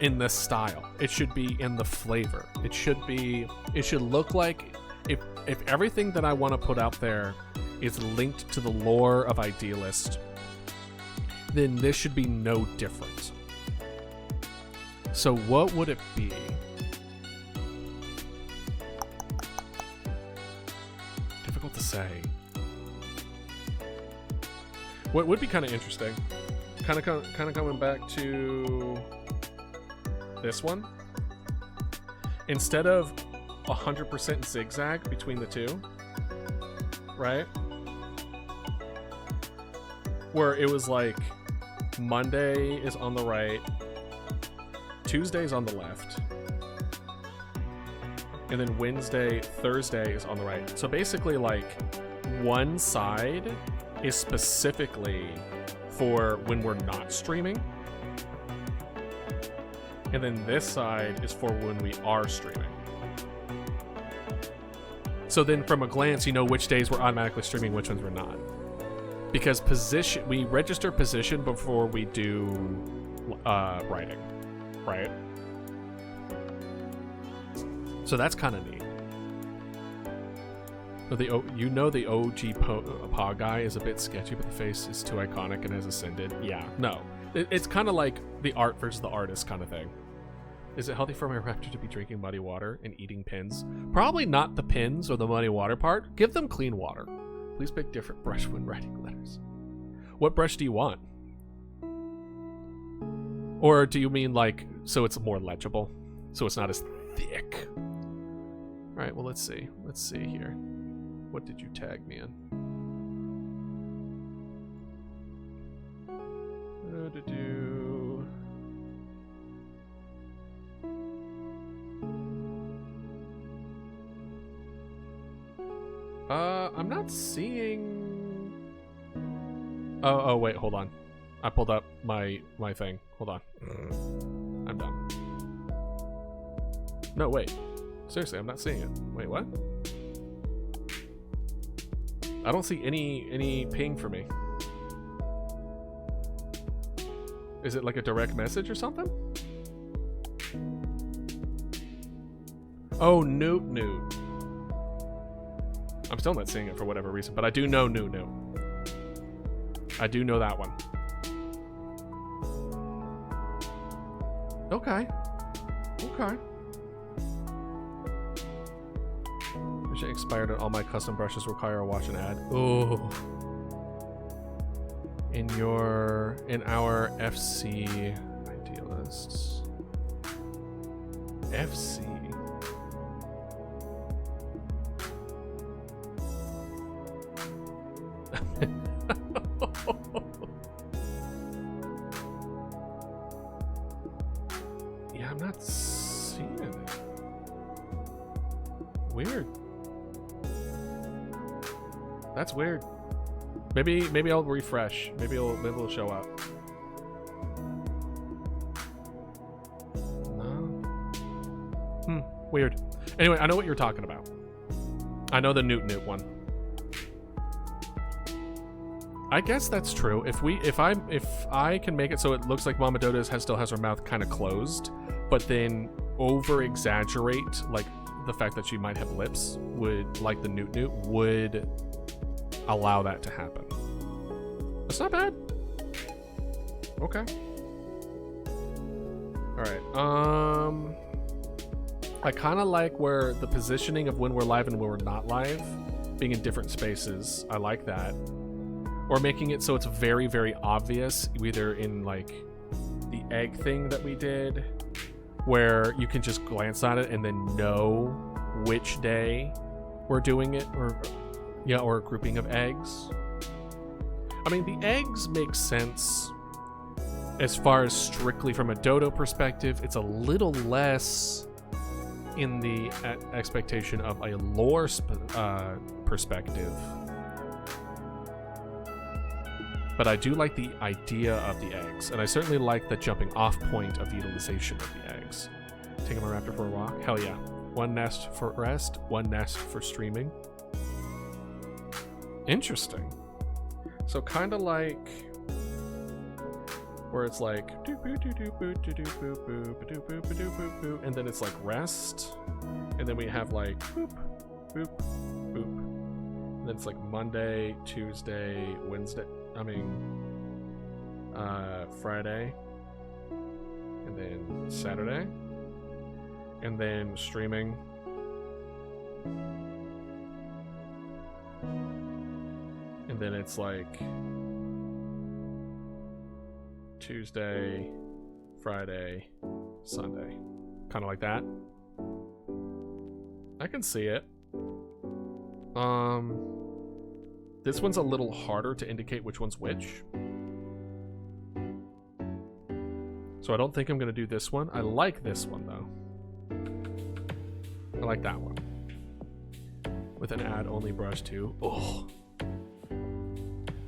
in the style. It should be in the flavor. It should look like if everything that I want to put out there is linked to the lore of Idealist, then this should be no different. So what would it be? Difficult to say. What would be kind of interesting, kind of coming back to this one, instead of 100% zigzag between the two, right? Where it was like Monday is on the right, Tuesday's on the left, and then Wednesday, Thursday is on the right. So basically like one side is specifically for when we're not streaming, and then this side is for when we are streaming. So then from a glance, you know which days we're automatically streaming, which ones we're not. Because position, we register position before we do writing, right? So that's kind of neat. So the OG Pog guy is a bit sketchy, but the face is too iconic and has ascended. Yeah, no. It's kind of like the art versus the artist kind of thing. Is it healthy for my raptor to be drinking muddy water and eating pins? Probably not the pins or the muddy water part. Give them clean water. Please pick different brush when writing letters. What brush do you want? Or do you mean like, so it's more legible? So it's not as thick? Alright, well let's see. Let's see here. What did you tag me in? I'm not seeing... Oh, wait, hold on. I pulled up my thing. Hold on. I'm done. No, wait. Seriously, I'm not seeing it. Wait, what? I don't see any ping for me. Is it like a direct message or something? Oh, Newt. I'm still not seeing it for whatever reason, but I do know Newt. I do know that one. Okay. Wish I expired and all my custom brushes require a watch and add. Oh. In our FC Idealists. FC. That's weird. Maybe I'll refresh. Maybe it'll show up. No. Weird. Anyway, I know what you're talking about. I know the Newt one. I guess that's true. If I can make it so it looks like Mama Dodo still has her mouth kind of closed, but then over exaggerate like the fact that she might have lips would, like the Newt would allow that to happen. That's not bad. Okay. All right. I kind of like where the positioning of when we're live and when we're not live, being in different spaces. I like that. Or making it so it's very, very obvious, either in like the egg thing that we did, where you can just glance at it and then know which day we're doing it, or a grouping of eggs. I mean, the eggs make sense as far as strictly from a Dodo perspective. It's a little less in the expectation of a lore perspective. But I do like the idea of the eggs, and I certainly like the jumping off point of utilization of the eggs. Taking my raptor for a walk? Hell yeah. One nest for rest, one nest for streaming. Interesting. So kind of like where it's like and then it's like rest, and then we have like boop, boop, boop. And then it's like Monday, Tuesday, Wednesday. Friday, and then Saturday, and then streaming, and then it's like Tuesday, Friday, Sunday, kind of like that. I can see it. This one's a little harder to indicate which one's which. So I don't think I'm going to do this one. I like this one, though. I like that one. With an add-only brush, too. Oh.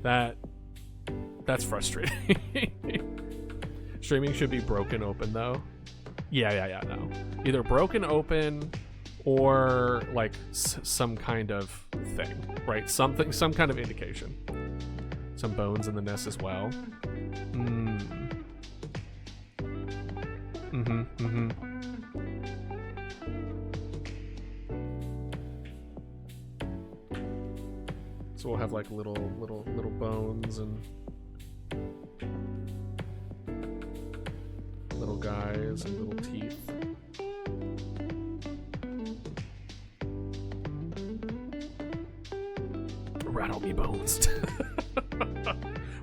That's frustrating. Streaming should be broken open, though. Yeah, no. Either broken open or, like, some kind of thing, right? Some kind of indication. Some bones in the nest as well. So we'll have like little bones and little guys and little teeth. Rattle me bones.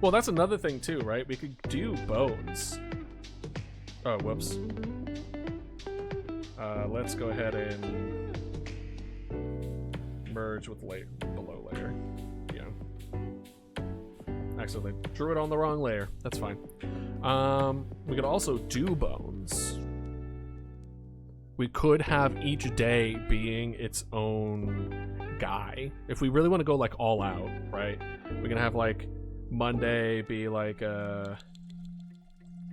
Well, that's another thing too, right? We could do bones. Oh, whoops. Let's go ahead and merge with below layer. Yeah. Accidentally drew it on the wrong layer. That's fine. We could also do bones. We could have each day being its own guy. If we really want to go like all out, right? We can have like Monday be like a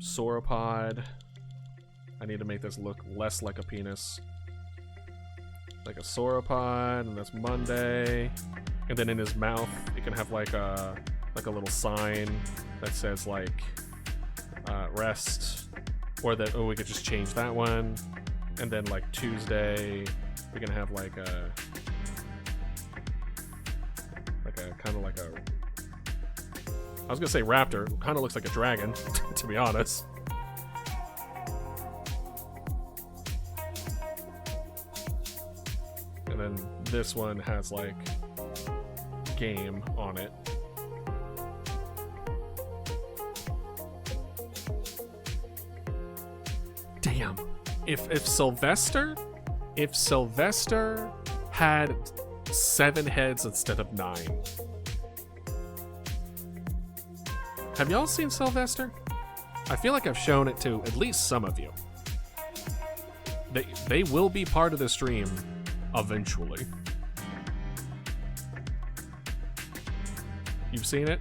sauropod. I need to make this look less like a penis. Like a sauropod, and that's Monday. And then in his mouth, it can have like a little sign that says like rest, or that we could just change that one. And then like Tuesday, we can have like a kind of like a. I was gonna say raptor. Kind of looks like a dragon, to be honest. And then this one has like game on it. Damn. If Sylvester had 7 heads instead of 9. Have y'all seen Sylvester? I feel like I've shown it to at least some of you. They will be part of the stream eventually. You've seen it?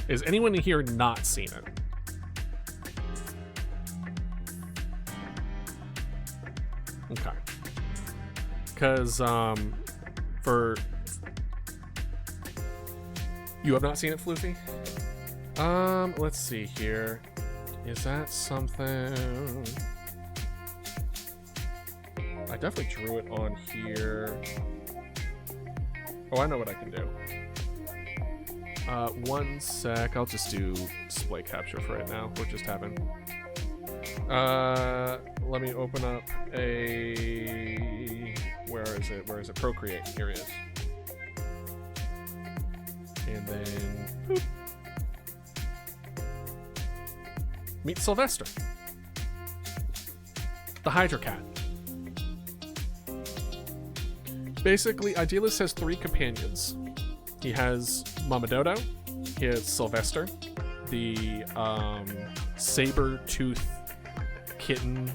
Is anyone here not seen it? Okay. Because, for... You have not seen it, Floofy? Let's see here. Is that something... I definitely drew it on here. Oh, I know what I can do. One sec. I'll just do display capture for right now. We're just having... let me open up a... Where is it? Where is it? Procreate. Here it is. And then... Boop. Meet Sylvester. The Hydra Cat. Basically, Idealist has 3 companions. He has Mama Dodo, he has Sylvester, the saber-tooth kitten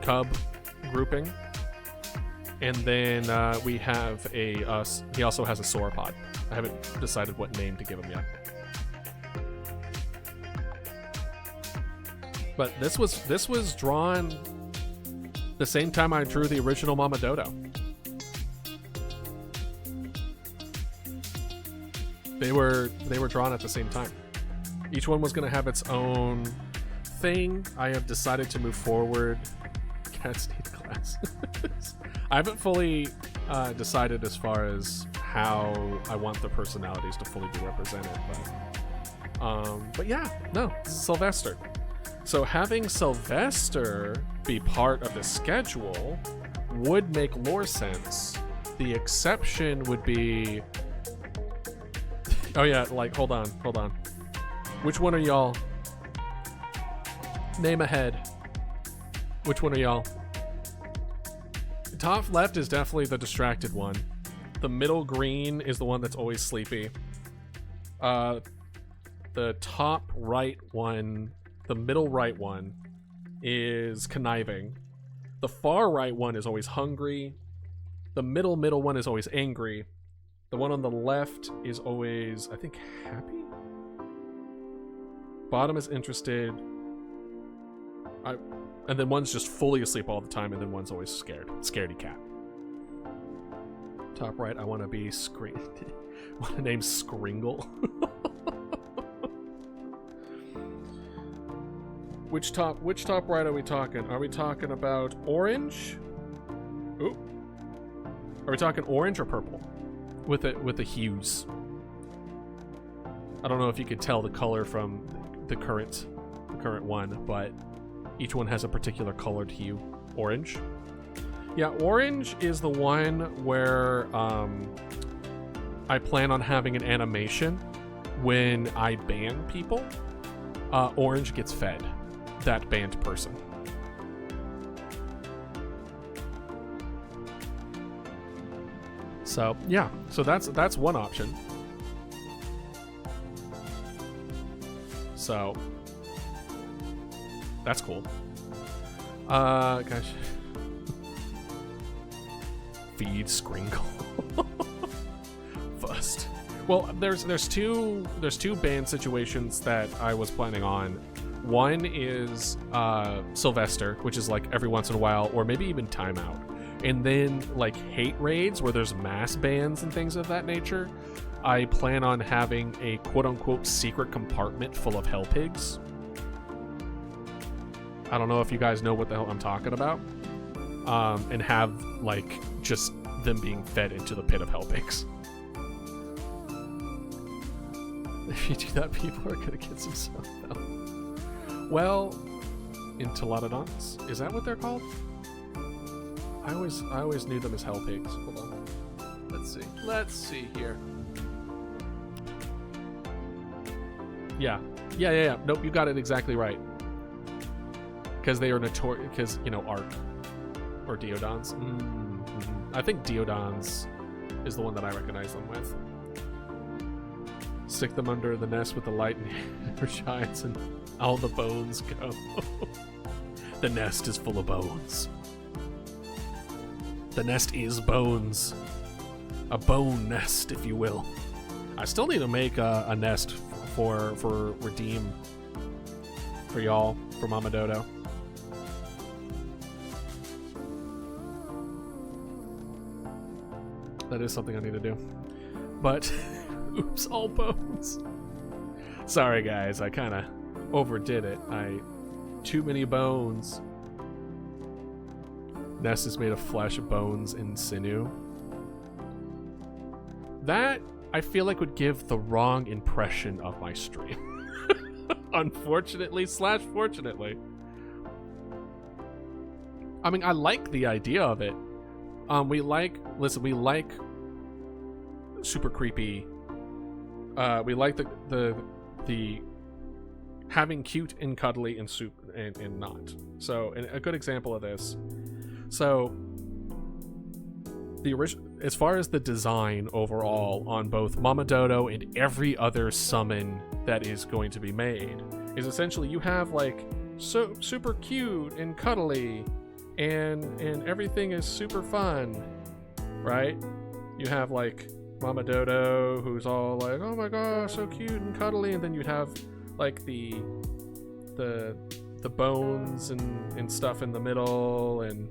cub grouping, and then we have a, he also has a sauropod. I haven't decided what name to give him yet. But this was drawn the same time I drew the original Mama Dodo. They were drawn at the same time. Each one was going to have its own thing. I have decided to move forward. Cats need glasses. I haven't fully decided as far as how I want the personalities to fully be represented, but yeah, no, Sylvester. So having Sylvester be part of the schedule would make lore sense. The exception would be... Oh yeah, like, hold on. Which one are y'all? Name ahead. Which one are y'all? Top left is definitely the distracted one. The middle green is the one that's always sleepy. The top right one, the middle right one is conniving. The far right one is always hungry. The middle one is always angry. The one on the left is always, I think, happy? Bottom is interested. And then one's just fully asleep all the time, and then one's always scared. Scaredy cat. Top right, I want to be want to name Skringle. Which top right are we talking? Are we talking about orange? Ooh. Are we talking orange or purple? With the hues. I don't know if you could tell the color from the current one, but each one has a particular colored hue. Orange. Yeah, orange is the one where I plan on having an animation when I ban people. Orange gets fed that banned person. So yeah, so that's one option. So that's cool. Gosh. Feed Skringle. First. Well, there's two band situations that I was planning on. One is Sylvester, which is like every once in a while, or maybe even timeout. And then like hate raids where there's mass bans and things of that nature. I plan on having a quote-unquote secret compartment full of hell pigs. I don't know if you guys know what the hell I'm talking about. And have like just them being fed into the pit of hell pigs. If you do that, people are gonna get some stuff out. Well, entoladons, is that what they're called? I always knew them as hell pigs. Hold on. Let's see here. Yeah. Nope, you got it exactly right. Because they are notorious. Because, you know, Ark or Deodons. I think Deodons is the one that I recognize them with. Stick them under the nest with the light and never shines, and all the bones go. The nest is full of bones. The nest is bones. A bone nest, if you will. I still need to make a nest for redeem for y'all, for Mama Dodo. That is something I need to do. But, oops, all bones. Sorry guys, I kind of overdid it. Too many bones. Nest is made of flesh, bones, and sinew. That, I feel like, would give the wrong impression of my stream. Unfortunately / fortunately. I mean, I like the idea of it. We like super creepy. We like the having cute and cuddly and and not. So, a good example of this. So, as far as the design overall on both Mama Dodo and every other summon that is going to be made, is essentially you have like super cute and cuddly, and everything is super fun, right? You have like Mama Dodo, who's all like, oh my gosh, so cute and cuddly, and then you'd have like the bones and stuff in the middle and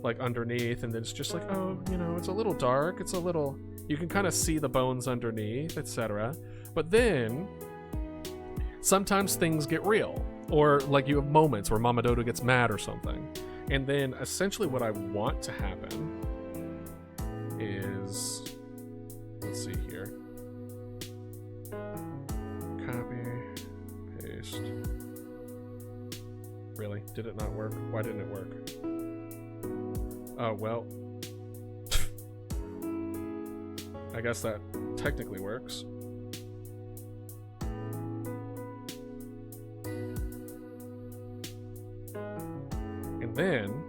like underneath, and then it's just like, oh, you know, it's a little dark, it's a little, you can kind of see the bones underneath, etc. But then sometimes things get real, or like you have moments where Mama Dodo gets mad or something, and then essentially what I want to happen is, let's see here, copy, paste. Really? Did it not work? Why didn't it work? Oh, well. I guess that technically works. And then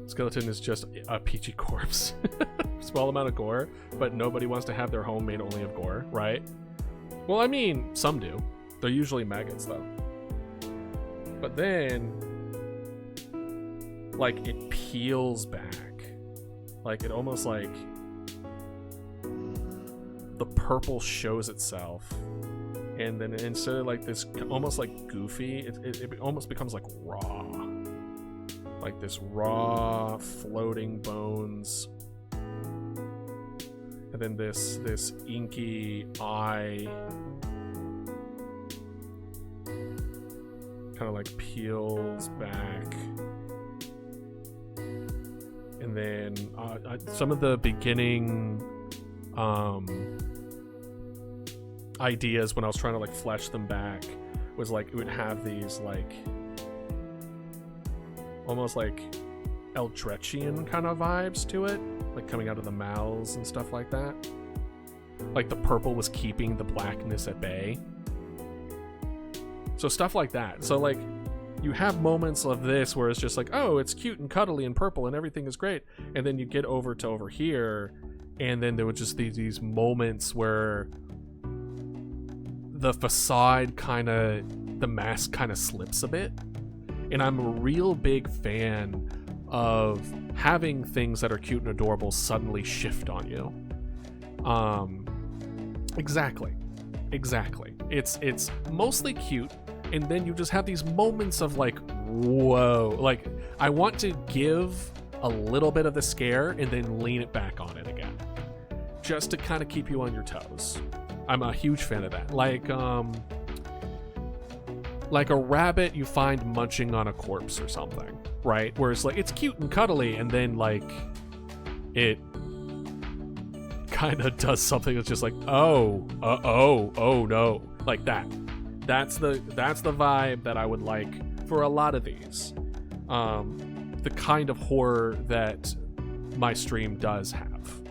skeleton is just a peachy corpse. Small amount of gore, but nobody wants to have their home made only of gore, right? Well, I mean, some do. They're usually maggots, though. But then, like, it peels back. Like, it almost like the purple shows itself. And then instead of like this almost like goofy, it almost becomes like raw. Like this raw floating bones. And then this inky eye kind of like peels back. And then some of the beginning ideas when I was trying to like flesh them back was like it would have these like almost like Eldritchian kind of vibes to it, like coming out of the mouths and stuff like that. Like the purple was keeping the blackness at bay. So stuff like that. So like you have moments of this where it's just like, oh, it's cute and cuddly and purple and everything is great, and then you get over here and then there would just be these moments where the facade the mask kind of slips a bit. And I'm a real big fan of having things that are cute and adorable suddenly shift on you. Exactly. It's mostly cute, and then you just have these moments of like, whoa. Like, I want to give a little bit of the scare and then lean it back on it again, just to kind of keep you on your toes. I'm a huge fan of that. Like a rabbit you find munching on a corpse or something, right? Where it's like, it's cute and cuddly, and then like it kind of does something that's just like, oh no, like that. That's the vibe that I would like for a lot of these. The kind of horror that my stream does have.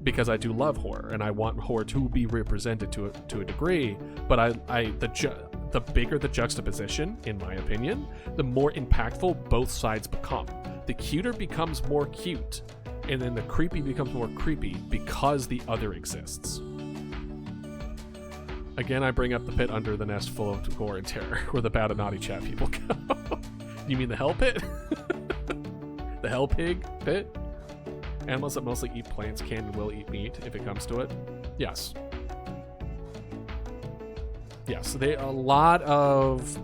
Because I do love horror, and I want horror to be represented to a degree, but the bigger the juxtaposition, in my opinion, the more impactful both sides become. The cuter becomes more cute, and then the creepy becomes more creepy because the other exists. Again, I bring up the pit under the nest full of gore and terror, where the bad and naughty chat people go. You mean the hell pit? The hell pig pit? Animals that mostly eat plants can and will eat meat if it comes to it. Yes. Yes, a lot of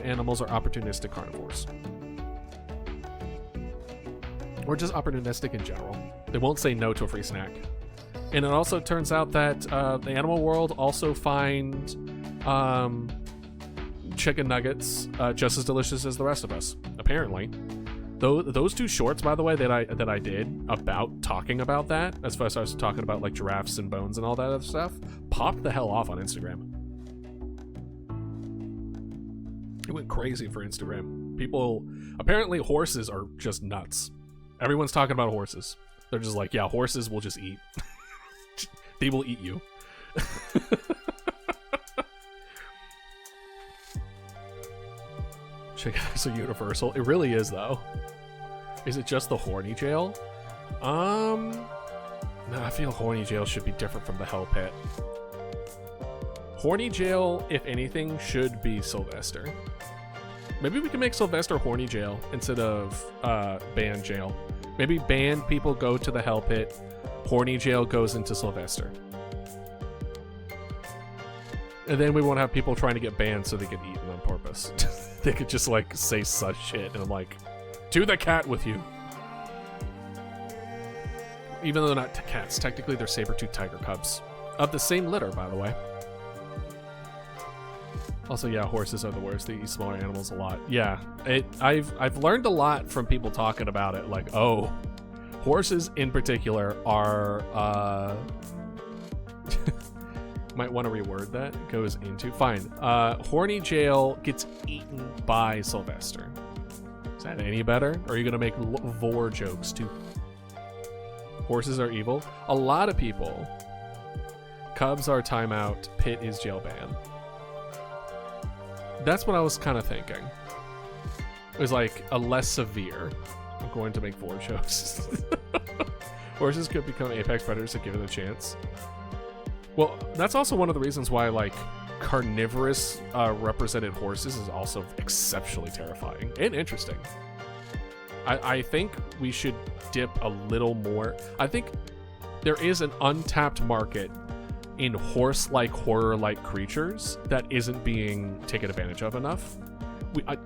animals are opportunistic carnivores, or just opportunistic in general. They won't say no to a free snack. And it also turns out that the animal world also find chicken nuggets just as delicious as the rest of us. Apparently, those 2 shorts, by the way, that I did about talking about that, as far as I was talking about like giraffes and bones and all that other stuff, popped the hell off on Instagram. It went crazy for Instagram. People, apparently horses are just nuts. Everyone's talking about horses. They're just like, yeah, horses will just eat. They will eat you. Chicken is so universal. It really is, though. Is it just the horny jail? No, I feel horny jail should be different from the hell pit. Horny jail, if anything, should be Sylvester. Maybe we can make Sylvester horny jail instead of band jail. Maybe banned people go to the hell pit. Horny jail goes into Sylvester. And then we won't have people trying to get banned so they get eaten on purpose. They could just like say such shit and I'm like, to the cat with you. Even though they're not cats, technically they're saber-toothed tiger cubs. Of the same litter, by the way. Also, yeah, horses are the worst. They eat smaller animals a lot. Yeah, I've learned a lot from people talking about it. Like, oh, horses in particular are might want to reword that. It goes into fine. Horny jail gets eaten by Sylvester. Is that any better? Or are you gonna make vor jokes too? Horses are evil. A lot of people. Cubs are timeout. Pit is jail ban. That's what I was kind of thinking. It was like a less severe. I'm going to make 4 jokes. Horses could become apex predators if given a chance. Well, that's also one of the reasons why like carnivorous represented horses is also exceptionally terrifying and interesting. I think we should dip a little more. I think there is an untapped market in horse-like, horror-like creatures that isn't being taken advantage of enough.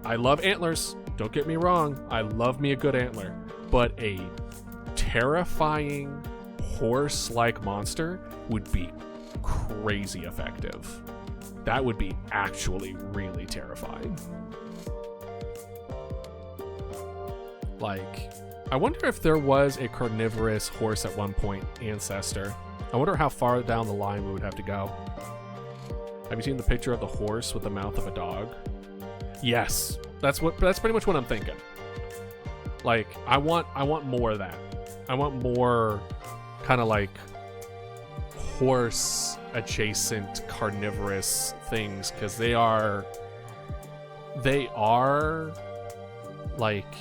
I love antlers. Don't get me wrong. I love me a good antler. But a terrifying horse-like monster would be crazy effective. That would be actually really terrifying. Like, I wonder if there was a carnivorous horse at one point ancestor. I wonder how far down the line we would have to go. Have you seen the picture of the horse with the mouth of a dog? Yes, that's pretty much what I'm thinking. Like, I want more of that. I want more kind of like horse adjacent carnivorous things, because they are like,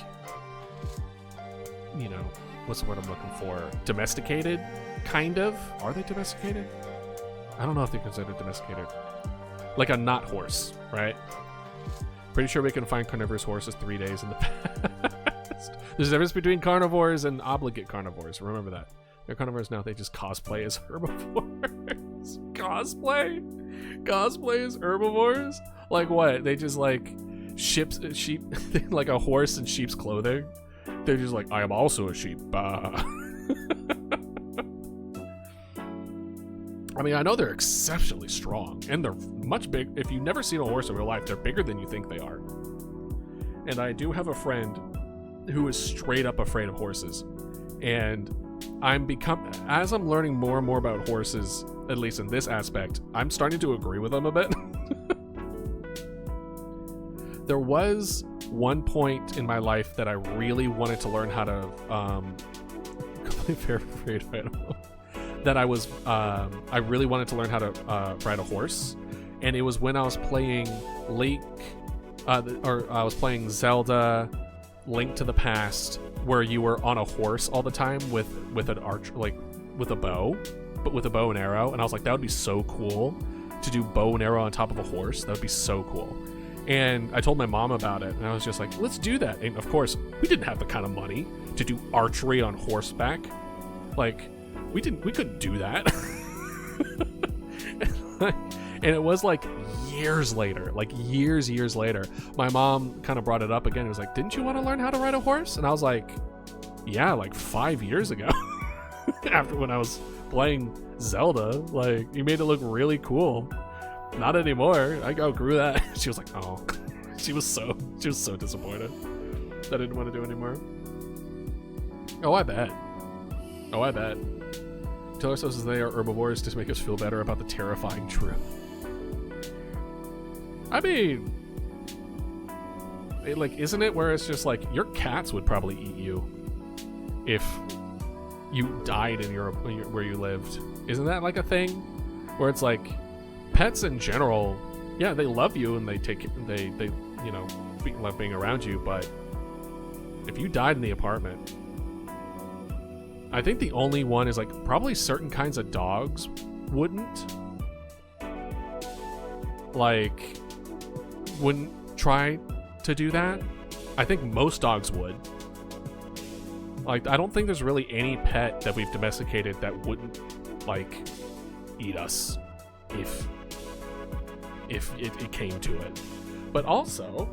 you know, what's the word I'm looking for? Domesticated, kind of. Are they domesticated? I don't know if they're considered domesticated. Like a not horse, right? Pretty sure we can find carnivorous horses 3 days in the past. There's a difference between carnivores and obligate carnivores. Remember that. They're carnivores now. They just cosplay as herbivores. Cosplay as herbivores? Like what? They just like sheep, like a horse in sheep's clothing. They're just like, I am also a sheep. I mean, I know they're exceptionally strong, and they're much big. If you've never seen a horse in real life, they're bigger than you think they are. And I do have a friend who is straight up afraid of horses. And as I'm learning more and more about horses, at least in this aspect, I'm starting to agree with them a bit. There was one point in my life that I really wanted to learn how to, completely afraid of animal. That I really wanted to learn how to ride a horse, and it was when I was playing I was playing Zelda Link to the Past, where you were on a horse all the time with an arch, like with a bow, but with a bow and arrow, and I was like, that would be so cool to do bow and arrow on top of a horse. That would be so cool. And I told my mom about it, and I was just like, let's do that. And of course, we didn't have the kind of money to do archery on horseback. Like, we couldn't do that. And it was like years later, like years later, my mom kind of brought it up again. It was like, didn't you want to learn how to ride a horse? And I was like, yeah, like 5 years ago. After when I was playing Zelda, like, you made it look really cool. Not anymore. I outgrew that. She was like, oh. She was so disappointed that I didn't want to do it anymore. Oh, I bet. Tell ourselves they are herbivores to make us feel better about the terrifying truth. I mean, isn't it where it's just like your cats would probably eat you if you died in where you lived? Isn't that like a thing where it's like pets in general? Yeah, they love you and they love being around you, but if you died in the apartment, I think the only one is like probably certain kinds of dogs wouldn't try to do that. I think most dogs would. Like, I don't think there's really any pet that we've domesticated that wouldn't like eat us if it came to it. But also,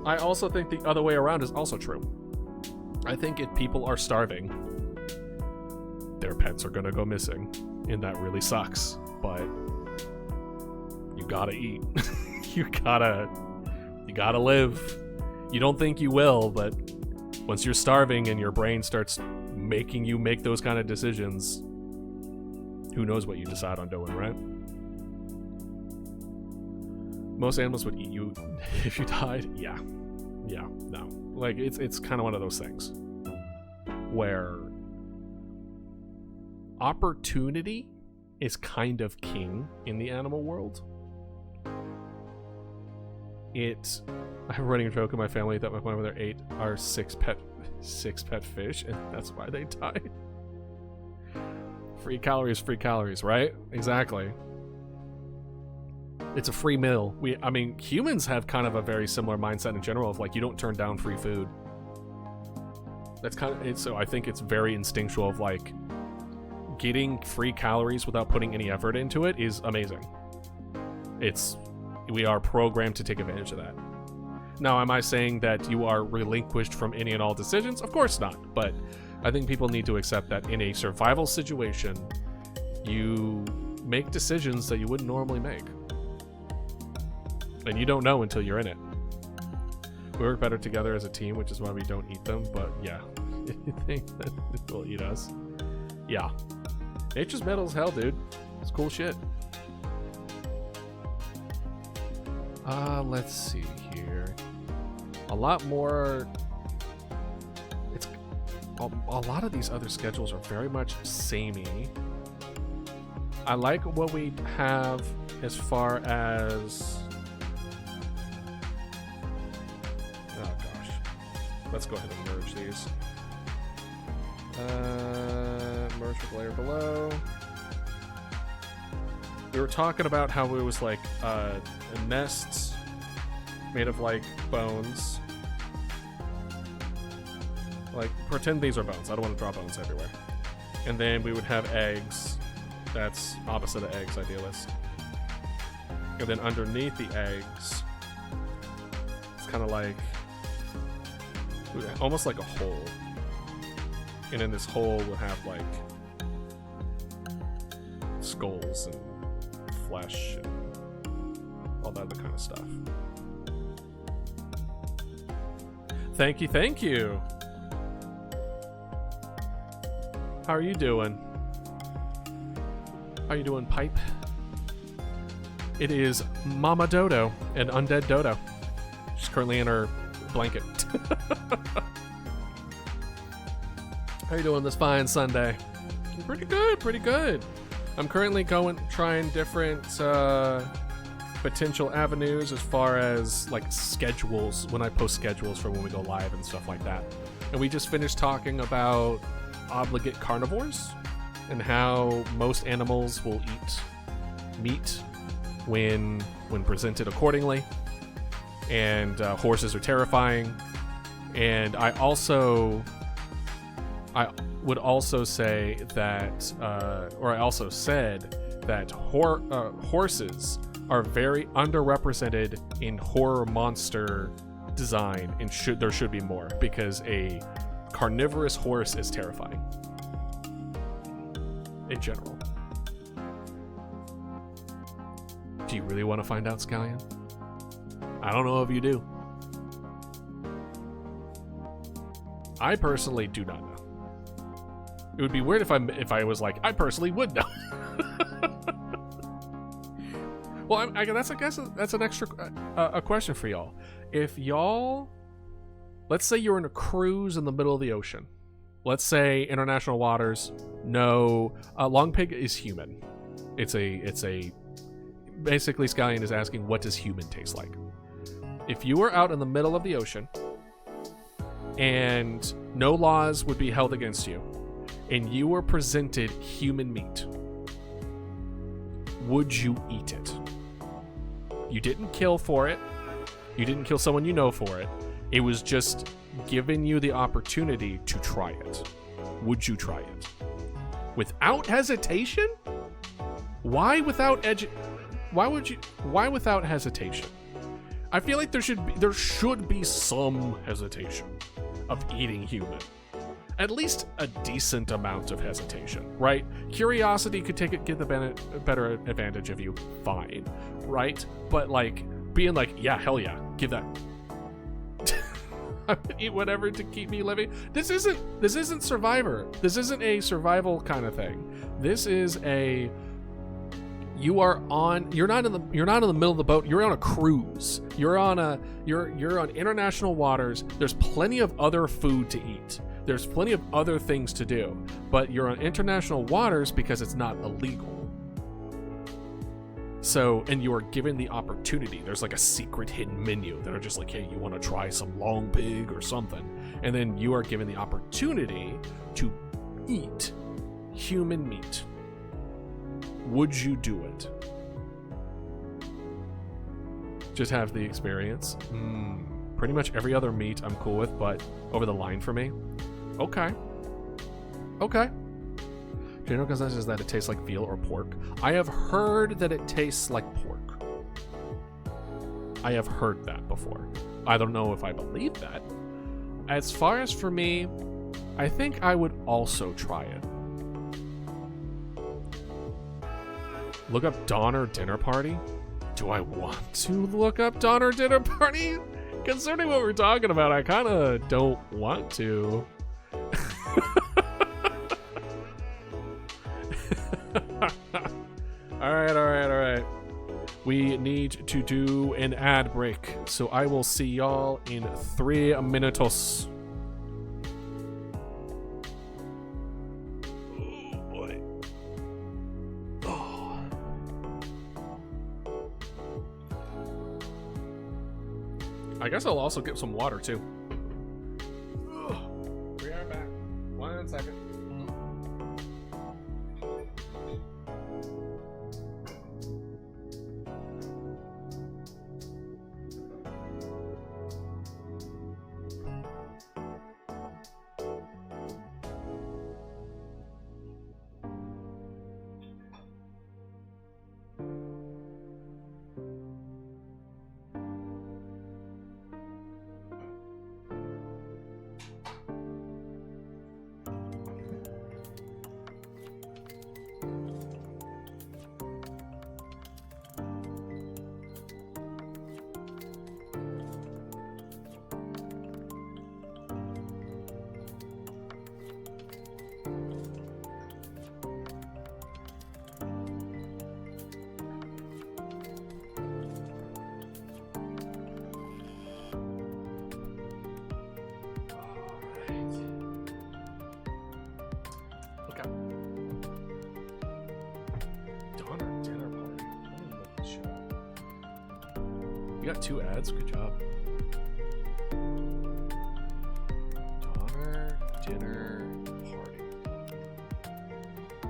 I also think the other way around is also true. I think if people are starving, their pets are gonna go missing, and that really sucks. But you gotta eat. you gotta live. You don't think you will, but once you're starving and your brain starts making you make those kind of decisions, who knows what you decide on doing, right? Most animals would eat you if you died. Yeah, no. Like, it's kind of one of those things where opportunity is kind of king in the animal world. I'm running a joke in my family that my mother ate our six pet fish, and that's why they died. Free calories, right? Exactly. It's a free meal. Humans have kind of a very similar mindset in general of like, you don't turn down free food. That's kind of it. So I think it's very instinctual of like, getting free calories without putting any effort into it is amazing. We are programmed to take advantage of that. Now, am I saying that you are relinquished from any and all decisions? Of course not. But I think people need to accept that in a survival situation, you make decisions that you wouldn't normally make. And you don't know until you're in it. We work better together as a team, which is why we don't eat them. But yeah, you think that it will eat us? Yeah. Nature's metal as hell, dude. It's cool shit. Let's see here. A lot more. It's a lot of these other schedules are very much samey. I like what we have as far as. Oh gosh. Let's go ahead and merge these. Merge with layer below. We were talking about how it was like a nest made of like bones. Like, pretend these are bones. I don't want to draw bones everywhere. And then we would have eggs. That's opposite of eggs, idealist. And then underneath the eggs, it's kind of like almost like a hole. And in this hole would have like skulls and flesh and all that other kind of stuff. Thank you. How are you doing? How are you doing, Pipe? It is Mama Dodo, an undead Dodo. She's currently in her blanket. How you doing this fine Sunday? Pretty good. I'm currently trying different potential avenues as far as like schedules, when I post schedules for when we go live and stuff like that. And we just finished talking about obligate carnivores and how most animals will eat meat when presented accordingly. and horses are terrifying. And I would also say that, or I also said that horses are very underrepresented in horror monster design, and there should be more, because a carnivorous horse is terrifying in general. Do you really want to find out, Scallion? I don't know if you do. I personally do not know. It would be weird if I was like, I personally would know. Well, I guess that's an extra a question for y'all. If y'all, let's say you're in a cruise in the middle of the ocean. Let's say international waters. No, long pig is human. It's a basically Scallion is asking, what does human taste like? If you were out in the middle of the ocean and no laws would be held against you, and you were presented human meat, would you eat it? You didn't kill for it. You didn't kill someone you know for it. It was just giving you the opportunity to try it. Would you try it? Without hesitation? Why without why without hesitation? I feel like there should be some hesitation of eating human. At least a decent amount of hesitation, right? Curiosity could get the better advantage of you, fine, right? But like being like, yeah, hell yeah, give that. I would eat whatever to keep me living. This isn't Survivor. This isn't a survival kind of thing. This is a you're not in the middle of the boat. You're on a cruise. You're on international waters. There's plenty of other food to eat. There's plenty of other things to do, but you're on international waters because it's not illegal. So, and you are given the opportunity. There's like a secret hidden menu that are just like, hey, you want to try some long pig or something? And then you are given the opportunity to eat human meat. Would you do it? Just have the experience. Pretty much every other meat I'm cool with, but over the line for me. Okay. General consensus is that it tastes like veal or pork. I have heard that it tastes like pork. I have heard that before. I don't know if I believe that. As far as for me, I think I would also try it. Look up Donner Dinner Party? Do I want to look up Donner Dinner Party? Concerning what we're talking about, I kind of don't want to. All right. We need to do an ad break, so I will see y'all in 3 minutos. Oh boy. Oh. I guess I'll also get some water too. We are back. 1 second. You got 2 ads? Good job. Donner Dinner Party.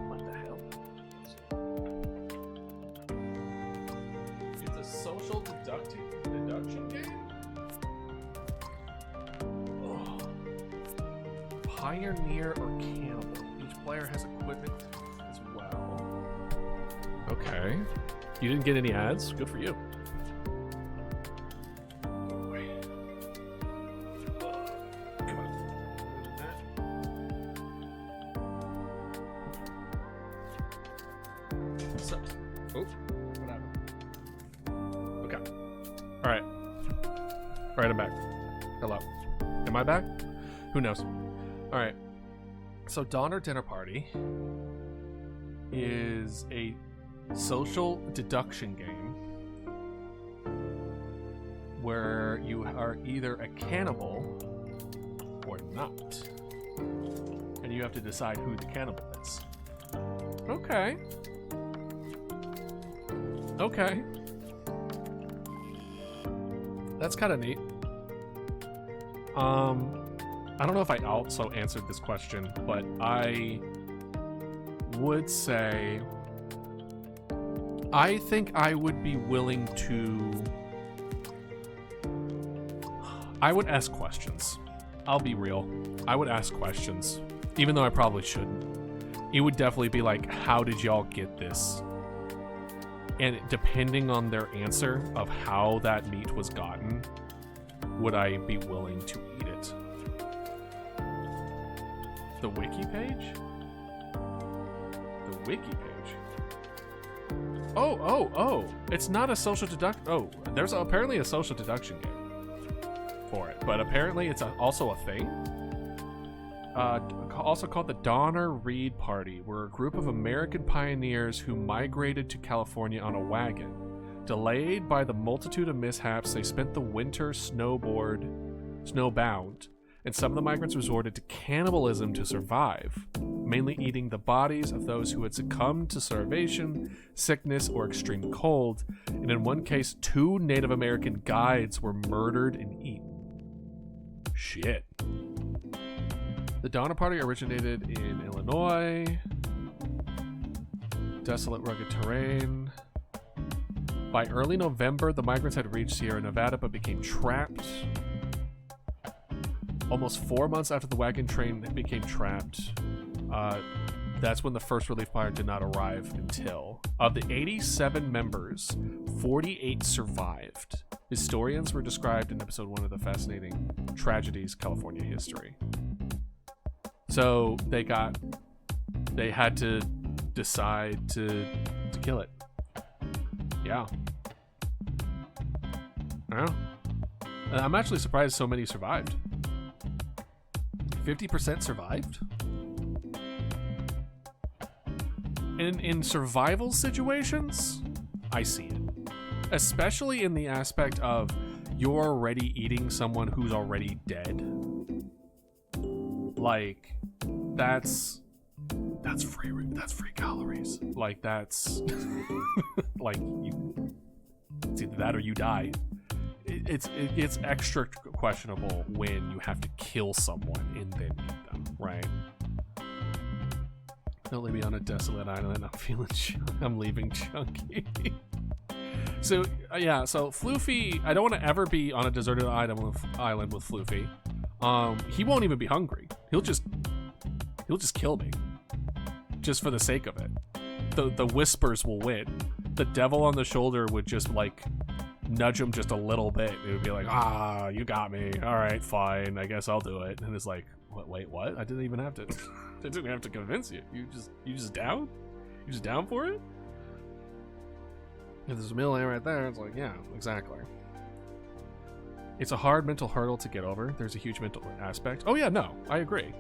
What the hell? It's a social deduction game? pioneer or cannibal. Each player has equipment as well. Okay. You didn't get any ads? Good for you. Alright, I'm back. Hello. Am I back? Who knows? Alright. So Donner Dinner Party is a social deduction game where you are either a cannibal or not. And you have to decide who the cannibal is. Okay. Okay. That's kind of neat. I don't know if I also answered this question, but I would say I think I would be willing to... I would ask questions. I'll be real. I would ask questions, even though I probably shouldn't. It would definitely be like, how did y'all get this? And depending on their answer of how that meat was gotten, would I be willing to eat it? The wiki page? The wiki page. Oh. It's not a social deduction. Oh, there's apparently a social deduction game for it, but apparently it's also a thing. Also called the Donner Reed Party, were a group of American pioneers who migrated to California on a wagon. Delayed by the multitude of mishaps, they spent the winter snowbound, and some of the migrants resorted to cannibalism to survive, mainly eating the bodies of those who had succumbed to starvation, sickness, or extreme cold, and in one case, 2 Native American guides were murdered and eaten. Shit. The Donner Party originated in Illinois. Desolate, rugged terrain. By early November, the migrants had reached Sierra Nevada but became trapped. Almost 4 months after the wagon train became trapped, that's when the first relief party did not arrive until. Of the 87 members, 48 survived. Historians were described in episode 1 of the fascinating Tragedies California History. So they had to decide to kill it. Yeah. I don't know. I'm actually surprised so many survived. 50% survived? In survival situations, I see it. Especially in the aspect of you're already eating someone who's already dead. Like, that's free calories. Like, that's like, it's either that or you die. It gets extra questionable when you have to kill someone and then eat them, right? Don't leave me on a desolate island. I'm leaving Chunky. So yeah, so Floofy, I don't want to ever be on a deserted island with Floofy. He won't even be hungry. He'll just kill me, just for the sake of it. The whispers will win. The devil on the shoulder would just like nudge him just a little bit. It would be like, you got me. All right, fine. I guess I'll do it. And it's like, wait, what? I didn't even have to. I didn't have to convince you. You just down? You just down for it? If there's a middle name right there, it's like, yeah, exactly. It's a hard mental hurdle to get over. There's a huge mental aspect. Oh yeah, no, I agree.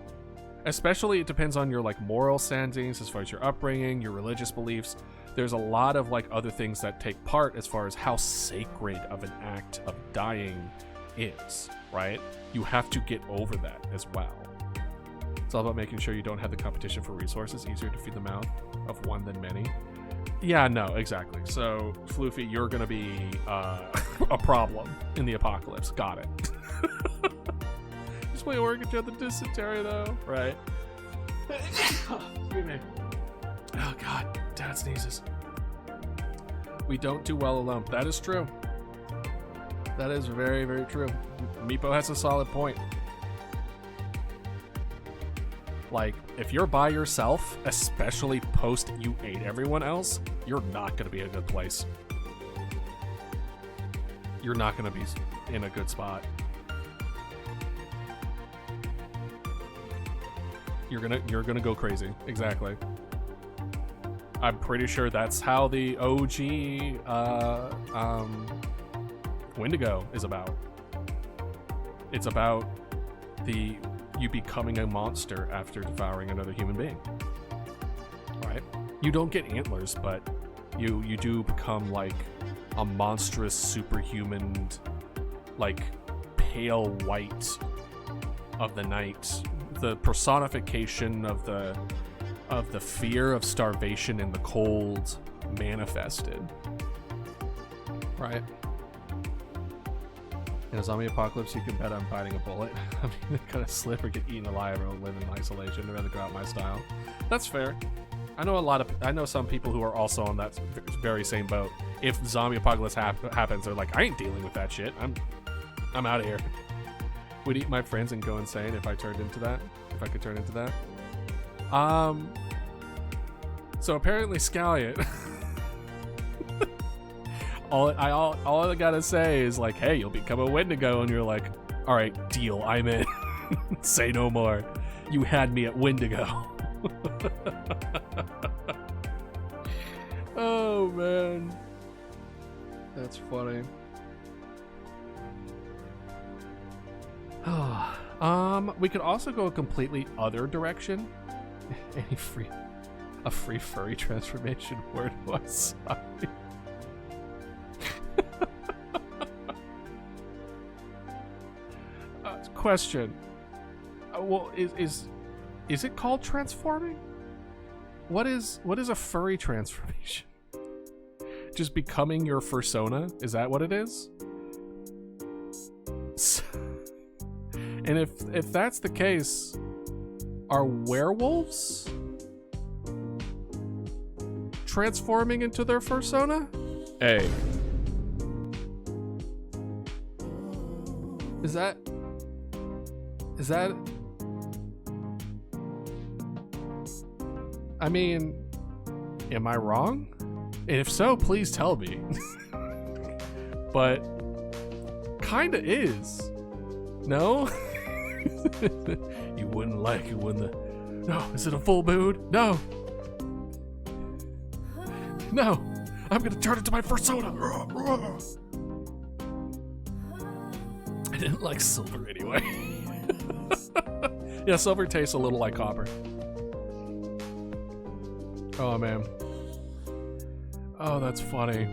Especially it depends on your like moral standings, as far as your upbringing, your religious beliefs. There's a lot of like other things that take part as far as how sacred of an act of dying is, right? You have to get over that as well. It's all about making sure you don't have the competition for resources. Easier to feed the mouth of one than many. Yeah, no, exactly. So, Floofy, you're gonna be a problem in the apocalypse. Got it. Just play orchid at the dysentery, though, right? Excuse me. Oh God, Dad sneezes. We don't do well alone. That is true. That is very, very true. Meepo has a solid point. Like, if you're by yourself, especially post you ate everyone else, you're not going to be in a good place. You're not going to be in a good spot. You're gonna go crazy. Exactly. I'm pretty sure that's how the OG Wendigo is about. It's about you becoming a monster after devouring another human being. Right? You don't get antlers, but you do become like a monstrous superhuman, like pale white of the night, the personification of the fear of starvation in the cold manifested. Right? In a zombie apocalypse, you can bet I'm biting a bullet. I'm either gonna slip or get eaten alive or live in isolation. I'd rather go out my style. That's fair. I know some people who are also on that very same boat. If zombie apocalypse happens, they're like, I ain't dealing with that shit. I'm out of here. Would eat my friends and go insane if I turned into that. If I could turn into that. So apparently Scallion. all I gotta say is like, hey, you'll become a Wendigo, and you're like, all right, deal, I'm in. Say no more. You had me at Wendigo. Oh man, that's funny. We could also go a completely other direction. A free furry transformation word was sorry. Question. Well, is it called transforming? What is a furry transformation? Just becoming your fursona? Is that what it is? And if that's the case, are werewolves transforming into their fursona? Hey. Is that I mean, am I wrong? And if so, please tell me. But kinda is. No? You wouldn't like it when No, is it a full moon? No. No. I'm gonna turn into my fursona. I didn't like silver anyway. Yeah, silver tastes a little like copper. Oh man. Oh, that's funny.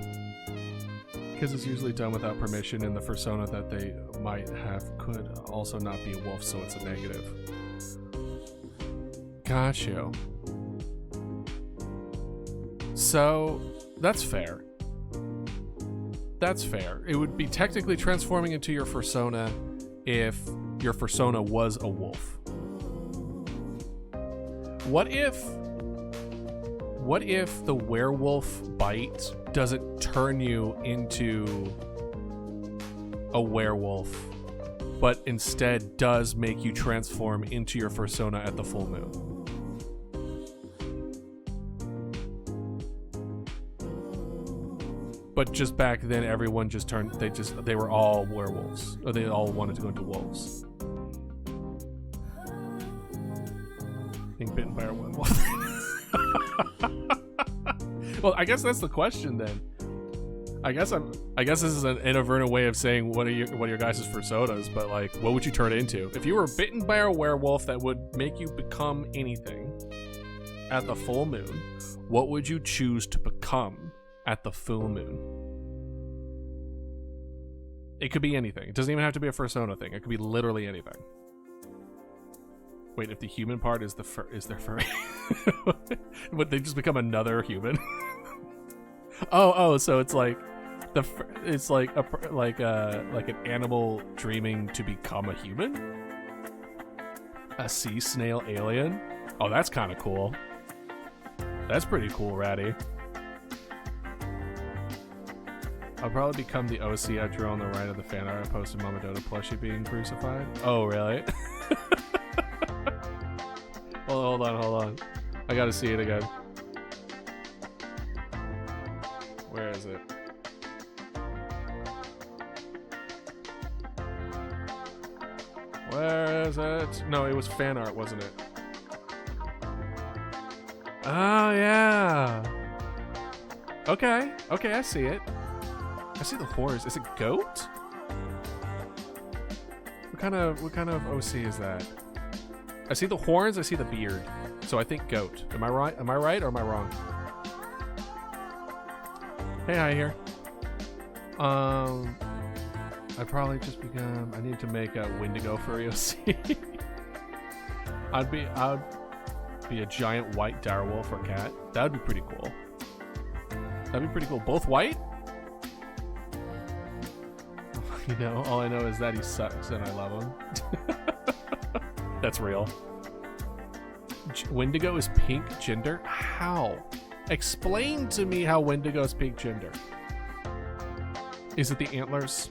Because it's usually done without permission, and the fursona that they might have could also not be a wolf, so it's a negative. Gotcha. So, that's fair. That's fair. It would be technically transforming into your fursona if your fursona was a wolf. What if the werewolf bite doesn't turn you into a werewolf, but instead does make you transform into your fursona at the full moon? But just back then, everyone just turned, they were all werewolves, or they all wanted to go into wolves. Being bitten by a werewolf. Well, I guess that's the question then. I guess this is an inadvertent way of saying what are your guys' personas, but like, what would you turn into? If you were bitten by a werewolf that would make you become anything at the full moon, what would you choose to become at the full moon? It could be anything. It doesn't even have to be a fursona thing. It could be literally anything. Wait, if the human part is their furry, would they just become another human? Oh, so it's like it's like an animal dreaming to become a human? A sea snail alien? Oh, that's kind of cool. That's pretty cool, Ratty. I'll probably become the OC I drew on the right of the fan art I posted Dodo plushie being crucified. Oh, really? Well, Hold on. I gotta see it again. Where is it? Where is it? No, it was fan art, wasn't it? Oh, yeah. Okay, I see it. I see the horse. Is it goat? What kind of OC is that? I see the horns, I see the beard. So I think goat. Am I right? Am I right or am I wrong? Hey, hi here. I'd probably just become. I need to make a Wendigo for EOC. I'd be a giant white direwolf or cat. That would be pretty cool. That'd be pretty cool. Both white? You know, all I know is that he sucks and I love him. That's real. Wendigo is pink gender? How? Explain to me how Wendigo is pink gender. Is it the antlers?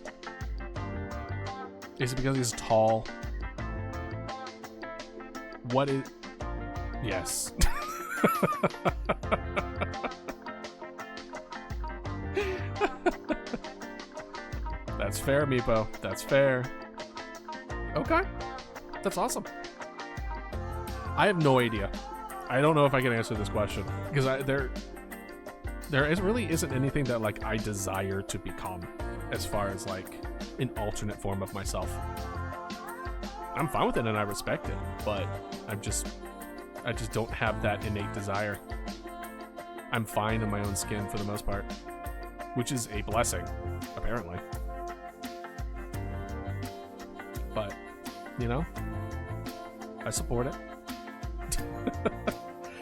Is it because he's tall? What is... Yes. That's fair, Meepo. That's fair. Okay. That's awesome. I have no idea. I don't know if I can answer this question because there really isn't anything that like I desire to become as far as like an alternate form of myself. I'm fine with it and I respect it, but I just don't have that innate desire. I'm fine in my own skin for the most part, which is a blessing, apparently. But, you know, I support it.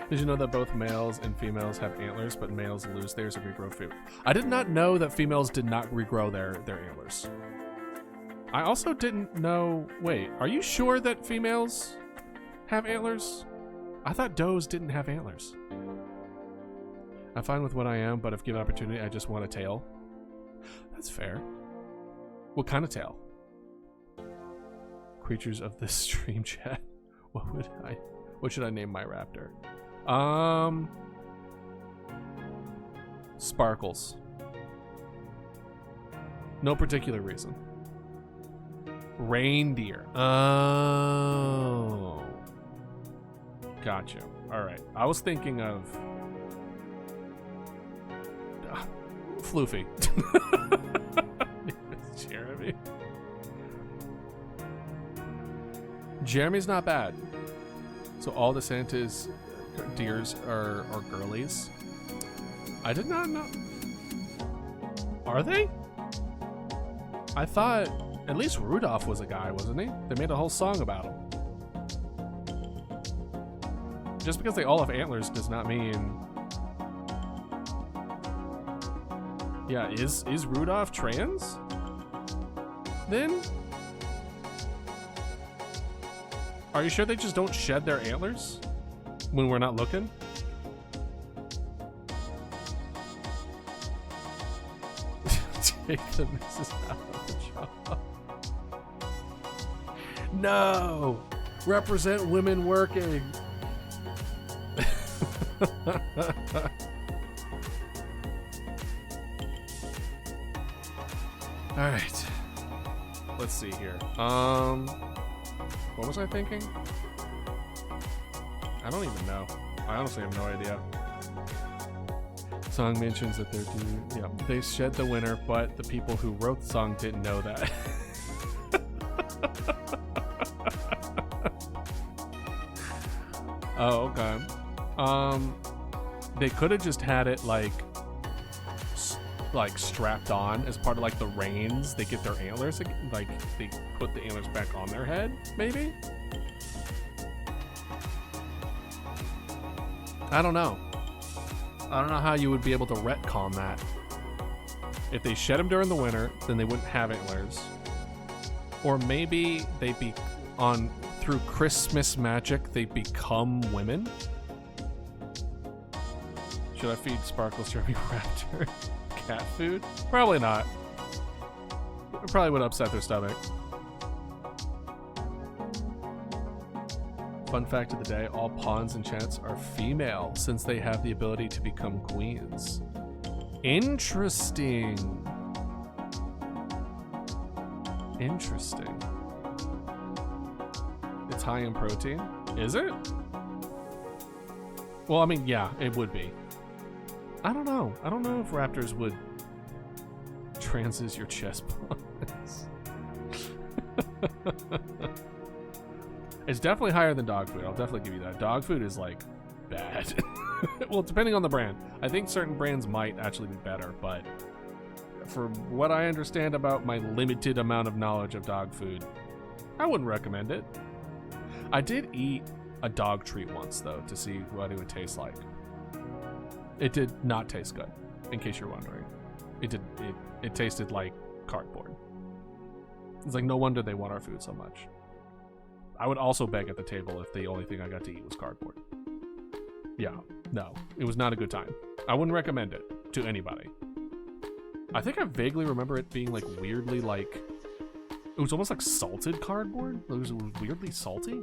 Did you know that both males and females have antlers, but males lose theirs and regrow food? I did not know that females did not regrow their antlers. I also didn't know... Wait, are you sure that females have antlers? I thought does didn't have antlers. I'm fine with what I am, but if given opportunity, I just want a tail. That's fair. What kind of tail? Creatures of the stream chat. What should I name my raptor? Sparkles. No particular reason. Reindeer. Oh. Gotcha. Alright. I was thinking of... Floofy. Jeremy. Jeremy's not bad. So all the Santa's deers are girlies. I did not know. Are they? I thought at least Rudolph was a guy, wasn't he? They made a whole song about him. Just because they all have antlers does not mean... Yeah, is Rudolph trans? Then? Are you sure they just don't shed their antlers when we're not looking? Take the missus out of the job. No! Represent women working! Alright. Let's see here. What was I thinking? I don't even know. I honestly have no idea. Song mentions that they're they shed the winter, but the people who wrote the song didn't know that. Oh, okay. They could have just had it like strapped on as part of like the reins. They get their antlers, like they put the antlers back on their head, maybe? I don't know. I don't know how you would be able to retcon that. If they shed them during the winter, then they wouldn't have antlers. Or maybe they be through Christmas magic, they become women. Should I feed Sparkles Jeremy Raptor cat food? Probably not. It probably would upset their stomach. Fun fact of the day, all pawns and chats are female since they have the ability to become queens. Interesting. Interesting. It's high in protein. Is it? Well, I mean, yeah, it would be. I don't know. I don't know if raptors would transes your chest pawns. It's definitely higher than dog food. I'll definitely give you that. Dog food is like bad. Well, depending on the brand. I think certain brands might actually be better, but for what I understand about my limited amount of knowledge of dog food, I wouldn't recommend it. I did eat a dog treat once, though, to see what it would taste like. It did not taste good, in case you're wondering. It tasted like cardboard. It's like, no wonder they want our food so much. I would also beg at the table if the only thing I got to eat was cardboard. Yeah, no, it was not a good time. I wouldn't recommend it to anybody. I think I vaguely remember it being like weirdly like, it was almost like salted cardboard. It was weirdly salty.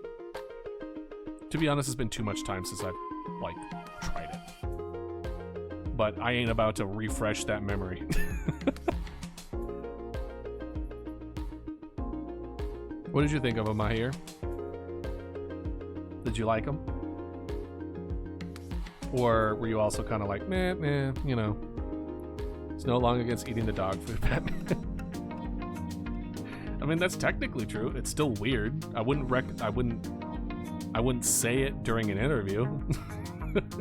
To be honest, it's been too much time since I've like tried it. But I ain't about to refresh that memory. What did you think of him, Mahir? Did you like him? Or were you also kind of like, meh, you know, it's no longer against eating the dog food, Batman? I mean, that's technically true. It's still weird. I wouldn't say it during an interview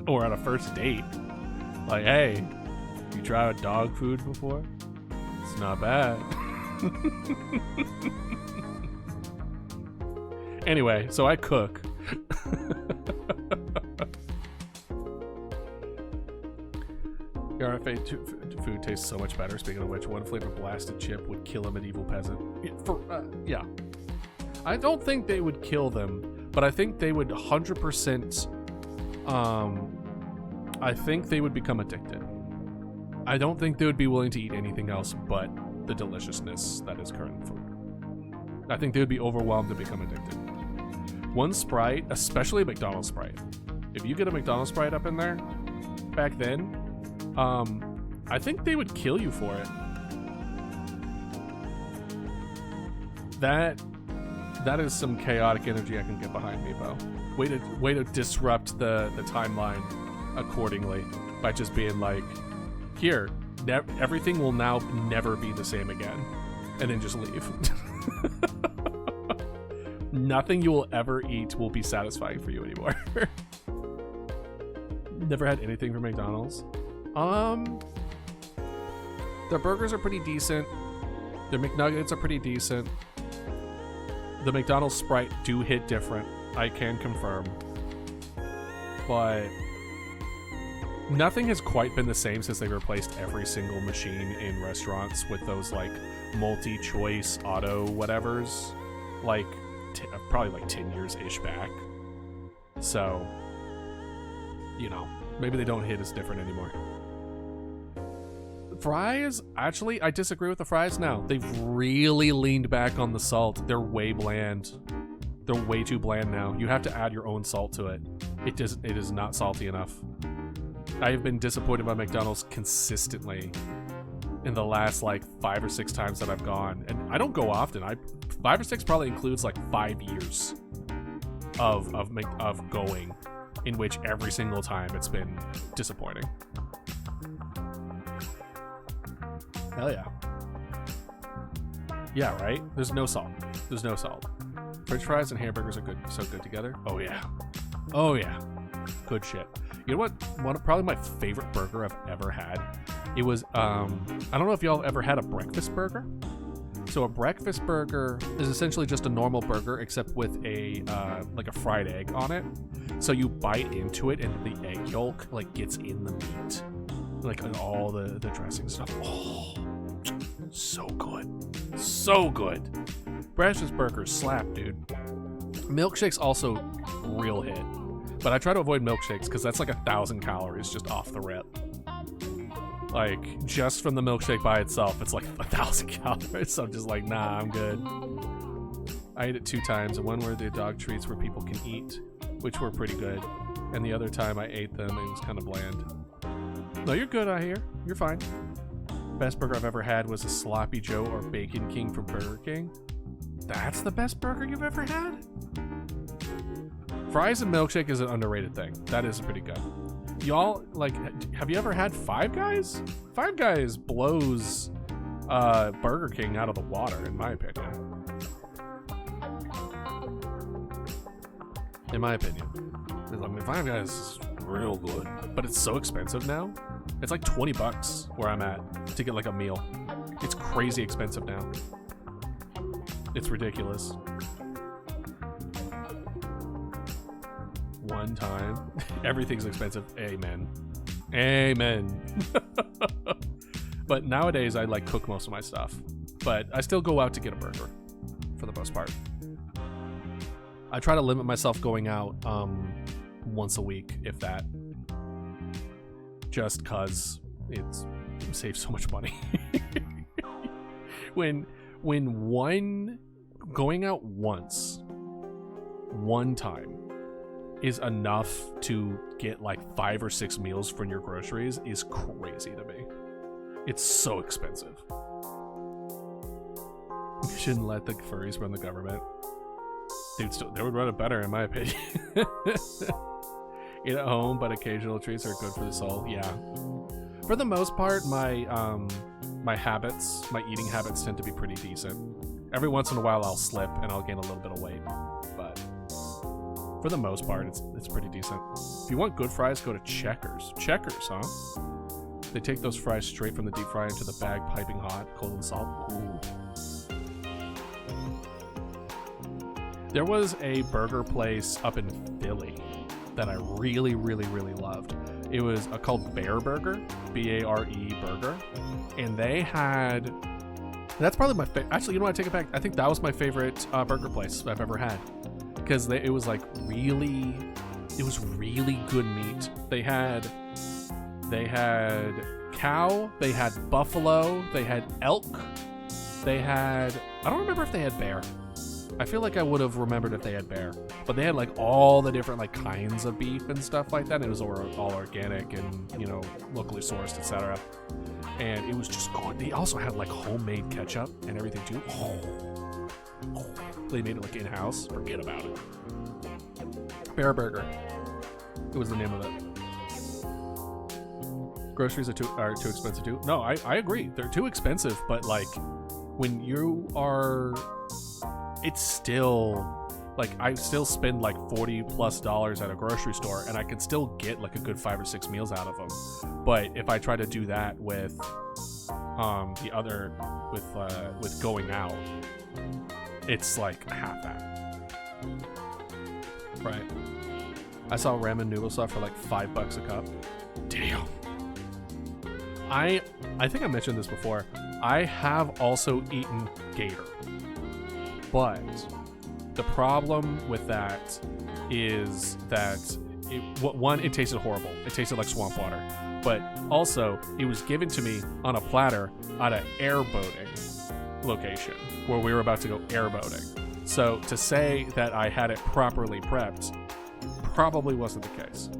or on a first date. Like, hey, you tried dog food before? It's not bad. Anyway, so I cook. Your RFA food tastes so much better. Speaking of which, one flavor blasted chip would kill a medieval peasant. Yeah. I don't think they would kill them, but I think they would 100%. I think they would become addicted. I don't think they would be willing to eat anything else but the deliciousness that is current food. I think they would be overwhelmed to become addicted. One Sprite, especially a McDonald's Sprite. If you get a McDonald's Sprite up in there, back then, I think they would kill you for it. That is some chaotic energy I can get behind me, Bo. Way to disrupt the timeline accordingly by just being like, here, everything will now never be the same again, and then just leave. Nothing you will ever eat will be satisfying for you anymore. Never had anything from McDonald's. Their burgers are pretty decent. Their McNuggets are pretty decent. The McDonald's Sprite do hit different, I can confirm. But nothing has quite been the same since they replaced every single machine in restaurants with those like multi-choice auto whatevers. Like probably like 10 years-ish back. So, you know, maybe they don't hit as different anymore. Fries, actually, I disagree with the fries now. They've really leaned back on the salt. They're way bland. They're way too bland now. You have to add your own salt to it. It is not salty enough. I have been disappointed by McDonald's consistently in the last like 5 or 6 times that I've gone. And I don't go often. 5 or 6 probably includes like 5 years of going, in which every single time it's been disappointing. Hell yeah. Yeah, right? There's no salt. There's no salt. French fries and hamburgers are good, so good together. Oh yeah. Oh yeah. Good shit. You know what? Probably my favorite burger I've ever had. It was, I don't know if y'all have ever had a breakfast burger. So a breakfast burger is essentially just a normal burger except with a like a fried egg on it. So you bite into it and the egg yolk like gets in the meat, like all the dressing stuff. Oh, so good, so good. Breakfast burgers slap, dude. Milkshakes also real hit, but I try to avoid milkshakes because that's like 1,000 calories just off the rip. Like, just from the milkshake by itself, it's like 1,000 calories. So I'm just like, nah, I'm good. I ate it 2 times. And one where the dog treats where people can eat. which were pretty good. And the other time I ate them, it was kind of bland. No, you're good out here. You're fine. Best burger I've ever had was a Sloppy Joe or Bacon King from Burger King. That's the best burger you've ever had? Fries and milkshake is an underrated thing. That is pretty good. Y'all, like, have you ever had Five Guys? Five Guys blows Burger King out of the water, in my opinion. In my opinion. I mean, Five Guys is real good, but it's so expensive now. It's like $20 where I'm at to get like a meal. It's crazy expensive now. It's ridiculous. One time, everything's expensive. Amen. Amen. But nowadays, I like cook most of my stuff. But I still go out to get a burger, for the most part. I try to limit myself going out once a week, if that. Just cause it saves so much money. when going out once, one time, is enough to get like 5 or 6 meals from your groceries is crazy to me. It's so expensive. You shouldn't let the furries run the government. They would run it better, in my opinion. Eat at home, but occasional treats are good for the soul. Yeah. For the most part, my eating habits tend to be pretty decent. Every once in a while, I'll slip and I'll gain a little bit of weight, but for the most part, it's pretty decent. If you want good fries, go to Checkers. Checkers, huh? They take those fries straight from the deep fryer into the bag, piping hot, cold and salt. Ooh. There was a burger place up in Philly that I really, really, really loved. It was called Bear Burger, B-A-R-E Burger, and they had. That's probably my favorite. Actually, you know what? I take it back. I think that was my favorite burger place I've ever had. Because it was like really good meat. They had cow, they had buffalo, they had elk, they had, I don't remember if they had bear. I feel like I would have remembered if they had bear, but they had like all the different like kinds of beef and stuff like that. And it was all organic and, you know, locally sourced, etc. And it was just good. They also had like homemade ketchup and everything too. They made it like in-house. Forget about it. Bear Burger. It was the name of it. Groceries are too expensive too. No, I agree. They're too expensive, but like when you are, it's still like I still spend like $40+ at a grocery store, and I can still get like a good 5 or 6 meals out of them. But if I try to do that with with going out, it's like half that. Right. I saw ramen noodle stuff for like $5 a cup. Damn. I think I mentioned this before. I have also eaten gator. But the problem with that is that it tasted horrible. It tasted like swamp water. But also, it was given to me on a platter at an airboating location where we were about to go airboating. So to say that I had it properly prepped probably wasn't the case.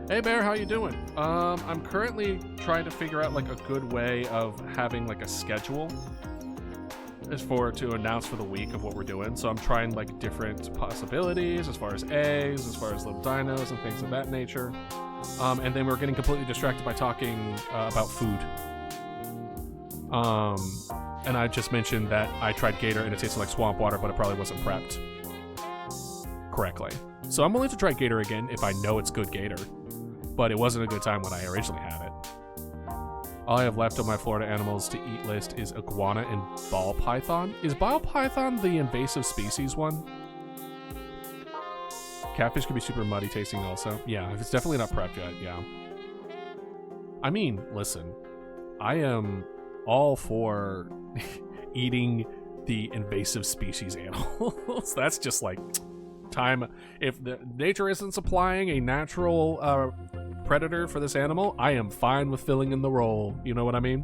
Hey Bear, how you doing? I'm currently trying to figure out like a good way of having like a schedule to announce for the week of what we're doing. So I'm trying like different possibilities as far as eggs, as far as little dinos and things of that nature. And then we're getting completely distracted by talking about food. And I just mentioned that I tried gator and it tasted like swamp water, but it probably wasn't prepped correctly. So I'm willing to try gator again if I know it's good gator, but it wasn't a good time when I originally had it. All I have left on my Florida animals to eat list is iguana and ball python. Is ball python the invasive species one? Catfish can be super muddy tasting also. Yeah, if it's definitely not prepped yet, yeah. I mean, listen, I am all for eating the invasive species animals. That's just like time. If the nature isn't supplying a natural predator for this animal, I am fine with filling in the role. You know what I mean?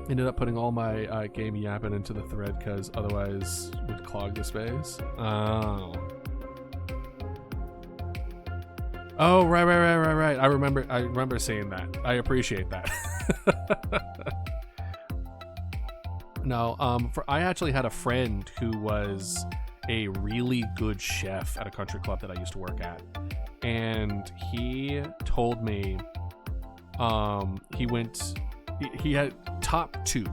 Ended up putting all my game Yapping into the thread because otherwise it would clog the space. Oh, right. I remember seeing that. I appreciate that. No, I actually had a friend who was a really good chef at a country club that I used to work at, and he told me, he had top 2.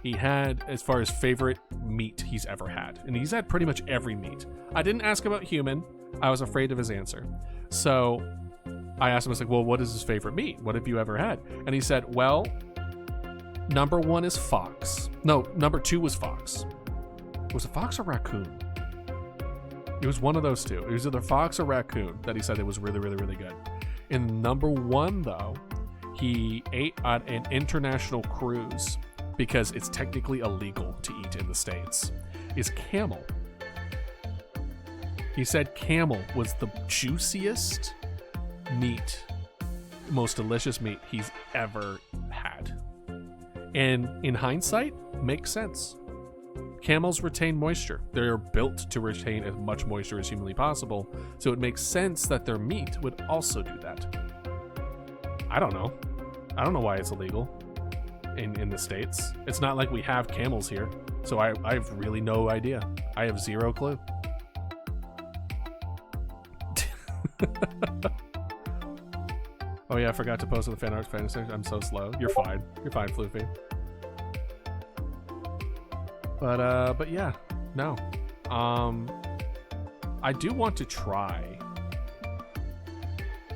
He had as far as favorite meat he's ever had, and he's had pretty much every meat. I didn't ask about human. I was afraid of his answer. So I asked him, I was like, well, what is his favorite meat? What have you ever had? And he said, well, number 1 is fox. No, number 2 was fox. Was it fox or raccoon? It was one of those two. It was either fox or raccoon that he said it was really, really, really good. And number 1, though, he ate on an international cruise because it's technically illegal to eat in the States, is camel. He said camel was the juiciest meat, most delicious meat he's ever had. And in hindsight, makes sense. Camels retain moisture. They're built to retain as much moisture as humanly possible, so it makes sense that their meat would also do that. I don't know. I don't know why it's illegal in the States. It's not like we have camels here, so I have really no idea. I have zero clue. Oh yeah, I forgot to post on the fan art fantasy. I'm so slow. You're fine, Floofy. But yeah, no. I do want to try.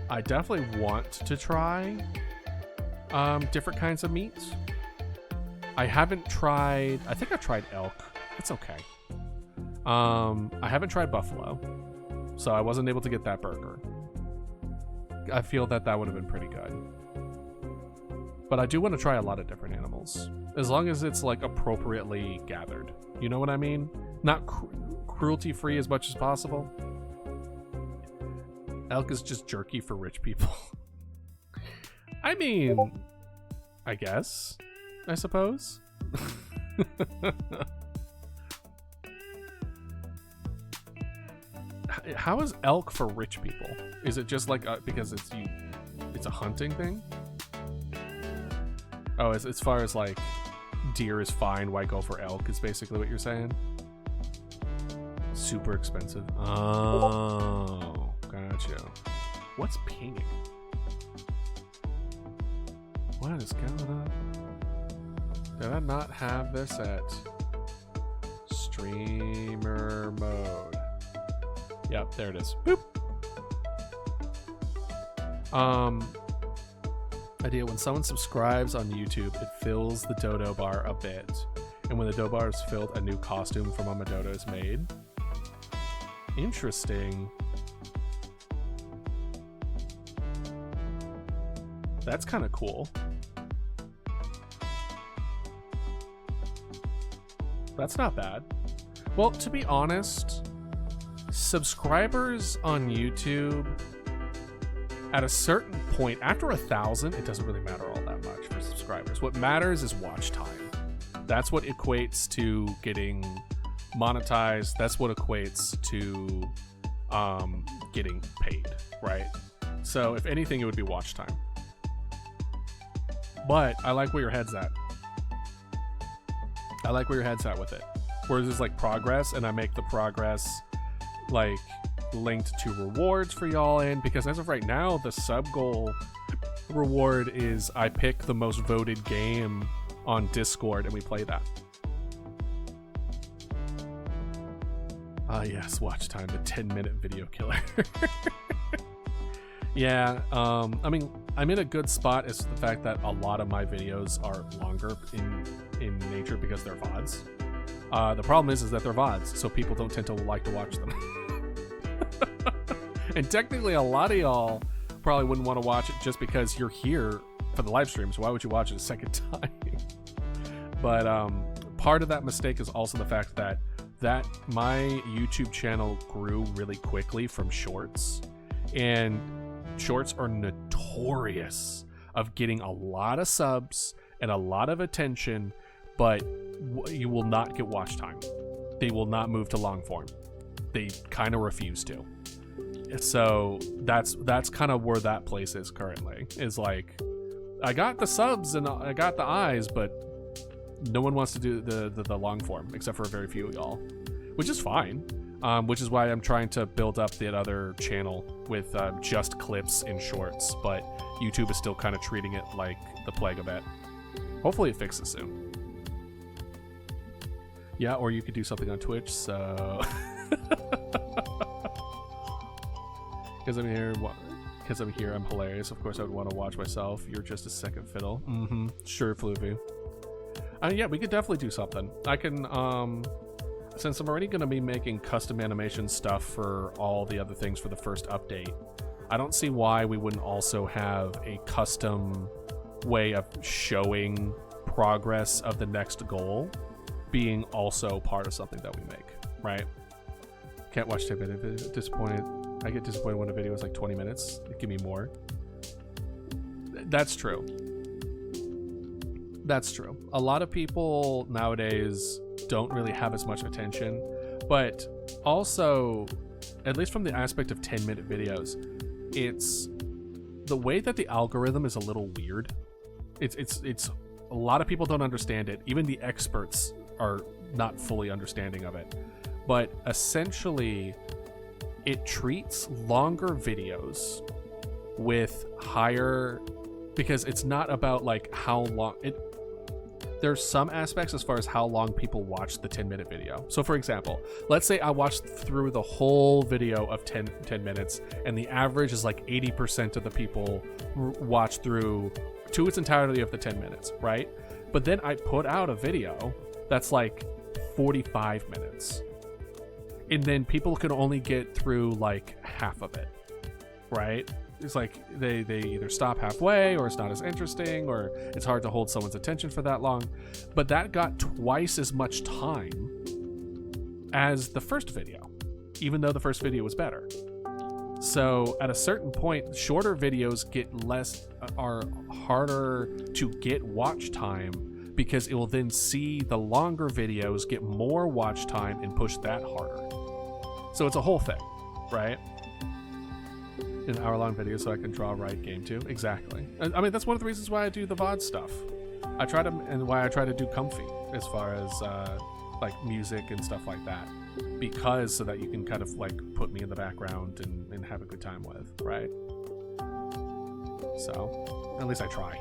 I definitely want to try different kinds of meats. I haven't tried. I think I've tried elk. It's okay. I haven't tried buffalo, so I wasn't able to get that burger. I feel that would have been pretty good. But I do want to try a lot of different animals, as long as it's like appropriately gathered. You know what I mean? Not cruelty free as much as possible. Elk is just jerky for rich people. I mean, I guess, I suppose. How is elk for rich people? Is it just like because it's a hunting thing? Oh, as far as like deer is fine, why go for elk is basically what you're saying? Super expensive. Oh, gotcha. What's pinging? What is going on? Did I not have this at streamer mode? Yep, there it is. Boop. Idea: when someone subscribes on YouTube, it fills the Dodo bar a bit, and when the Dodo bar is filled, a new costume from Mama Dodo is made. Interesting. That's kind of cool. That's not bad. Well, to be honest, subscribers on YouTube, at a certain point, after 1,000, it doesn't really matter all that much for subscribers. What matters is watch time. That's what equates to getting monetized. That's what equates to getting paid, right? So if anything, it would be watch time. But I like where your head's at. I like where your head's at with it. Whereas it's like progress, and I make the progress like linked to rewards for y'all in, because as of right now, the sub goal reward is I pick the most voted game on Discord and we play that. Ah, yes, watch time, the 10-minute video killer. Yeah, I mean, I'm in a good spot as to the fact that a lot of my videos are longer in nature because they're VODs. The problem is that they're VODs, so people don't tend to like to watch them. And technically, a lot of y'all probably wouldn't want to watch it just because you're here for the live stream, so why would you watch it a second time? But part of that mistake is also the fact that my YouTube channel grew really quickly from shorts, and shorts are notorious of getting a lot of subs and a lot of attention, but you will not get watch time. They will not move to long form. They kind of refuse to. So that's kind of where that place is currently. Is like, I got the subs and I got the eyes, but no one wants to do the long form except for a very few of y'all, which is fine. Which is why I'm trying to build up that other channel with just clips and shorts, but YouTube is still kind of treating it like the plague a bit. Hopefully it fixes soon. Yeah, or you could do something on Twitch, so... Because I'm here, I'm hilarious. Of course I would want to watch myself. You're just a second fiddle. Mm-hmm. Sure, Floopy. Yeah, we could definitely do something. I can, since I'm already going to be making custom animation stuff for all the other things for the first update, I don't see why we wouldn't also have a custom way of showing progress of the next goal being also part of something that we make, right? Can't watch 10 minutes. Disappointed. I get disappointed when a video is like 20 minutes. Give me more. That's true. That's true. A lot of people nowadays don't really have as much attention, but also, at least from the aspect of 10-minute videos, it's the way that the algorithm is a little weird. It's a lot of people don't understand it. Even the experts are not fully understanding of it. But essentially, it treats longer videos with higher, because it's not about like how long there's some aspects as far as how long people watch the 10-minute video. So for example, let's say I watched through the whole video of 10 minutes, and the average is like 80% of the people watch through to its entirety of the 10 minutes, right? But then I put out a video that's like 45 minutes. And then people can only get through like half of it, right? It's like they either stop halfway, or it's not as interesting, or it's hard to hold someone's attention for that long. But that got twice as much time as the first video, even though the first video was better. So at a certain point, shorter videos are harder to get watch time, because it will then see the longer videos get more watch time and push that harder. So it's a whole thing, right? An hour-long video so I can draw right game too. Exactly. I mean, that's one of the reasons why I do the VOD stuff. And why I try to do comfy as far as like music and stuff like that, because so that you can kind of like put me in the background and have a good time with, right? So at least I try.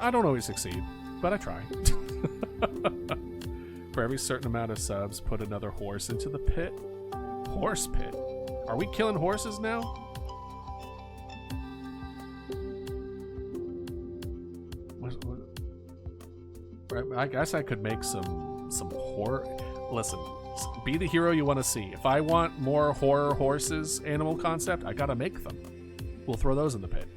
I don't always succeed, but I try. For every certain amount of subs, put another horse into the pit. Horse pit? Are we killing horses now? I guess I could make some horror. Listen, be the hero you want to see. If I want more horror horses animal concept, I gotta make them. We'll throw those in the pit.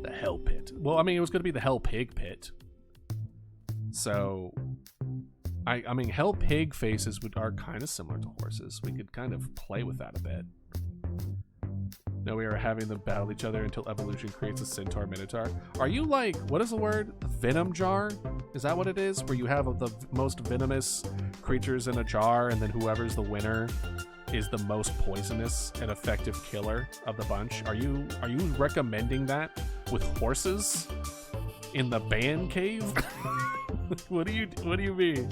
The hell pit. Well, I mean, it was going to be the hell pig pit. So, I mean, hell pig faces are kind of similar to horses. We could kind of play with that a bit. No, we are having them battle each other until evolution creates a centaur minotaur. Are you like, what is the word? Venom jar? Is that what it is? Where you have the most venomous creatures in a jar, and then whoever's the winner is the most poisonous and effective killer of the bunch. Are you recommending that with horses in the band cave? What do you mean?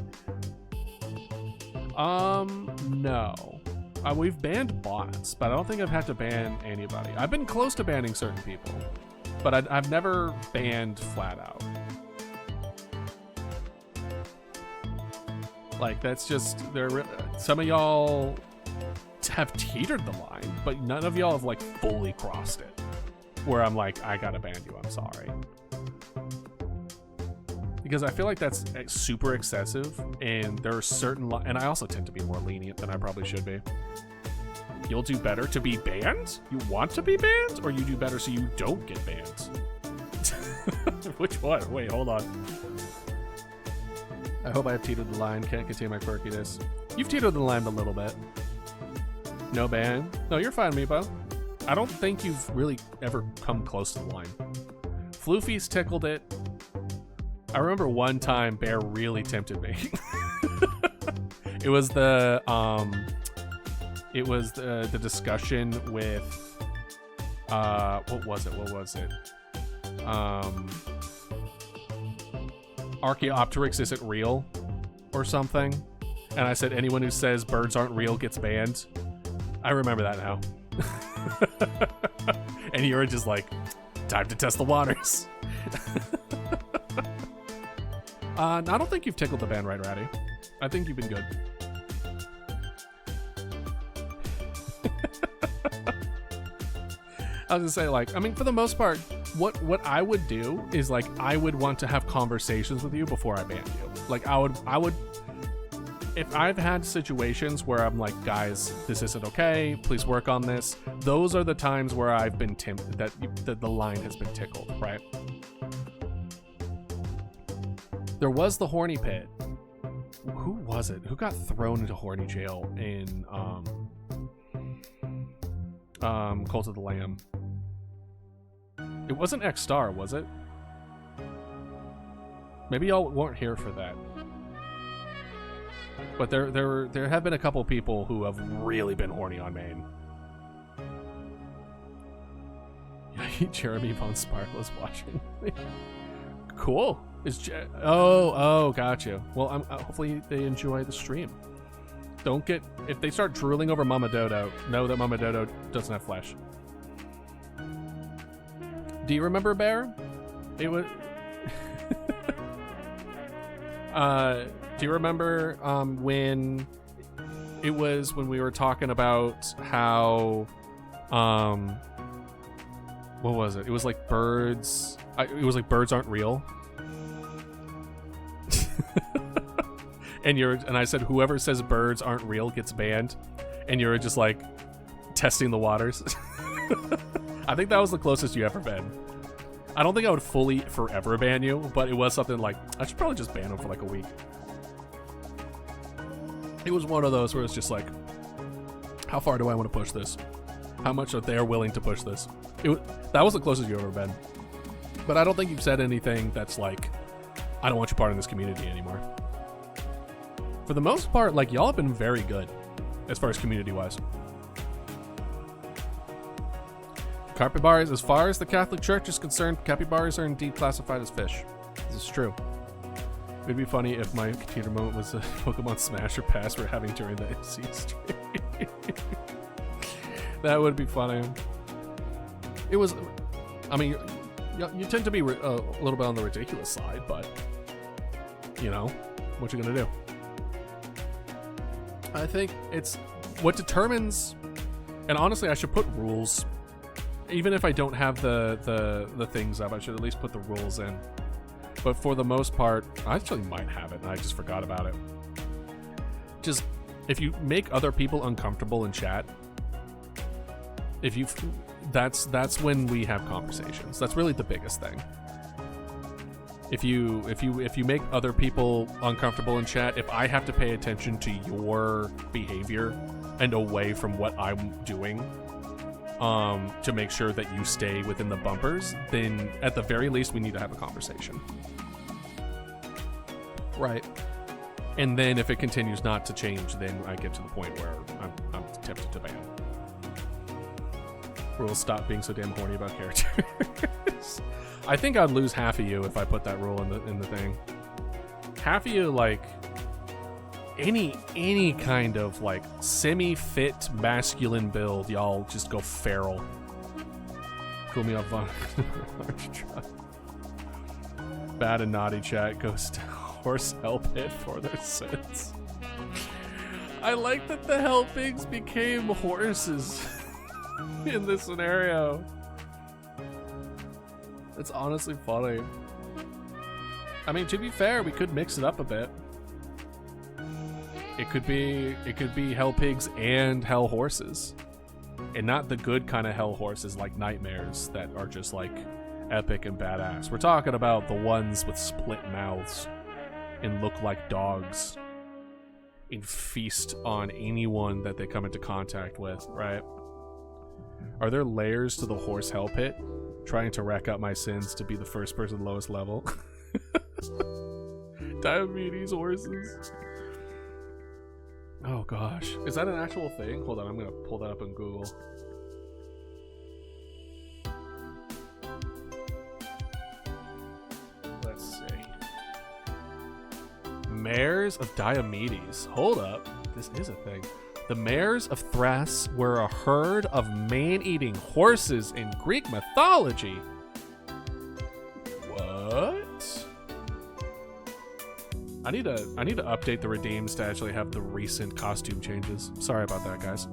No. We've banned bots, but I don't think I've had to ban anybody. I've been close to banning certain people, but I've never banned flat out. Like, that's just, some of y'all have teetered the line, but none of y'all have like fully crossed it, where I'm like, I gotta ban you, I'm sorry. Because I feel like that's super excessive, and there are certain and I also tend to be more lenient than I probably should be. You'll do better to be banned? You want to be banned? Or you do better so you don't get banned? Which one? Wait, hold on. I hope I have teetered the line. Can't contain my quirkiness. You've teetered the line a little bit. No ban? No, you're fine, Meepo. I don't think you've really ever come close to the line. Floofy's tickled it. I remember one time Bear really tempted me. It was the discussion with what was it? Archaeopteryx isn't real or something. And I said anyone who says birds aren't real gets banned. I remember that now. And you were just like, time to test the waters. I don't think you've tickled the ban right, Ratty. I think you've been good. I was gonna say, like, I mean, for the most part, what I would do is, like, I would want to have conversations with you before I ban you. Like, I would, if I've had situations where I'm like, guys, this isn't okay, please work on this. Those are the times where I've been that the line has been tickled, right? There was the horny pit. Who was it? Who got thrown into horny jail in Cult of the Lamb? It wasn't X-Star, was it? Maybe y'all weren't here for that. But there have been a couple people who have really been horny on main. Jeremy Von Sparkle is watching. Cool. Oh, got you. Well, hopefully they enjoy the stream. Don't get, if they start drooling over Mama Dodo, know that Mama Dodo doesn't have flesh. Do you remember Bear? It was. Do you remember when it was when we were talking about how what was it? It was like birds. It was like birds aren't real. And I said whoever says birds aren't real gets banned, and you were just like testing the waters. I think that was the closest you ever been. I don't think I would fully forever ban you, but it was something like I should probably just ban him for like a week. It was one of those where it's just like, how far do I want to push this? How much are they willing to push this? That was the closest you've ever been. But I don't think you've said anything that's like, I don't want you part of this community anymore. For the most part, like, y'all have been very good as far as community-wise. Capybaras, as far as the Catholic Church is concerned, capybaras are indeed classified as fish. This is true. It'd be funny if my computer moment was a Pokemon Smash or Pass we're having during the MC stream. That would be funny. It was, I mean, you tend to be a little bit on the ridiculous side, but, you know, what you gonna do? I think it's what determines, and honestly, I should put rules. Even if I don't have the things up, I should at least put the rules in. But for the most part, I actually might have it, and I just forgot about it. Just, if you make other people uncomfortable in chat, that's when we have conversations. That's really the biggest thing. If you make other people uncomfortable in chat, if I have to pay attention to your behavior and away from what I'm doing, to make sure that you stay within the bumpers, then at the very least we need to have a conversation. Right. And then if it continues not to change, then I get to the point where I'm tempted to ban. Rules, stop being so damn horny about characters. I think I'd lose half of you if I put that rule in the thing. Half of you, like, any kind of like semi-fit masculine build, y'all just go feral. Cool me off on large truck. Bad and naughty chat goes to horse hell pit for their sins. I like that the helpings became horses in this scenario. It's honestly funny. I mean, to be fair, we could mix it up a bit. It could be hell pigs and hell horses, and not the good kind of hell horses like nightmares that are just like epic and badass. We're talking about the ones with split mouths and look like dogs. and feast on anyone that they come into contact with, right? Are there layers to the horse hell pit? Trying to rack up my sins to be the first person lowest level. Diabetes horses. Oh gosh. Is that an actual thing? Hold on, I'm gonna pull that up on Google. Let's see. Mares of Diomedes. Hold up. This is a thing. The mares of Thrace were a herd of man-eating horses in Greek mythology. What? I need to update the redeems to actually have the recent costume changes. Sorry about that, guys.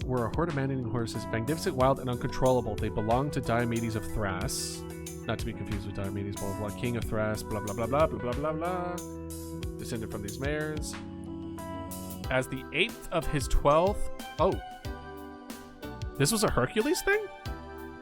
Were a herd of man-eating horses, magnificent, wild, and uncontrollable. They belonged to Diomedes of Thrace. Not to be confused with Diomedes, blah, blah, blah. King of Thrace, blah, blah, blah, blah, blah, blah, blah, blah. Descended from these mares. As the 8th of his 12th... Oh. This was a Hercules thing?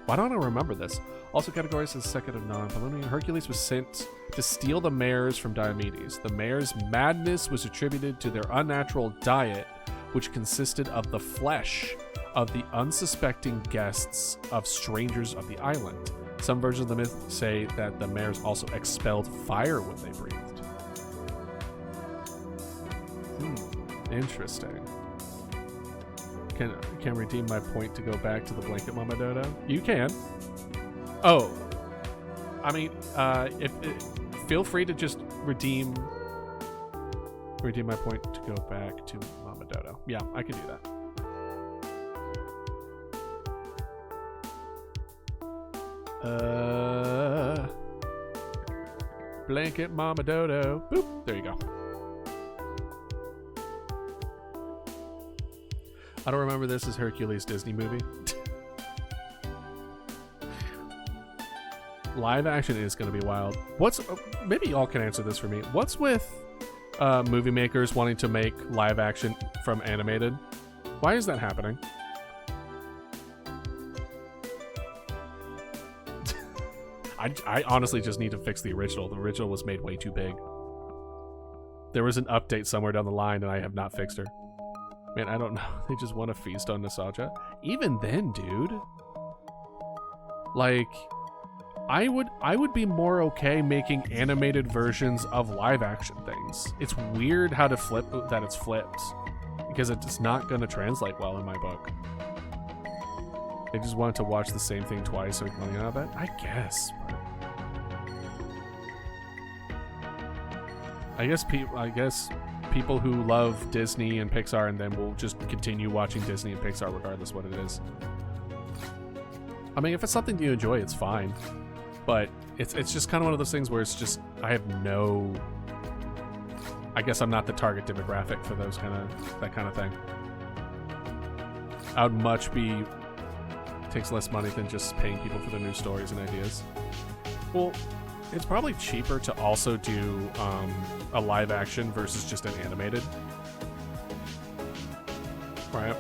Why don't I remember this? Also categorized as second of non-Paleomancer, Hercules was sent to steal the mares from Diomedes. The mares' madness was attributed to their unnatural diet, which consisted of the flesh of the unsuspecting guests of strangers of the island. Some versions of the myth say that the mares also expelled fire when they breathed. Interesting. Can redeem my point to go back to the blanket Mama Dodo? You can. Oh, I mean, feel free to just redeem my point to go back to Mama Dodo. Yeah, I can do that. Blanket Mama Dodo. Boop. There you go. I don't remember this as Hercules Disney movie. Live action is going to be wild. Maybe y'all can answer this for me. What's with movie makers wanting to make live action from animated? Why is that happening? I honestly just need to fix the original. The original was made way too big. There was an update somewhere down the line and I have not fixed her. Man, I don't know. They just want to feast on nostalgia. Even then, dude. Like, I would be more okay making animated versions of live action things. It's weird how that it's flipped. Because it's not going to translate well in my book. They just wanted to watch the same thing twice so we can money out of it? I guess. But I guess people who love Disney and Pixar and then will just continue watching Disney and Pixar regardless what it is. I mean, if it's something you enjoy, it's fine. But it's just kind of one of those things where it's just, I guess I'm not the target demographic for that kind of thing. I would much takes less money than just paying people for their new stories and ideas. Well, it's probably cheaper to also do a live action versus just an animated. Right?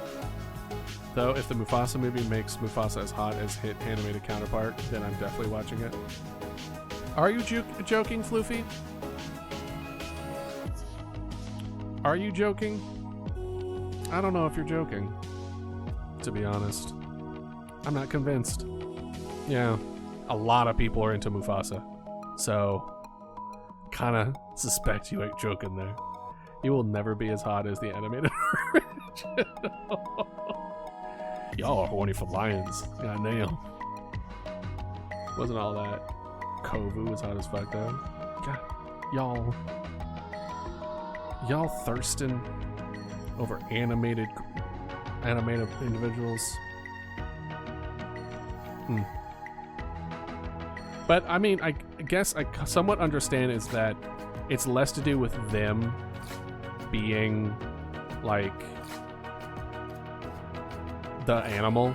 Though, if the Mufasa movie makes Mufasa as hot as hit animated counterpart, then I'm definitely watching it. Are you joking, Floofy? Are you joking? I don't know if you're joking, to be honest. I'm not convinced. Yeah, a lot of people are into Mufasa. So, kind of suspect you ain't joking there. You will never be as hot as the animated original. Y'all are horny for lions. Goddamn. Wasn't all that. Kovu was hot as fuck though. God, y'all thirsting over animated individuals. But I mean, I guess I somewhat understand is that it's less to do with them being like the animal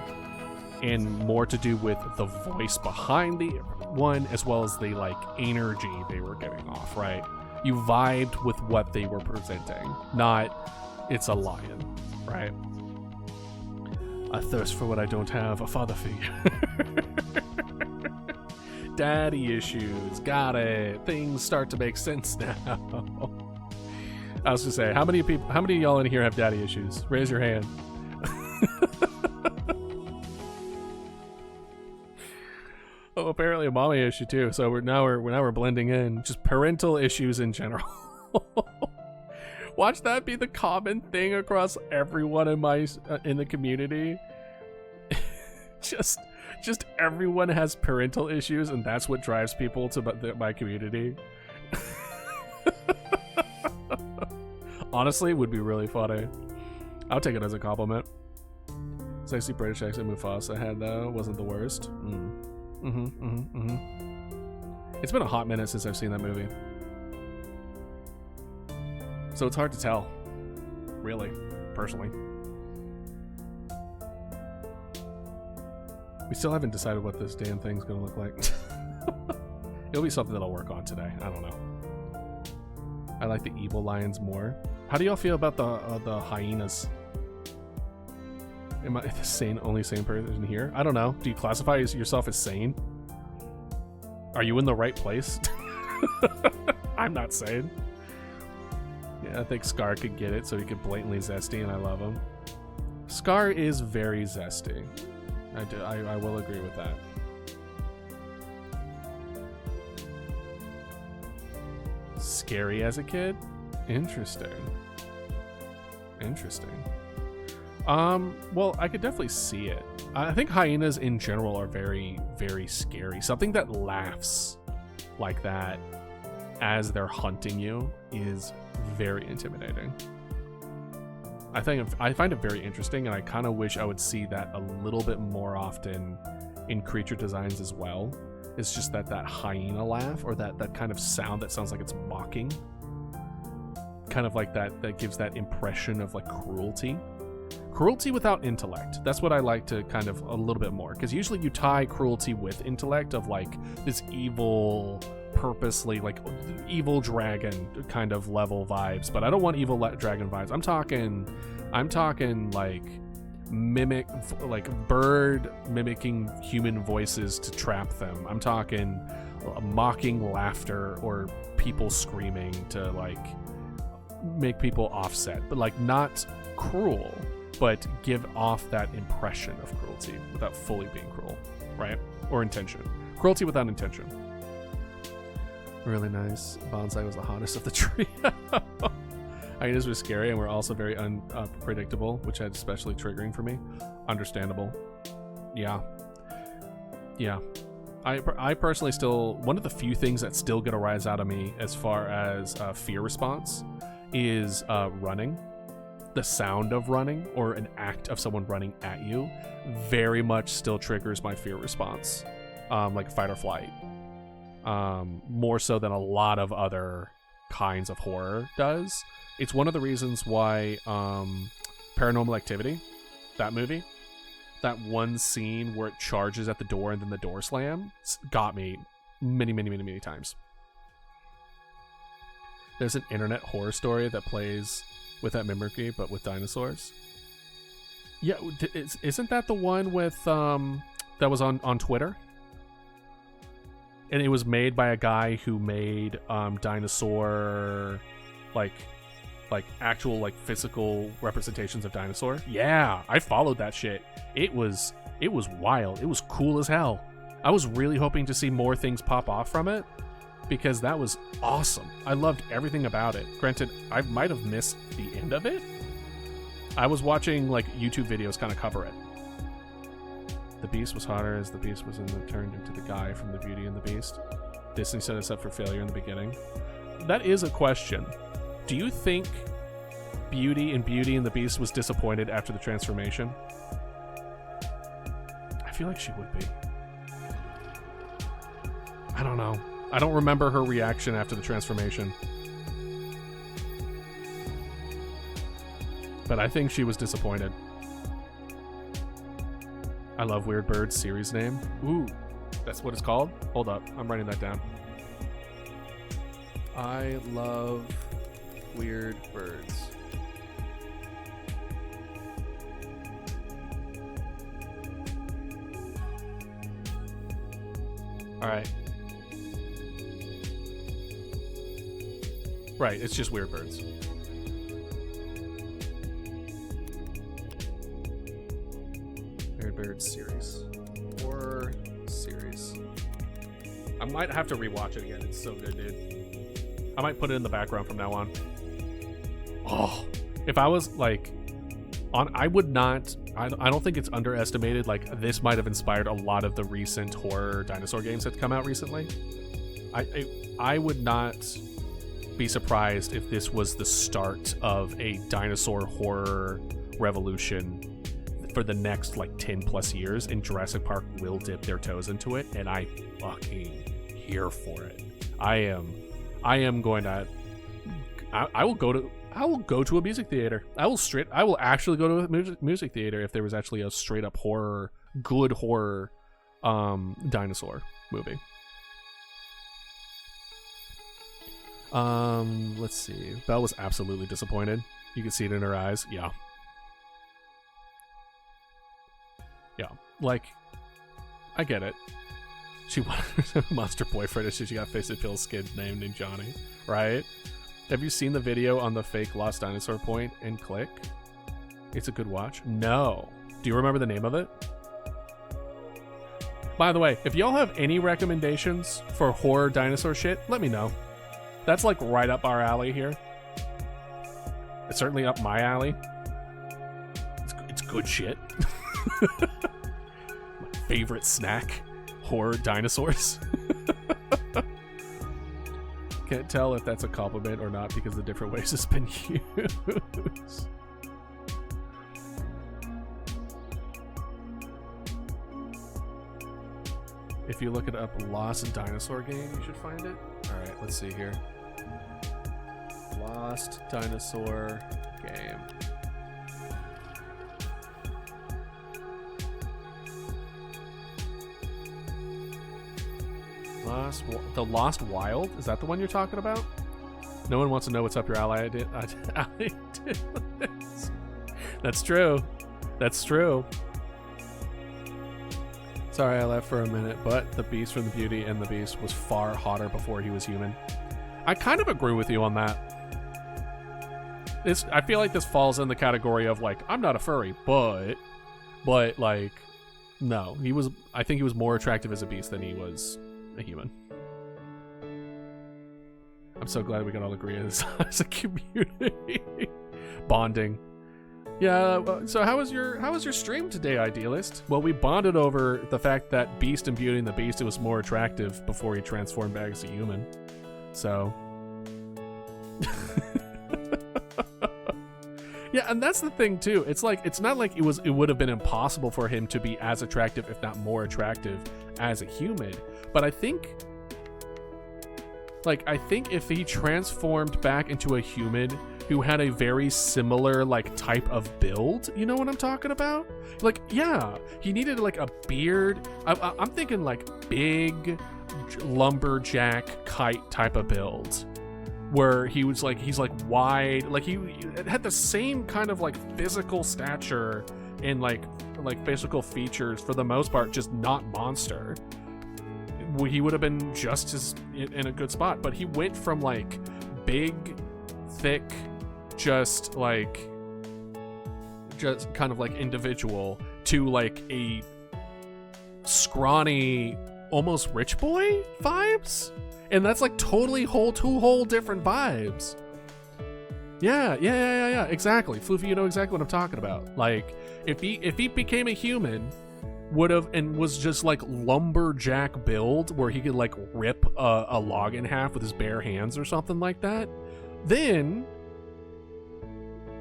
and more to do with the voice behind the one as well as the like energy they were giving off, right? You vibed with what they were presenting, not it's a lion, right? I thirst for what I don't have, a father figure. Daddy issues. Got it. Things start to make sense now. I was gonna say, how many of y'all in here have daddy issues? Raise your hand. Oh, apparently a mommy issue too. So we're blending in. Just parental issues in general. Watch that be the common thing across everyone in the community. just everyone has parental issues, and that's what drives people to my community. Honestly, would be really funny. I'll take it as a compliment. Sexy British accent Mufasa had though wasn't the worst. It's been a hot minute since I've seen that movie, so it's hard to tell, really, personally. We still haven't decided what this damn thing's gonna look like. It'll be something that I'll work on today. I don't know. I like the evil lions more. How do y'all feel about the hyenas? Am I the only sane person here? I don't know. Do you classify yourself as sane? Are you in the right place? I'm not sane. Yeah, I think Scar could get it, so he could blatantly zesty, and I love him. Scar is very zesty. I will agree with that. Scary as a kid? Interesting. Well, I could definitely see it. I think hyenas in general are very, very scary. Something that laughs like that as they're hunting you is very intimidating. I find it very interesting, and I kind of wish I would see that a little bit more often in creature designs as well. It's just that hyena laugh, or that kind of sound that sounds like it's mocking. Kind of like that gives that impression of like cruelty. Cruelty without intellect. That's what I like to kind of a little bit more, because usually you tie cruelty with intellect of like this evil, purposely like evil dragon kind of level vibes, but I don't want evil dragon vibes. I'm talking like bird mimicking human voices to trap them. I'm talking mocking laughter or people screaming to like make people offset, but like not cruel, but give off that impression of cruelty without fully being cruel, right? Or intention. Cruelty without intention. Really nice. Bonsai was the hottest of the trio. Hyenas were scary and were also very unpredictable, which had especially triggering for me. Understandable. Yeah. I personally still, one of the few things that still get a rise out of me as far as fear response is running. The sound of running, or an act of someone running at you, very much still triggers my fear response, like fight or flight, more so than a lot of other kinds of horror does. It's one of the reasons why Paranormal Activity, that movie, that one scene where it charges at the door and then the door slams, got me many times. There's an internet horror story that plays with that mimicry, but with dinosaurs. Yeah, isn't that the one with that was on Twitter? And it was made by a guy who made dinosaur like actual like physical representations of dinosaur. Yeah, I followed that shit. It was wild. It was cool as hell. I was really hoping to see more things pop off from it, because that was awesome. I loved everything about it. Granted, I might have missed the end of it. I was watching like YouTube videos kind of cover it. The Beast was hotter as the Beast was turned into the guy from the Beauty and the Beast. Disney set us up for failure in the beginning. That is a question. Do you think Beauty and the Beast was disappointed after the transformation? I feel like she would be. I don't know. I don't remember her reaction after the transformation. But I think she was disappointed. I love Weird Birds series name. Ooh, that's what it's called? Hold up, I'm writing that down. I love Weird Birds. Alright, Right, it's just weird birds. Weird Birds series. Horror series. I might have to rewatch it again. It's so good, dude. I might put it in the background from now on. Oh, if I was like I would not. I don't think it's underestimated. Like, this might have inspired a lot of the recent horror dinosaur games that come out recently. I would not be surprised if this was the start of a dinosaur horror revolution for the next like 10 plus years, and Jurassic Park will dip their toes into it, and I fucking here for it. I am going to I will go to a music theater. I will actually go to a music theater if there was actually a straight up good horror dinosaur movie. Let's see. Belle was absolutely disappointed. You can see it in her eyes. Yeah. Like, I get it. She wanted a monster boyfriend, and she got face and peel skin named Johnny, right? Have you seen the video on the fake Lost Dinosaur point and click? It's a good watch. No. Do you remember the name of it? By the way, if y'all have any recommendations for horror dinosaur shit, let me know. That's like right up our alley here. It's certainly up my alley. It's good shit. My favorite snack, horror dinosaurs. Can't tell if that's a compliment or not because of the different ways it's been used. If you look it up, Lost Dinosaur game, you should find it. All right, let's see here. Lost Dinosaur game. The Lost Wild? Is that the one you're talking about? No one wants to know what's up your alley. I did. That's true. That's true. Sorry I left for a minute, but the Beast from the Beauty and the Beast was far hotter before he was human. I kind of agree with you on that. I feel like this falls in the category of like, I'm not a furry, but like, no, I think he was more attractive as a beast than he was a human. I'm so glad we can all agree as a community. Bonding. Yeah, so how was your stream today, Idealist? Well, we bonded over the fact that Beast and Beauty and the Beast, it was more attractive before he transformed back as a human. So yeah, and that's the thing too. It's like, it's not like it would have been impossible for him to be as attractive, if not more attractive, as a human. But I think if he transformed back into a human who had a very similar like type of build, you know what I'm talking about? Like, yeah, he needed like a beard. I'm thinking like big lumberjack kite type of build, where he's like wide, like he had the same kind of like physical stature and like physical features for the most part, just not monster. He would have been just as in a good spot, but he went from like big, thick, just kind of like individual to like a scrawny, almost rich boy vibes, and that's like totally two whole different vibes. Yeah, exactly. Floofy, you know exactly what I'm talking about. Like, if he became a human, would have, and was just like lumberjack build, where he could like rip a log in half with his bare hands or something like that, then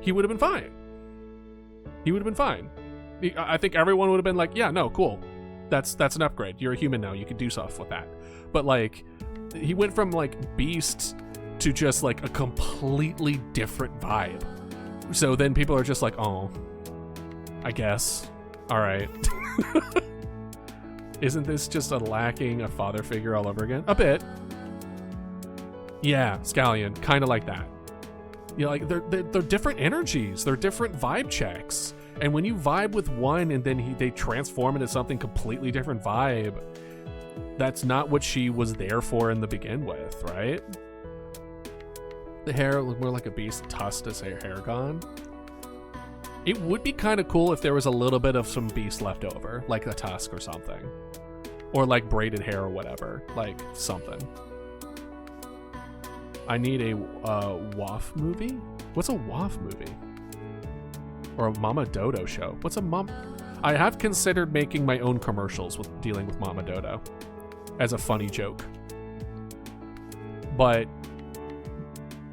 he would have been fine. I think everyone would have been like, yeah, no, cool. That's an upgrade. You're a human now. You can do stuff with that. But like, he went from like beast to just like a completely different vibe. So then people are just like, oh, I guess. All right. Isn't this just a lacking a father figure all over again? A bit. Yeah, Scallion, kind of like that. You know, like they're different energies. They're different vibe checks. And when you vibe with one and then they transform into something completely different vibe, that's not what she was there for in the begin with, right? The hair looked more like a beast, tusk to say hair gone. It would be kind of cool if there was a little bit of some beast left over, like a tusk or something. Or like braided hair or whatever, like something. I need a WAF movie? What's a WAF movie? Or a Mama Dodo show? What's a mom? I have considered making my own commercials with dealing with Mama Dodo as a funny joke. But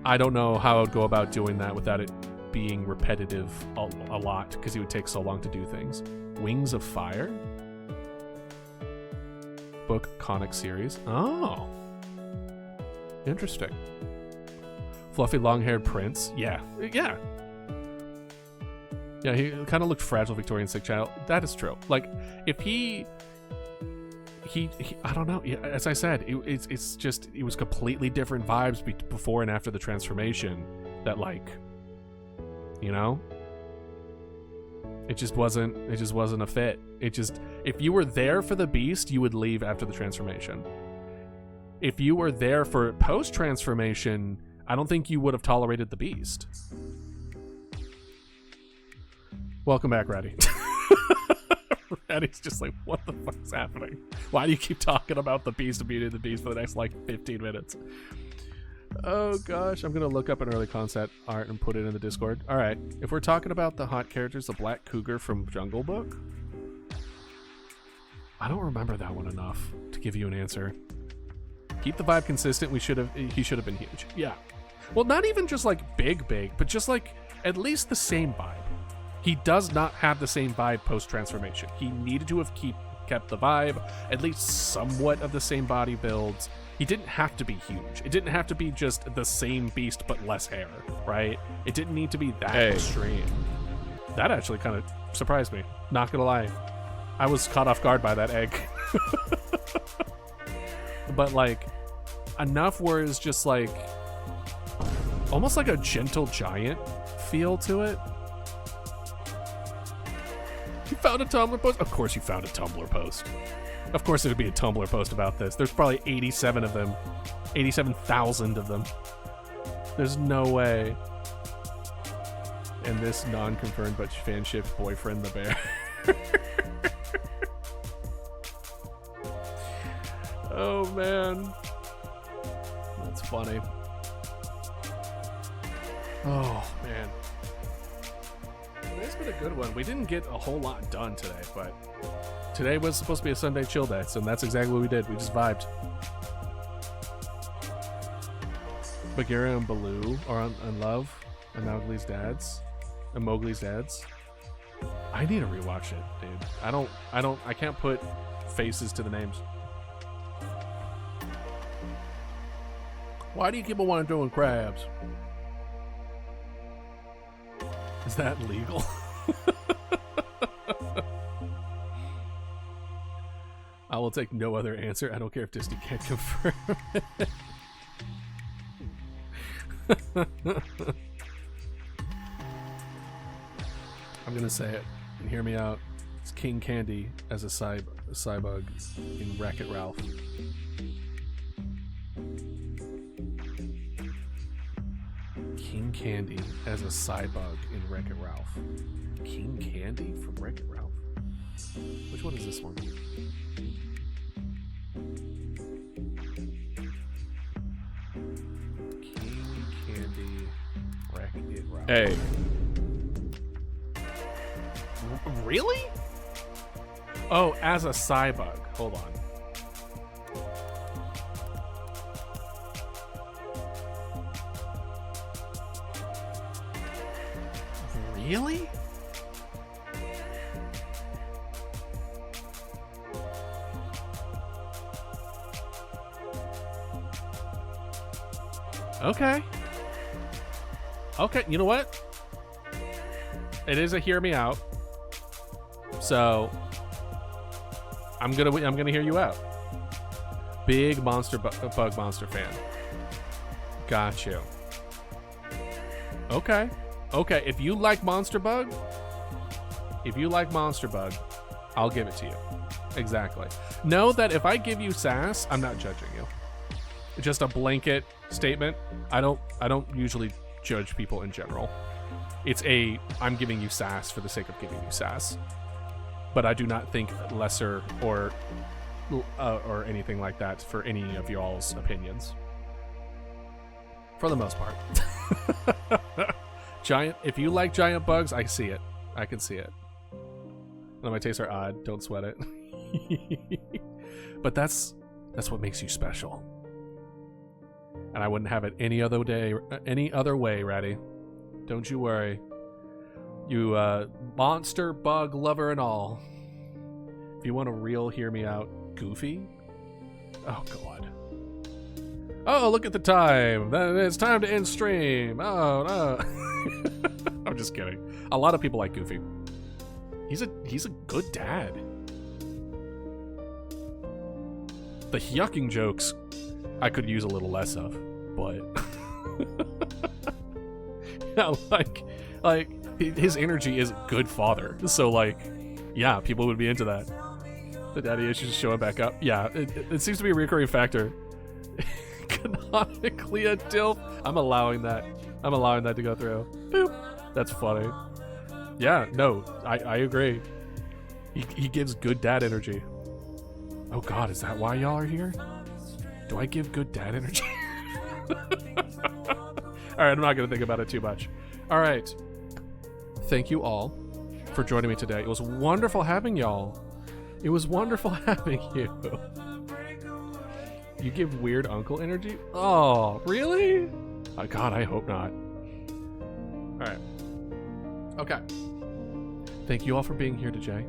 I don't know how I would go about doing that without it being repetitive a lot, because it would take so long to do things. Wings of Fire? Book comic series. Oh. Interesting. Fluffy long-haired prince. Yeah. Yeah, he kind of looked fragile Victorian sick child. That is true. Like, if he I don't know. As I said, it's just, it was completely different vibes before and after the transformation that, like, you know, it just wasn't a fit. It just, if you were there for the beast, you would leave after the transformation. If you were there for post-transformation, I don't think you would have tolerated the beast. Welcome back, Ratty. Ratty's just like, what the fuck's happening? Why do you keep talking about the beast and Beauty and the Beast for the next, like, 15 minutes? Oh, gosh. I'm going to look up an early concept art and put it in the Discord. All right. If we're talking about the hot characters, the Black Cougar from Jungle Book, I don't remember that one enough to give you an answer. Keep the vibe consistent. He should have been huge. Yeah. Well, not even just, like, big, but just, like, at least the same vibe. He does not have the same vibe post-transformation. He needed to have kept the vibe, at least somewhat of the same body builds. He didn't have to be huge. It didn't have to be just the same beast but less hair, right? It didn't need to be that extreme. That actually kind of surprised me. Not gonna lie. I was caught off guard by that egg. But, like, enough where it's just, like, almost like a gentle giant feel to it. You found a Tumblr post? Of course you found a Tumblr post. Of course there'd be a Tumblr post about this. There's probably 87 of them. 87,000 of them. There's no way. And this non-confirmed but fanship boyfriend the bear. Oh, man. That's funny. Oh, man. Today's been a good one. We didn't get a whole lot done today, but today was supposed to be a Sunday chill day, so that's exactly what we did. We just vibed. Bagheera and Baloo are in love, and Mowgli's dads. And Mowgli's dads. I need to rewatch it, dude. I can't put faces to the names. Why do you keep on wanting to throw in crabs? Is that legal? I will take no other answer. I don't care if Disney can't confirm it. I'm gonna say it, and hear me out. It's King Candy as a cybug in Wreck-It Ralph. King Candy as a cybug in Wreck-It Ralph. King Candy from Wreck-It Ralph? Which one is this one? King Candy, Wreck-It Ralph. Hey. Really? Oh, as a cybug. Hold on. Really? Okay. Okay, you know what? It is a hear me out. So I'm gonna hear you out. Big bug monster fan. Got you. Okay. Okay, if you like Monster Bug, I'll give it to you. Exactly. Know that if I give you sass, I'm not judging you. just a blanket statement. I don't usually judge people in general. It's I'm giving you sass for the sake of giving you sass. But I do not think lesser or anything like that for any of y'all's opinions. For the most part. If you like giant bugs, I see it. I can see it. And my tastes are odd. Don't sweat it. But that's what makes you special. And I wouldn't have it any other way, Ratty. Don't you worry. You monster bug lover and all. If you want a real hear me out, Goofy. Oh god. Oh, look at the time. It's time to end stream. Oh no. I'm just kidding. A lot of people like Goofy. He's a good dad. The yucking jokes I could use a little less of, but yeah, like his energy is good father. So like, yeah, people would be into that. The daddy issues showing back up. Yeah, it seems to be a recurring factor. Canonically a DILF. I'm allowing that to go through. Boop. That's funny. Yeah, no, I agree. He gives good dad energy. Oh god, is that why y'all are here? Do I give good dad energy? Alright, I'm not gonna think about it too much. Alright. Thank you all for joining me today. It was wonderful having y'all. It was wonderful having you. You give weird uncle energy? Oh, really? Oh god, I hope not. Alright. Okay. Thank you all for being here today.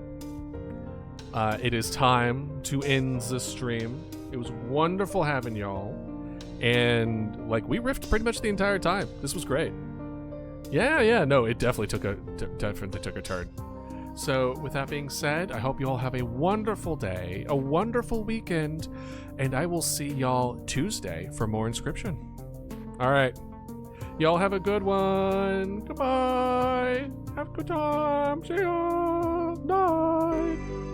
It is time to end the stream. It was wonderful having y'all. And, like, we riffed pretty much the entire time. This was great. Yeah, no, it definitely took a turn. So, with that being said, I hope you all have a wonderful day, a wonderful weekend, and I will see y'all Tuesday for more Inscription. Alright. Y'all have a good one. Goodbye. Have a good time. See ya. Night.